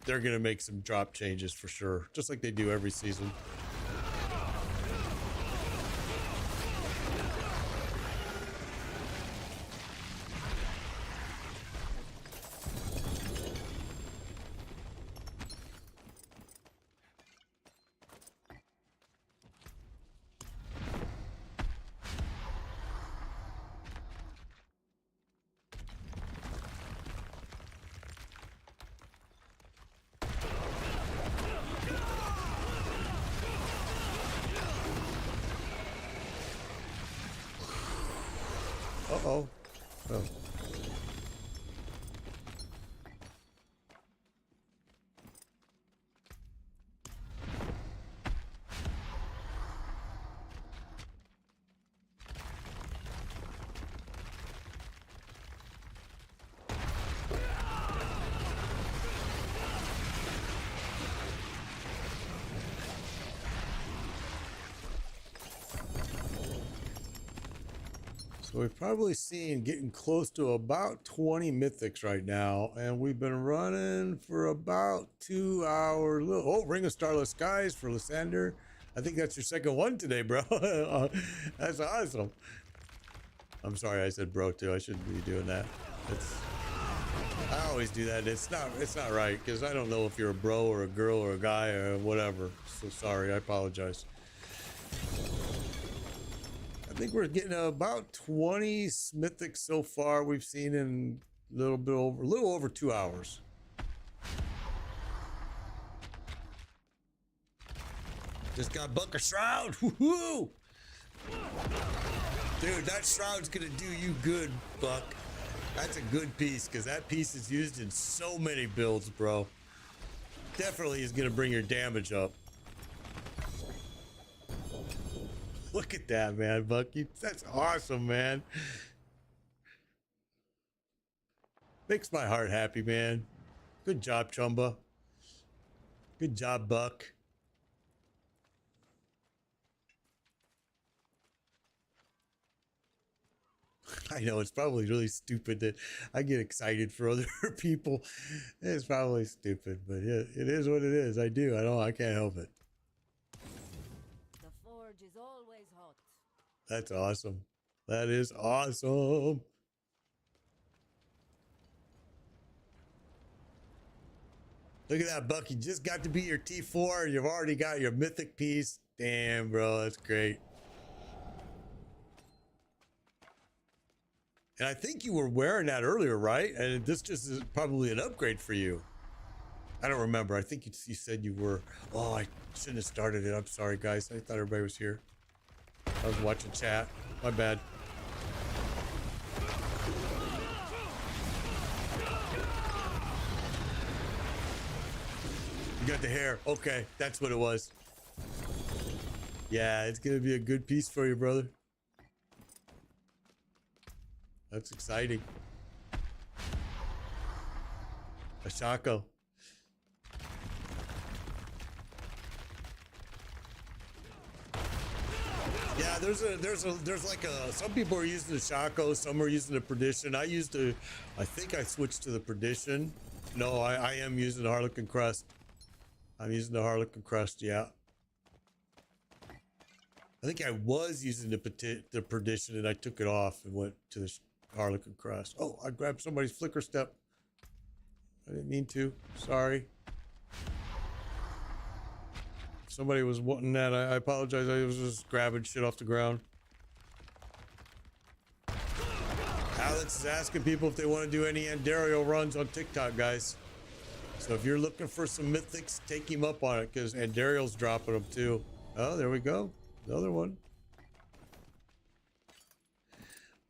they're going to make some drop changes for sure, just like they do every season. Uh-oh. Oh. So we've probably seen getting close to about 20 mythics right now, and we've been running for about 2 hours. Oh, Ring of Starless Skies for Lysander. I think that's your second one today, bro. That's awesome. I'm sorry I said bro too. I shouldn't be doing that. I always do that. It's not right because I don't know if you're a bro or a girl or a guy or whatever. So sorry, I apologize. I think we're getting about 20 Mythics so far. We've seen in a little over 2 hours. Just got Buck a Shroud. Woohoo! Dude, that Shroud's gonna do you good, Buck. That's a good piece because that piece is used in so many builds, bro. Definitely is gonna bring your damage up. Look at that, man, Bucky. That's awesome, man. Makes my heart happy, man. Good job, Chumba. Good job, Buck. I know it's probably really stupid that I get excited for other people. It's probably stupid, but it is what it is. I do. I can't help it.
The forge is always hot.
That's awesome. That is awesome. Look at that, Buck. You just got to be your T4 and you've already got your mythic piece. Damn, bro. That's great. And I think you were wearing that earlier, right? And this just is probably an upgrade for you. I don't remember. I think you said you were. Oh, I shouldn't have started it. I'm sorry, guys. I thought everybody was here. I was watching chat. My bad. You got the hair. Okay, that's what it was. Yeah, it's going to be a good piece for you, brother. That's exciting. Ashako. Yeah, there's like some people are using the Shaco, some are using the Perdition. I think I switched to the Perdition. No, I am using the Harlequin Crust. I'm using the Harlequin Crust, yeah. I think I was using the Perdition and I took it off and went to the Harlequin Crust. Oh, I grabbed somebody's Flicker Step. I didn't mean to. Sorry. If somebody was wanting that, I apologize. I was just grabbing shit off the ground. Alex is asking people if they want to do any Andario runs on TikTok, guys. So if you're looking for some mythics, take him up on it because Andario's dropping them too. Oh, there we go. Another one.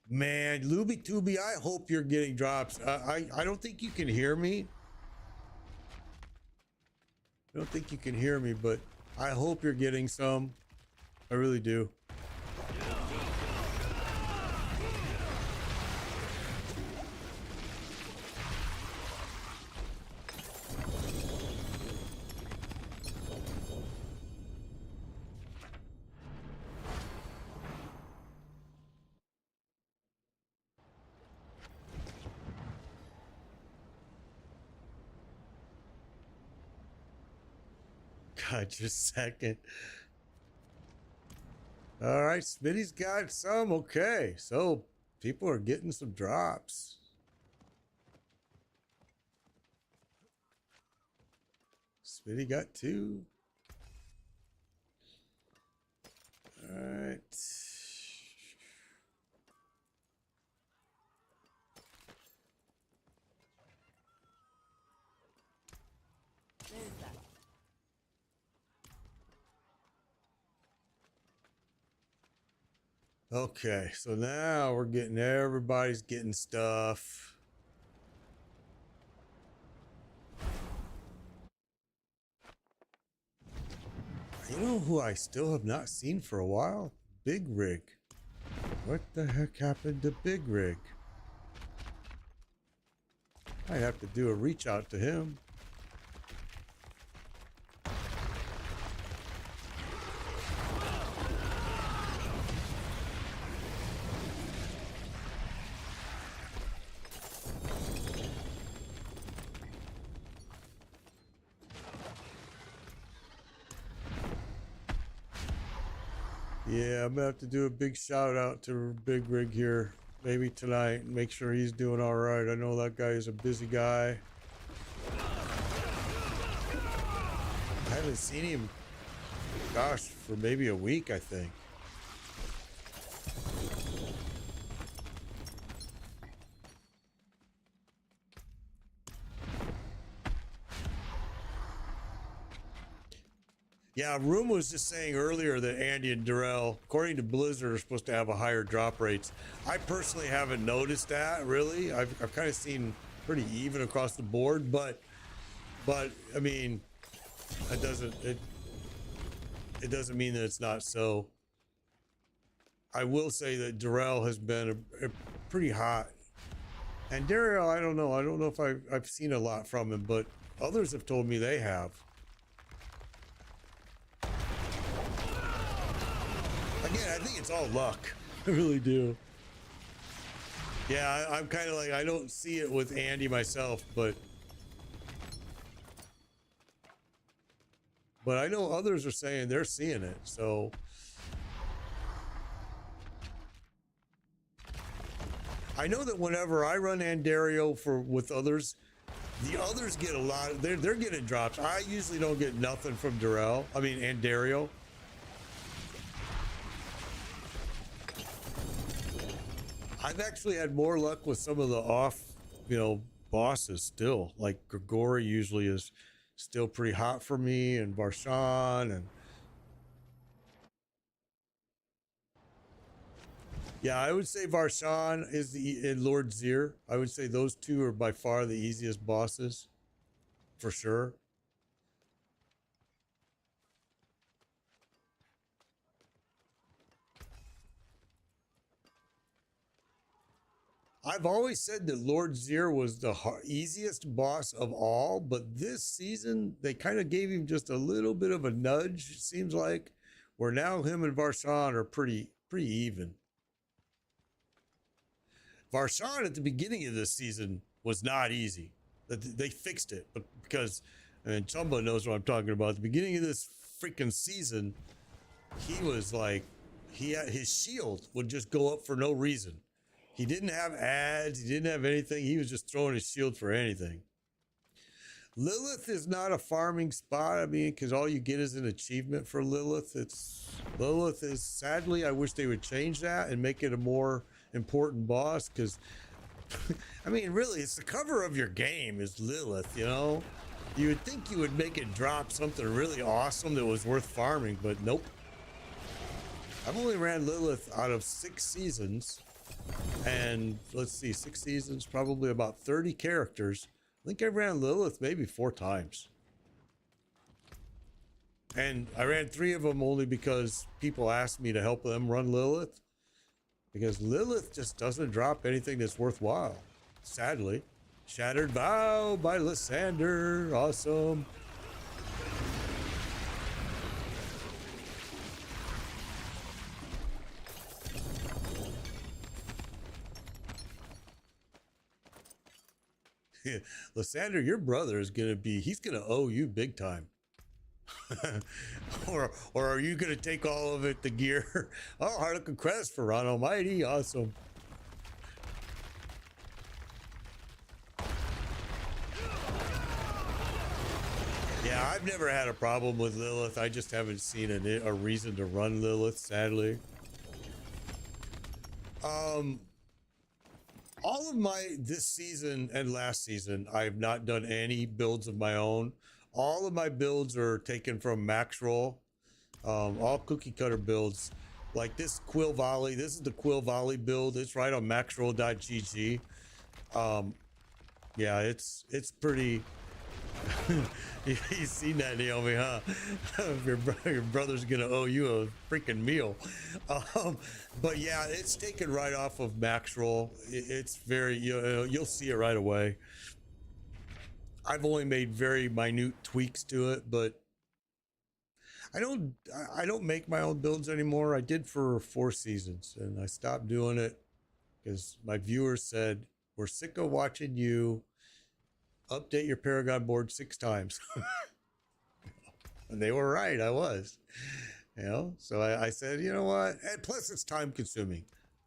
Man, Luby Tubi, I hope you're getting drops. I don't think you can hear me. I don't think you can hear me, but I hope you're getting some. I really do. God, just a second. All right, Smitty's got some. Okay, so people are getting some drops. Smitty got 2. All right.
There's that.
Okay, so now everybody's getting stuff. You know who I still have not seen for a while? Big Rig. What the heck happened to Big Rig? I have to do a reach out to him. Yeah, I'm gonna have to do a big shout out to Big Rig here. maybe tonight and make sure he's doing all right. I know that guy is a busy guy. I haven't seen him, gosh, for maybe a week, I think. Yeah, Room was just saying earlier that Andy and Durrell, according to Blizzard, are supposed to have a higher drop rates. I personally haven't noticed that, really. I've kind of seen pretty even across the board, but I mean, it doesn't mean that it's not so. I will say that Durrell has been a pretty hot, and Daryl, I don't know. I don't know if I've seen a lot from him, but others have told me they have. Again, I think it's all luck. I really do. Yeah, I'm kind of like, I don't see it with Andy myself, but I know others are saying they're seeing it. So I know that whenever I run Andario with others, the others get a lot. They're getting drops. I usually don't get nothing from Andario. I've actually had more luck with some of the bosses still. Like Grigori usually is still pretty hot for me, and Varshan, and yeah, I would say Varshan and Lord Zir. I would say those two are by far the easiest bosses, for sure. I've always said that Lord Zir was the easiest boss of all, but this season they kind of gave him just a little bit of a nudge, it seems like, where now him and Varshan are pretty even. Varshan at the beginning of this season was not easy. They fixed it, but because, and Chumba knows what I'm talking about. At the beginning of this freaking season, he was like, his shield would just go up for no reason. He didn't have ads. He didn't have anything. He was just throwing his shield for anything. Lilith is not a farming spot. I mean, because all you get is an achievement for Lilith. Lilith is, sadly, I wish they would change that and make it a more important boss. Because, I mean, really, it's the cover of your game is Lilith, you know? You would think you would make it drop something really awesome that was worth farming, but nope. I've only ran Lilith out of 6 seasons. And let's see, 6 seasons, probably about 30 characters. I think I ran Lilith maybe 4 times. And I ran 3 of them only because people asked me to help them run Lilith. Because Lilith just doesn't drop anything that's worthwhile, sadly. Shattered Vow by Lysander, awesome. Lysander, your brother is gonna he's gonna owe you big time. or are you gonna take all of it, the gear? Oh, Harlequin Crest for Ron Almighty, awesome. Yeah, I've never had a problem with Lilith. I just haven't seen a reason to run Lilith, sadly. All of this season and last season, I have not done any builds of my own. All of my builds are taken from Max Roll. All cookie cutter builds. Like this Quill Volley. This is the Quill Volley build. It's right on maxroll.gg. Yeah, it's pretty. You've seen that, Naomi, huh? your brother's gonna owe you a freaking meal. But yeah, it's taken right off of Max Roll. It's very, you'll see it right away. I've only made very minute tweaks to it, but I don't make my own builds anymore. I did for 4 seasons, and I stopped doing it because my viewers said, "We're sick of watching you update your Paragon board 6 times." And they were right. I was, so I said, you know what? And plus it's time consuming.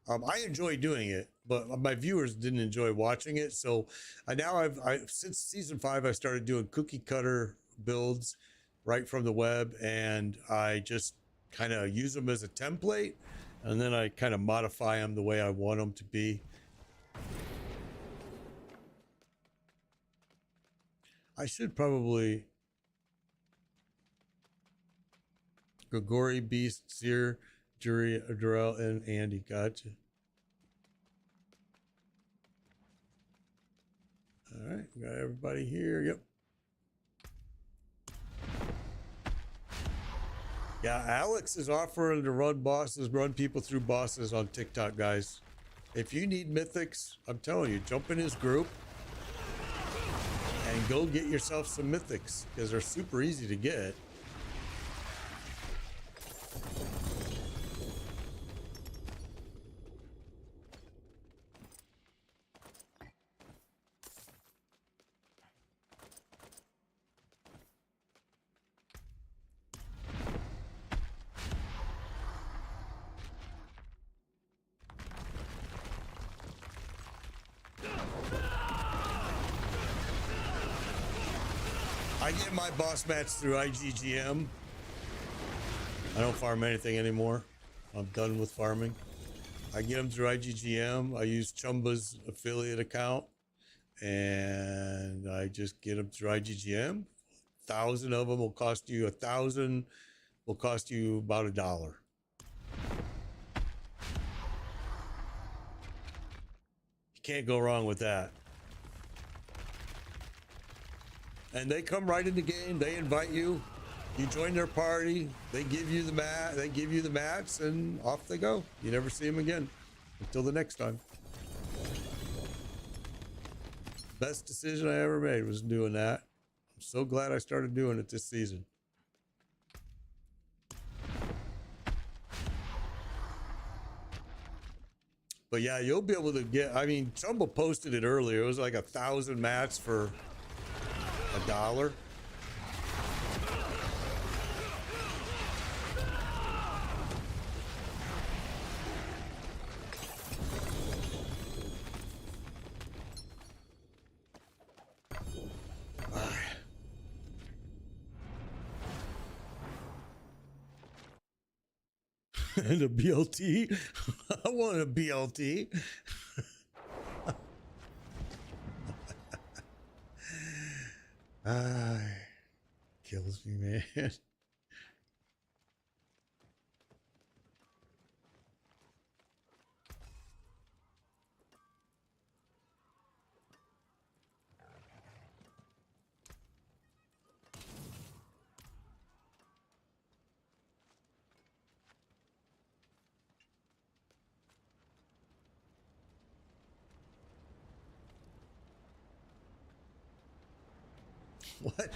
I enjoy doing it, but my viewers didn't enjoy watching it. So I since season 5, I started doing cookie cutter builds right from the web, and I just kind of use them as a template, and then I kind of modify them the way I want them to be. I should probably Grigori, Beast, Seer, Jury, Durrell, and Andy. Gotcha. All right, we got everybody here. Yep. Yeah, Alex is offering to run people through bosses on TikTok, guys. If you need mythics, I'm telling you, jump in his group and go get yourself some mythics because they're super easy to get. I get my boss match through IGGM. I don't farm anything anymore. I'm done with farming. I get them through IGGM. I use Chumba's affiliate account, and I just get them through IGGM. 1,000 of them will cost you $1,000. Will cost you about $1. You can't go wrong with that. And they come right in the game. They invite you. You join their party. They give you the mat. They give you the mats, and off they go. You never see them again until the next time. Best decision I ever made was doing that. I'm so glad I started doing it this season. But yeah, you'll be able to get. I mean, Chumba posted it earlier. It was like 1,000 mats for $1. And a BLT. I want a BLT. Kills me, man. What?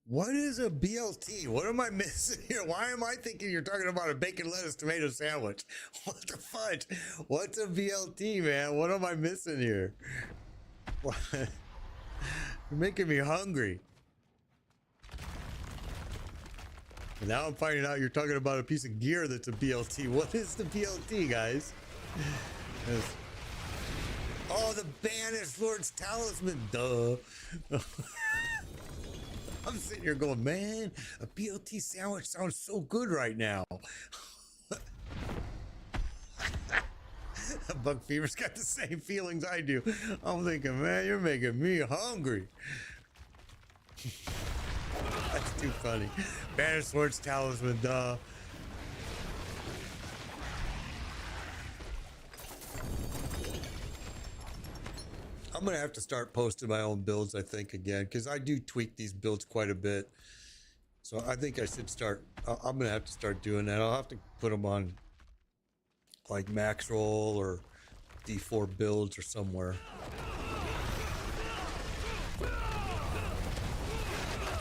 What is a BLT? What am I missing here? Why am I thinking you're talking about a bacon, lettuce, tomato sandwich? What the fudge? What's a BLT, man? What am I missing here? What? You're making me hungry. And now I'm finding out you're talking about a piece of gear that's a BLT. What is the BLT, guys? Oh, the Banished Lord's Talisman. Duh. I'm sitting here going, man, a BLT sandwich sounds so good right now. Buck Fever's got the same feelings I do. I'm thinking, man, you're making me hungry. That's too funny. Banished Lord's Talisman, duh. I'm gonna have to start posting my own builds, I think, again, because I do tweak these builds quite a bit. So I think I should start. I'm gonna have to start doing that. I'll have to put them on like max roll or D4 builds or somewhere.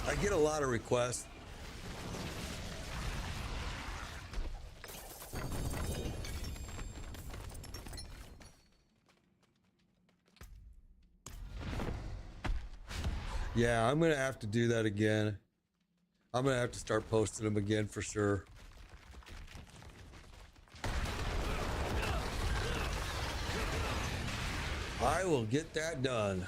I get a lot of requests. Yeah, I'm gonna have to do that again. I'm gonna have to start posting them again for sure. I will get that done.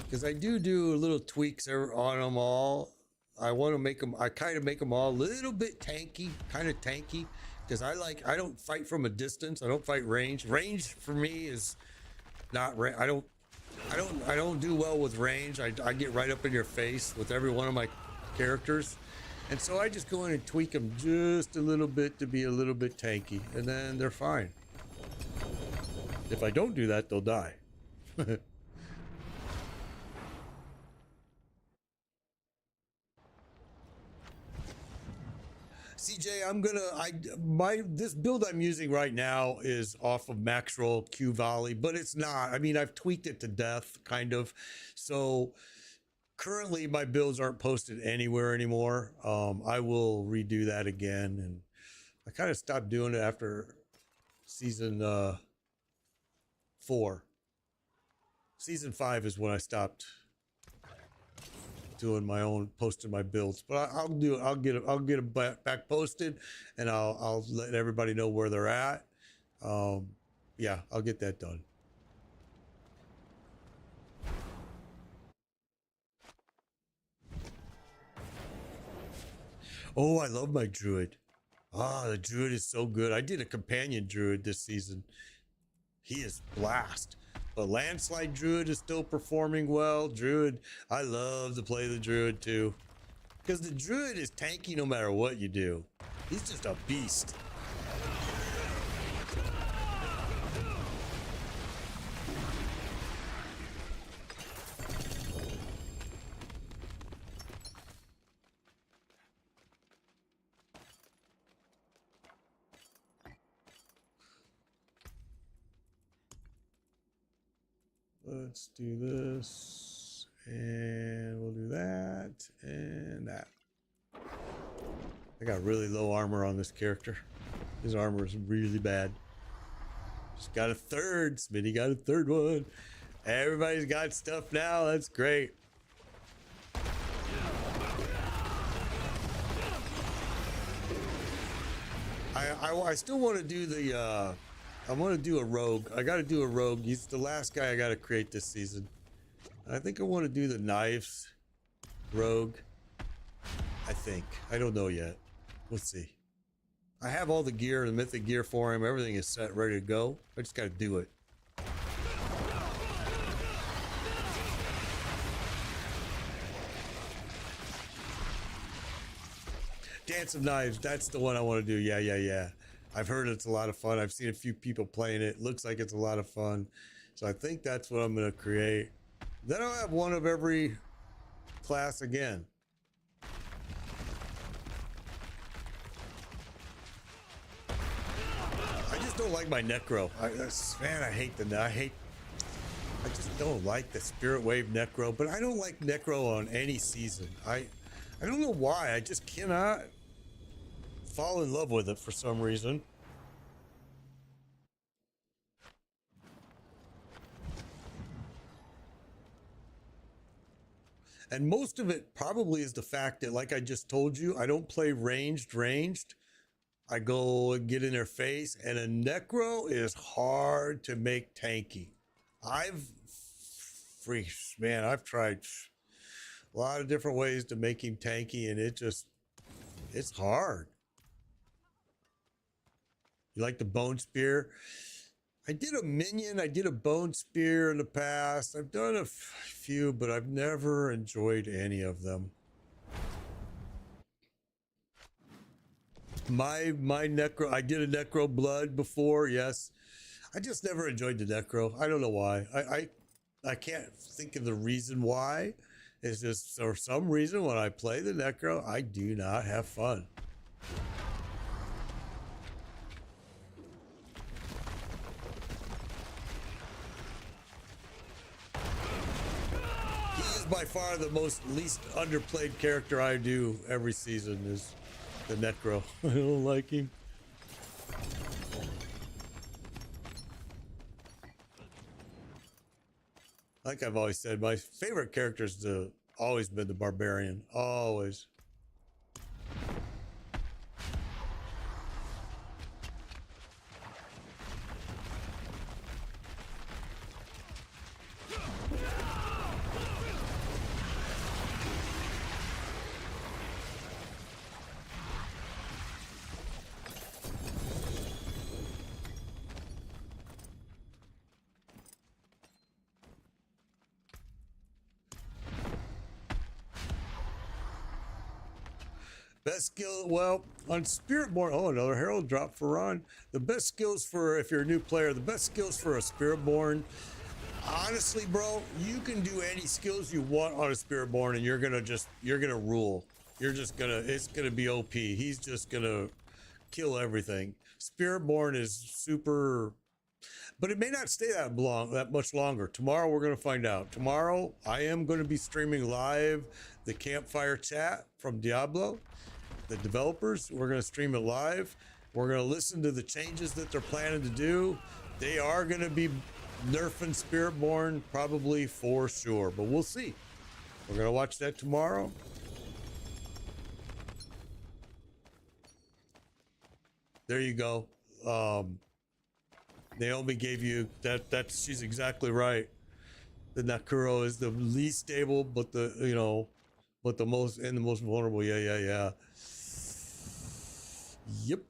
Because I do little tweaks on them all. I want to make them, I kind of make them all a little bit tanky, kind of tanky. Because I don't fight from a distance. I don't fight range. Range for me is not, I don't do well with range. I get right up in your face with every one of my characters. And so I just go in and tweak them just a little bit to be a little bit tanky. And then they're fine. If I don't do that, they'll die. CJ, this build I'm using right now is off of Max Roll Q Volley, but it's not. I mean, I've tweaked it to death, kind of. So currently my builds aren't posted anywhere anymore. I will redo that again, and I kind of stopped doing it after season 4. Season 5 is when I stopped doing my own, posting my builds, but I'll do it. I'll get it back posted, and I'll let everybody know where they're at. Yeah, I'll get that done. Oh, I love my druid. Ah, the druid is so good. I did a companion druid this season. He is blast. But landslide druid is still performing well. Druid, I love to play the druid too, because the druid is tanky no matter what you do. He's just a beast. Let's do this, and we'll do that, and that. I got really low armor on this character. His armor is really bad. Just got a third. Smitty got a third one. Everybody's got stuff now. That's great. I still want to do the I want to do a rogue. I got to do a rogue. He's the last guy I got to create this season. I think I want to do the knives rogue. I think. I don't know yet. We'll see. I have all the gear and mythic gear for him. Everything is set, ready to go. I just got to do it. Dance of Knives. That's the one I want to do. Yeah. I've heard it's a lot of fun. I've seen a few people playing it. Looks like it's a lot of fun. So I think that's what I'm going to create. Then I'll have one of every class again. I just don't like my Necro. I just don't like the Spirit Wave Necro, but I don't like Necro on any season. I don't know why. I just cannot fall in love with it for some reason. And most of it probably is the fact that, like I just told you, I don't play ranged. I go and get in their face, and a Necro is hard to make tanky. I've tried a lot of different ways to make him tanky, and it's hard. You like the bone spear? I did a minion. I did a bone spear in the past. I've done a few, but I've never enjoyed any of them. My Necro, I did a Necro blood before, yes. I just never enjoyed the Necro. I don't know why. I can't think of the reason why. It's just for some reason when I play the Necro, I do not have fun. He is by far the least underplayed character I do every season is the Necro. I don't like him. Like I've always said, my favorite character is always been the Barbarian. Always. Best skill, well, on Spiritborn, oh, another Herald drop for Ron. The best skills for, if you're a new player, the best skills for a Spiritborn, honestly, bro, you can do any skills you want on a Spiritborn and you're gonna rule. It's gonna be OP. He's just gonna kill everything. Spiritborn is super, but it may not stay that much longer. Tomorrow we're going to find out. Tomorrow I am going to be streaming live the campfire chat from Diablo, the developers. We're going to stream it live. We're going to listen to the changes that they're planning to do. They are going to be nerfing Spiritborn probably for sure, but we'll see. We're going to watch that tomorrow. There you go. Naomi gave you that. She's exactly right. The Nakuro is the least stable, but but the most vulnerable. Yeah. Yep.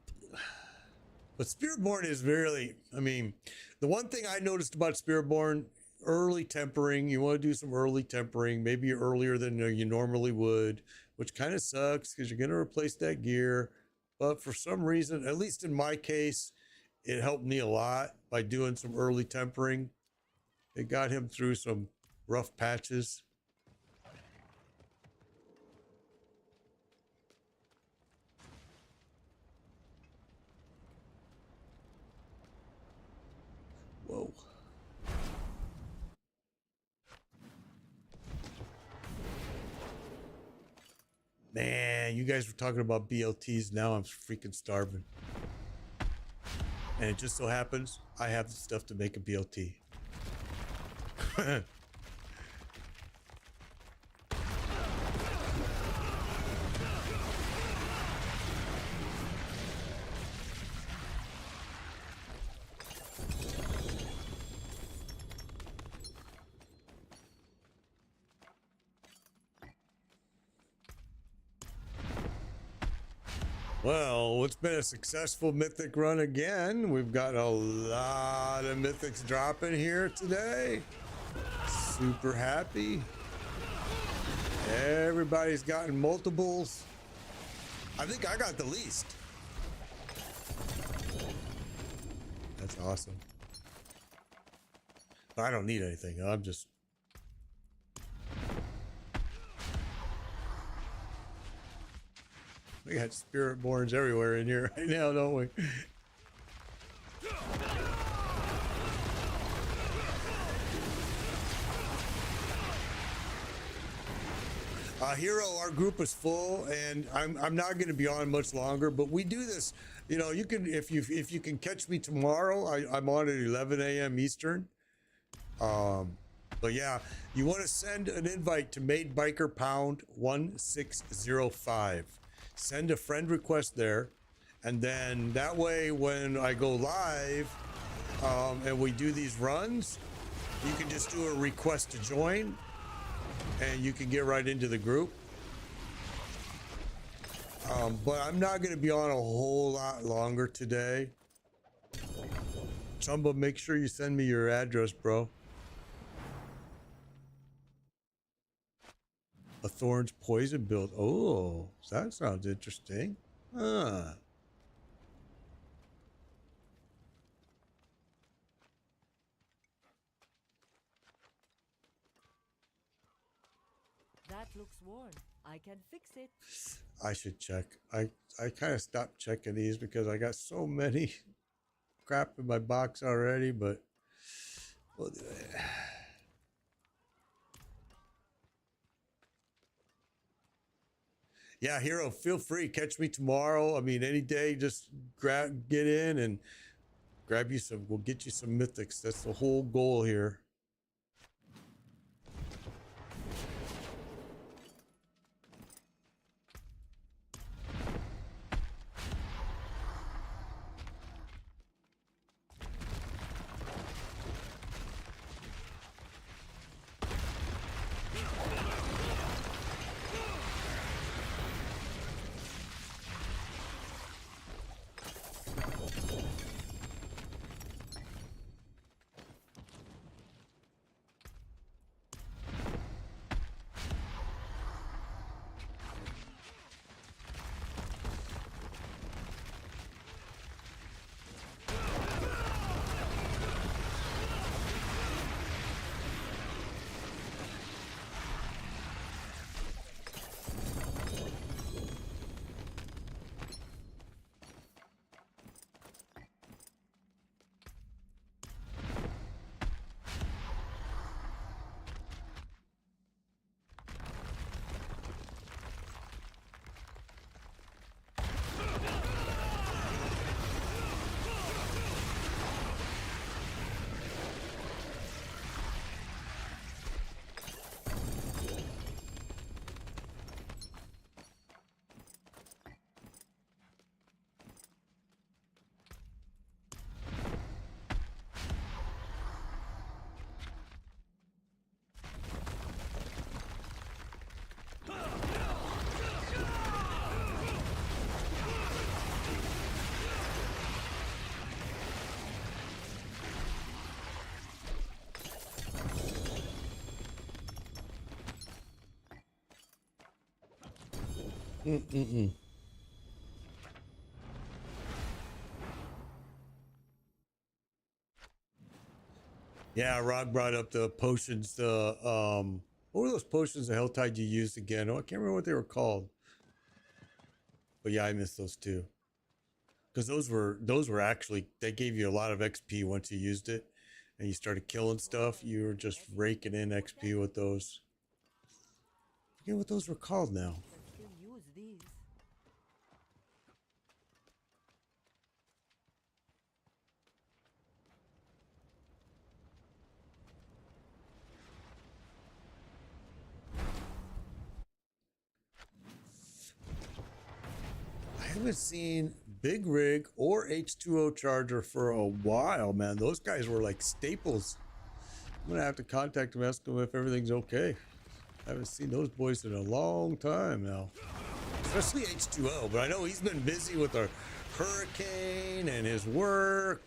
But Spiritborn is really, I mean, the one thing I noticed about Spiritborn, early tempering. You want to do some early tempering, maybe earlier than you normally would, which kind of sucks because you're going to replace that gear. But for some reason, at least in my case, it helped me a lot by doing some early tempering. It got him through some rough patches. Whoa. Man, you guys were talking about BLTs. Now I'm freaking starving. And it just so happens I have the stuff to make a BLT. Well, it's been a successful mythic run again. We've got a lot of mythics dropping here today. Super happy. Everybody's gotten multiples. I think I got the least. That's awesome. But I don't need anything. I'm just... We got Spiritborns everywhere in here right now, don't we? Hero, our group is full, and I'm not going to be on much longer. But we do this, you know. You can if you can catch me tomorrow. I'm on at 11 a.m. Eastern. But yeah, you want to send an invite to Made Biker Pound 1605. Send a friend request there, and then that way when I go live and we do these runs, you can just do a request to join and you can get right into the group. But I'm not going to be on a whole lot longer today. Chumba, make sure you send me your address, bro. A Thorn's poison build. Oh, that sounds interesting. Huh.
That looks worn. I can fix it.
I should check. I kind of stopped checking these because I got so many crap in my box already, but we'll do it. Yeah, Hero, feel free. Catch me tomorrow. I mean, any day, just get in and grab you some. We'll get you some mythics. That's the whole goal here. Mm-mm-mm. Yeah, Rock brought up the potions. What were those potions the Helltide you used again? Oh, I can't remember what they were called. But yeah, I missed those too. Because those were actually, they gave you a lot of XP once you used it, and you started killing stuff. You were just raking in XP with those. I forget what those were called now.
Can still use these.
I haven't seen Big Rig or H2O Charger for a while, man. Those guys were like staples. I'm gonna have to contact them, ask them if everything's okay. I haven't seen those boys in a long time now. Especially H2O, but I know he's been busy with a hurricane and his work.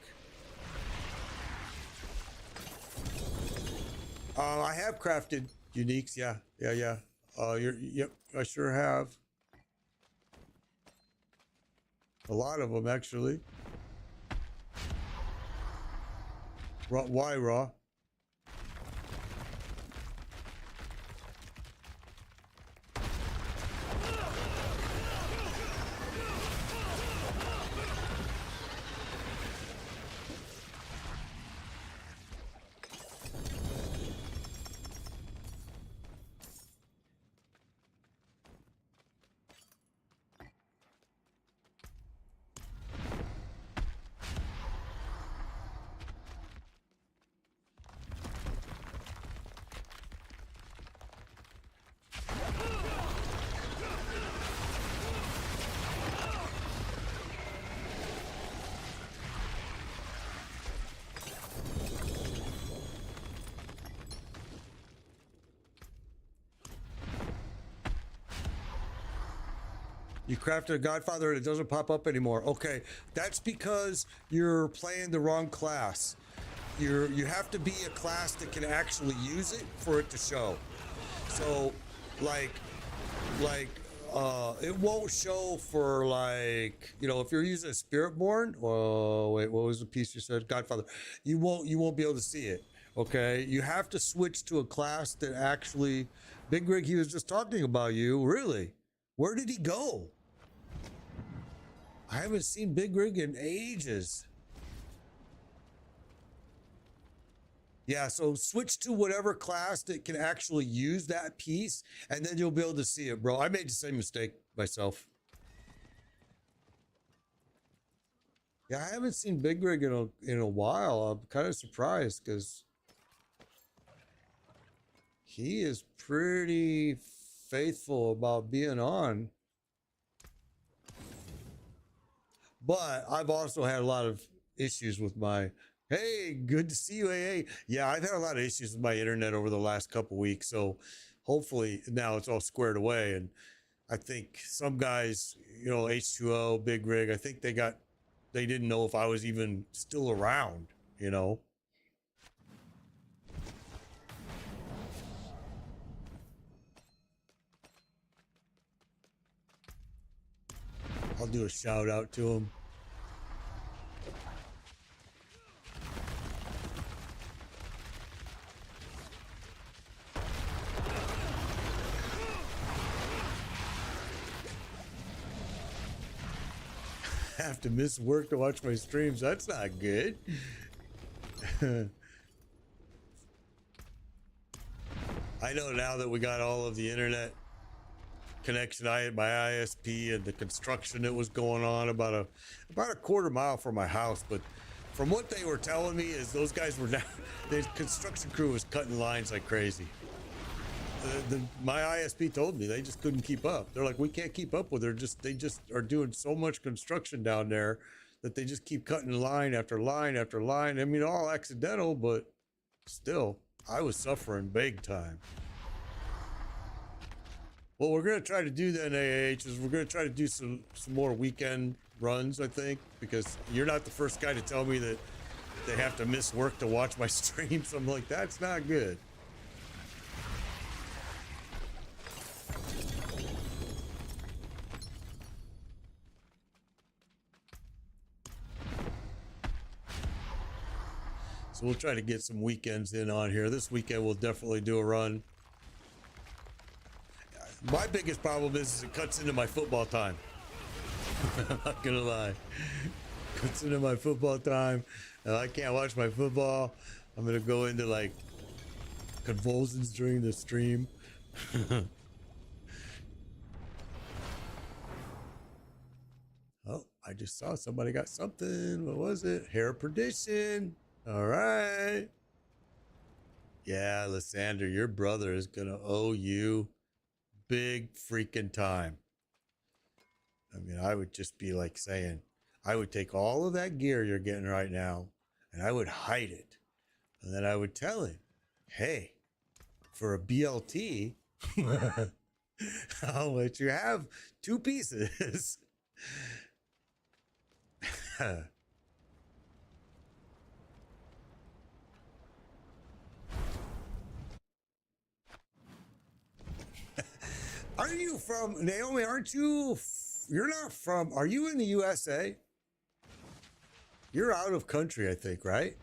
I have crafted uniques, yeah. Yep, I sure have. A lot of them, actually. Why, Raw? You crafted a Godfather and it doesn't pop up anymore. Okay, that's because you're playing the wrong class. You have to be a class that can actually use it for it to show. So, like, it won't show for like, if you're using a Spiritborn. Oh wait, what was the piece you said? Godfather. You won't be able to see it. Okay, you have to switch to a class that actually. Big Rig, he was just talking about you. Really? Where did he go? I haven't seen Big Rig in ages. Yeah, so switch to whatever class that can actually use that piece, and then you'll be able to see it, bro. I made the same mistake myself. Yeah, I haven't seen Big Rig in a while. I'm kind of surprised because he is pretty faithful about being on. But I've also had a lot of issues with my. Hey, good to see you, AA. Yeah, I've had a lot of issues with my internet over the last couple weeks, so hopefully now it's all squared away. And I think some guys, H2O, Big Rig, I think they didn't know if I was even still around, I'll do a shout out to him. Have to miss work to watch my streams. That's not good. I know now that we got all of the internet connection. I had my ISP and the construction that was going on about a quarter mile from my house. But from what they were telling me is those guys were now, the construction crew was cutting lines like crazy. My ISP told me they just couldn't keep up. They're like, we can't keep up with her. They just are doing so much construction down there that they just keep cutting line after line after line. I mean, all accidental, but still, I was suffering big time. What we're gonna try to do then, AH, is we're gonna try to do some more weekend runs, I think, because you're not the first guy to tell me that they have to miss work to watch my streams. I'm like, that's not good. So we'll try to get some weekends in on here. This weekend we'll definitely do a run. My biggest problem is it cuts into my football time. I'm not gonna lie. Cuts into my football time. I can't watch my football. I'm gonna go into like convulsions during the stream. Oh, I just saw somebody got something. What was it? Hair perdition. All right. Yeah, Lysander, your brother is gonna owe you big freaking time. I mean, I would just be like saying, I would take all of that gear you're getting right now and I would hide it. And then I would tell him, hey, for a BLT, I'll let you have 2 pieces. Are you from Naomi? Aren't you? You're not from. Are you in the USA? You're out of country, I think, right?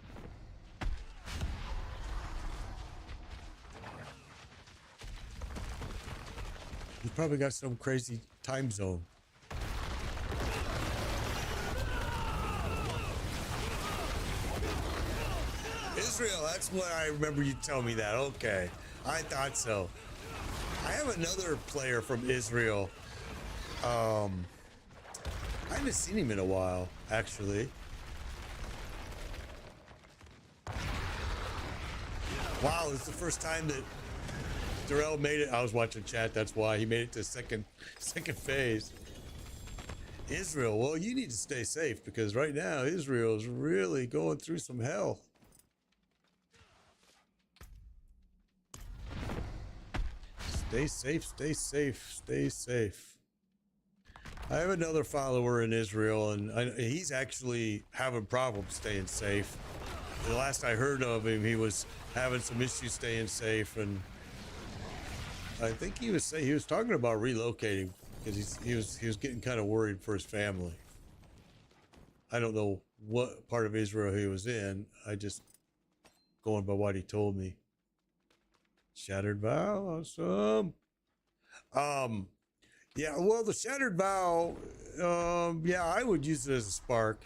You probably got some crazy time zone. Israel, that's what I remember you telling me that. Okay, I thought so. I have another player from Israel. I haven't seen him in a while, actually. Wow, it's the first time that Darrell made it. I was watching chat, that's why he made it to second phase. Israel, well, you need to stay safe because right now Israel is really going through some hell. Stay safe, stay safe, stay safe. I have another follower in Israel, and he's actually having problems staying safe. The last I heard of him, he was having some issues staying safe, and I think he was talking about relocating because he was getting kind of worried for his family. I don't know what part of Israel he was in. I just going by what he told me. Shattered Vow, awesome. Yeah, well, the Shattered Vow, yeah, I would use it as a spark.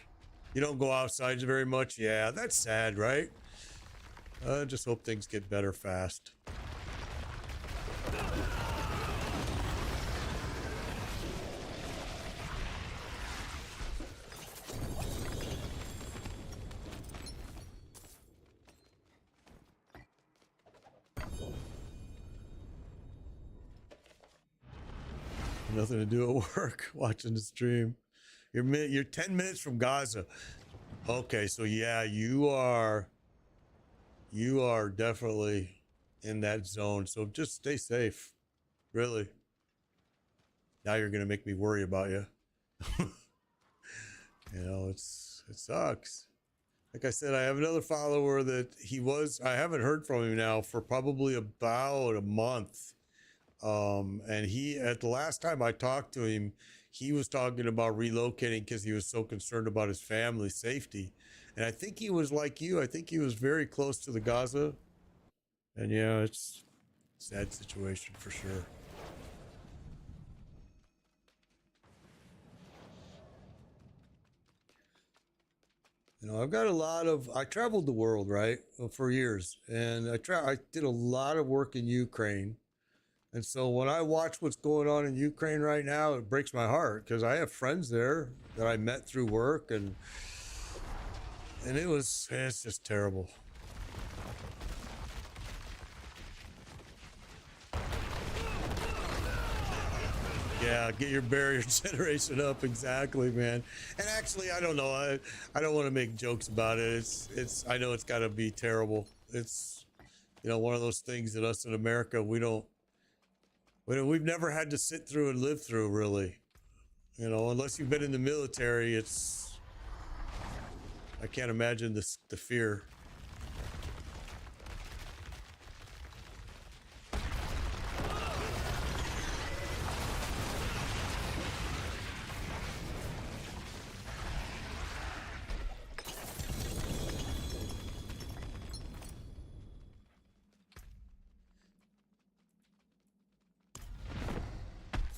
You don't go outside very much. Yeah, that's sad, right? I just hope things get better fast. Nothing to do at work, watching the stream. You're 10 minutes from Gaza. Okay, so yeah, you are definitely in that zone. So just stay safe. Really. Now you're gonna make me worry about you. You know, it sucks. Like I said, I have another follower that I haven't heard from him now for probably about a month. And at the last time I talked to him, he was talking about relocating because he was so concerned about his family's safety. And I think he was like you. I think he was very close to the Gaza. And yeah, it's a sad situation for sure. You know, I traveled the world, right, for years. And I did a lot of work in Ukraine. And so when I watch what's going on in Ukraine right now, it breaks my heart because I have friends there that I met through work, and it's just terrible. Yeah, get your barrier generation up, exactly, man. And actually, I don't know. I don't want to make jokes about it. I know it's got to be terrible. It's, you know, one of those things that us in America we've never had to sit through and live through, really. You know, unless you've been in the military, I can't imagine the fear.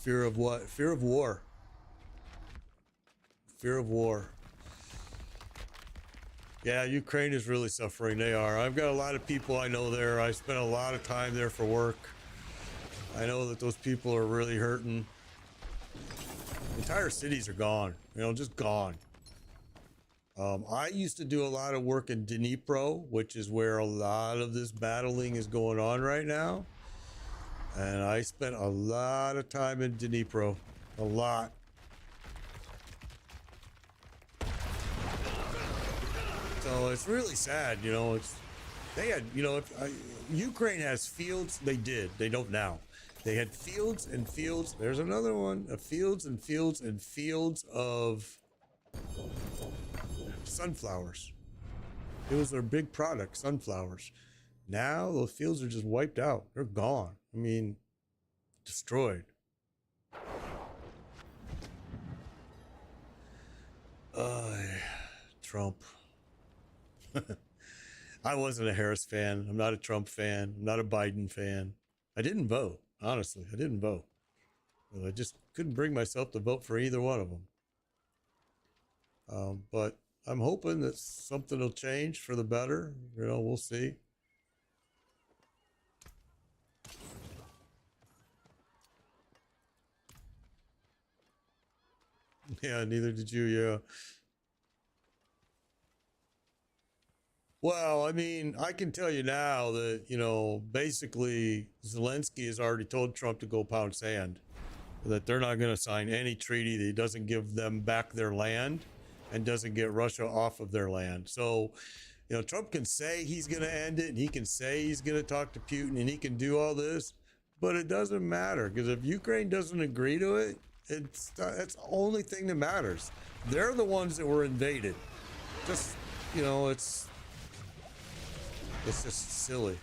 Fear of what? Fear of war. Fear of war. Yeah, Ukraine is really suffering. They are. I've got a lot of people I know there. I spent a lot of time there for work. I know that those people are really hurting. Entire cities are gone. You know, just gone. I used to do a lot of work in Dnipro, which is where a lot of this battling is going on right now. And I spent a lot of time in Dnipro. A lot. So it's really sad, you know. They had, you know, Ukraine has fields. They did. They don't now. They had fields and fields. There's another one. Fields and fields and fields of sunflowers. It was their big product, sunflowers. Now those fields are just wiped out. They're gone. I mean, destroyed. Trump. I wasn't a Harris fan. I'm not a Trump fan. I'm not a Biden fan. I didn't vote. Honestly, I didn't vote. I just couldn't bring myself to vote for either one of them. But I'm hoping that something will change for the better. You know, we'll see. Yeah, neither did you. Yeah. Well, I mean, I can tell you now that, you know, basically Zelensky has already told Trump to go pound sand, that they're not going to sign any treaty that doesn't give them back their land and doesn't get Russia off of their land. So, you know, Trump can say he's going to end it, and he can say he's going to talk to Putin, and he can do all this, but it doesn't matter, because if Ukraine doesn't agree to it, that's the only thing that matters. They're the ones that were invaded. Just, you know, it's just silly.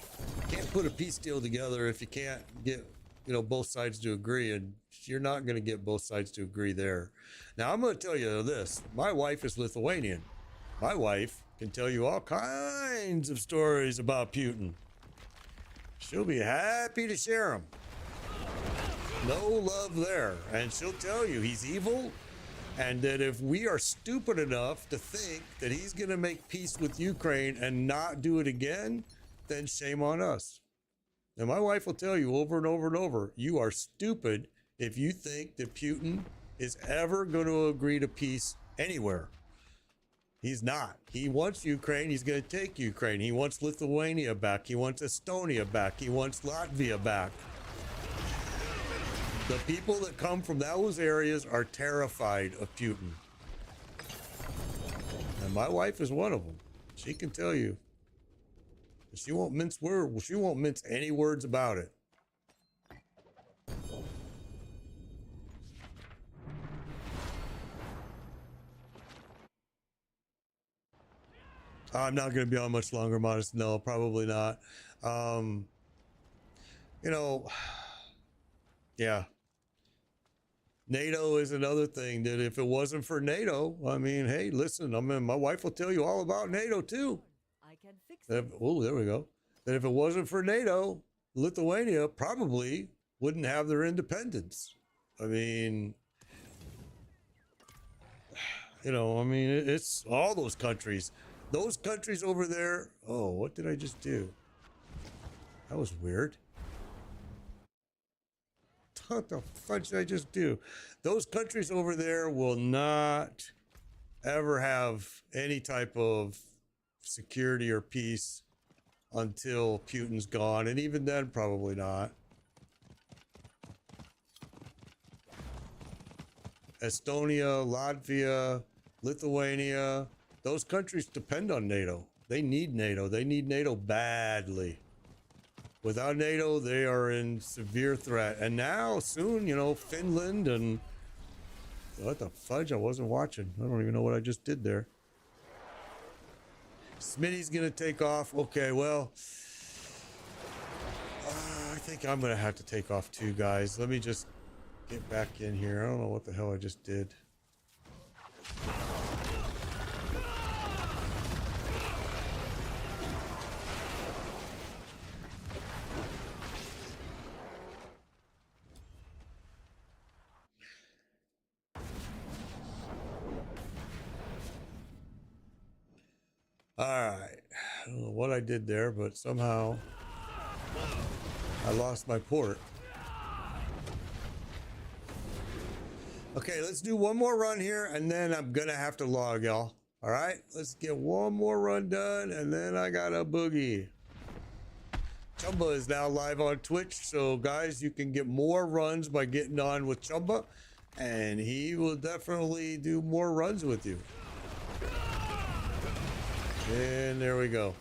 You can't put a peace deal together if you can't get, you know, both sides to agree, and you're not going to get both sides to agree there. Now, I'm going to tell you this. My wife is Lithuanian. My wife can tell you all kinds of stories about Putin. She'll be happy to share them. No love there. And she'll tell you he's evil, and that if we are stupid enough to think that he's going to make peace with Ukraine and not do it again, then shame on us. And my wife will tell you over and over and over, you are stupid if you think that Putin is ever going to agree to peace anywhere. He's not. He wants Ukraine. He's going to take Ukraine. He wants Lithuania back. He wants Estonia back. He wants Latvia back. The people that come from those areas are terrified of Putin. And my wife is one of them. She can tell you. She won't mince words. She won't mince any words about it. I'm not going to be on much longer, Modest. No, probably not. You know, yeah. NATO is another thing that if it wasn't for NATO, I mean, hey, listen, I mean, my wife will tell you all about NATO too.
I can fix it.
Oh, there we go. That if it wasn't for NATO, Lithuania probably wouldn't have their independence. I mean, you know, I mean, it's all those countries. Those countries over there. Oh, what did I just do? That was weird. What the fudge did I just do? Those countries over there will not ever have any type of security or peace until Putin's gone, and even then, probably not. Estonia, Latvia, Lithuania, those countries depend on NATO. They need NATO. They need NATO badly. Without NATO, they are in severe threat. And now, soon, you know, Finland and... What the fudge? I wasn't watching. I don't even know what I just did there. Smitty's going to take off. Okay, well... I think I'm going to have to take off too, guys. Let me just get back in here. I don't know what the hell I just did. what I did there, but somehow I lost my port. Okay, let's do one more run here, and then I'm gonna have to log, y'all. All right, let's get one more run done, and then I got a boogie. Chumba is now live on Twitch, so guys, you can get more runs by getting on with Chumba, and he will definitely do more runs with you. And there we go.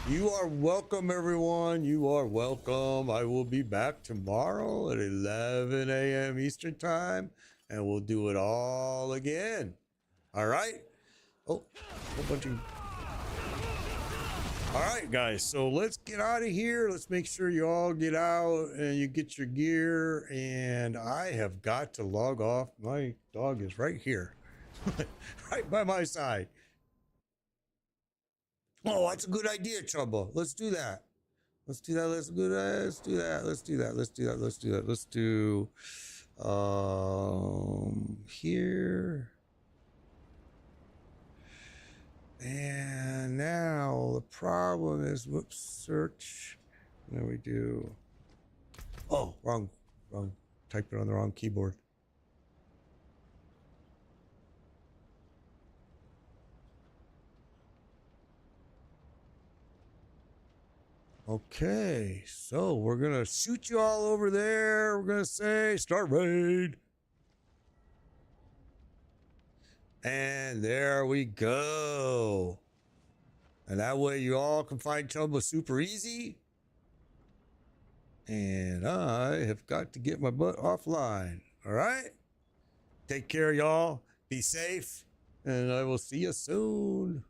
You are welcome, everyone. You are welcome. I will be back tomorrow at 11 a.m. Eastern Time, and we'll do it all again. All right? Oh, a whole bunch of... All right, guys. So let's get out of here. Let's make sure you all get out and you get your gear. And I have got to log off. My dog is right here, right by my side. Oh, that's a good idea, Chumba. Let's do that. Let's do that. Let's do that. Let's do that. Let's do that. Let's do that. Let's do that. Let's do here. And now the problem is, whoops, search. And then we do, oh, wrong. Typed it on the wrong keyboard. Okay, so we're gonna shoot you all over there. We're gonna say start raid. And there we go. And that way you all can find Chumba super easy. And I have got to get my butt offline. All right? Take care, y'all. Be safe. And I will see you soon.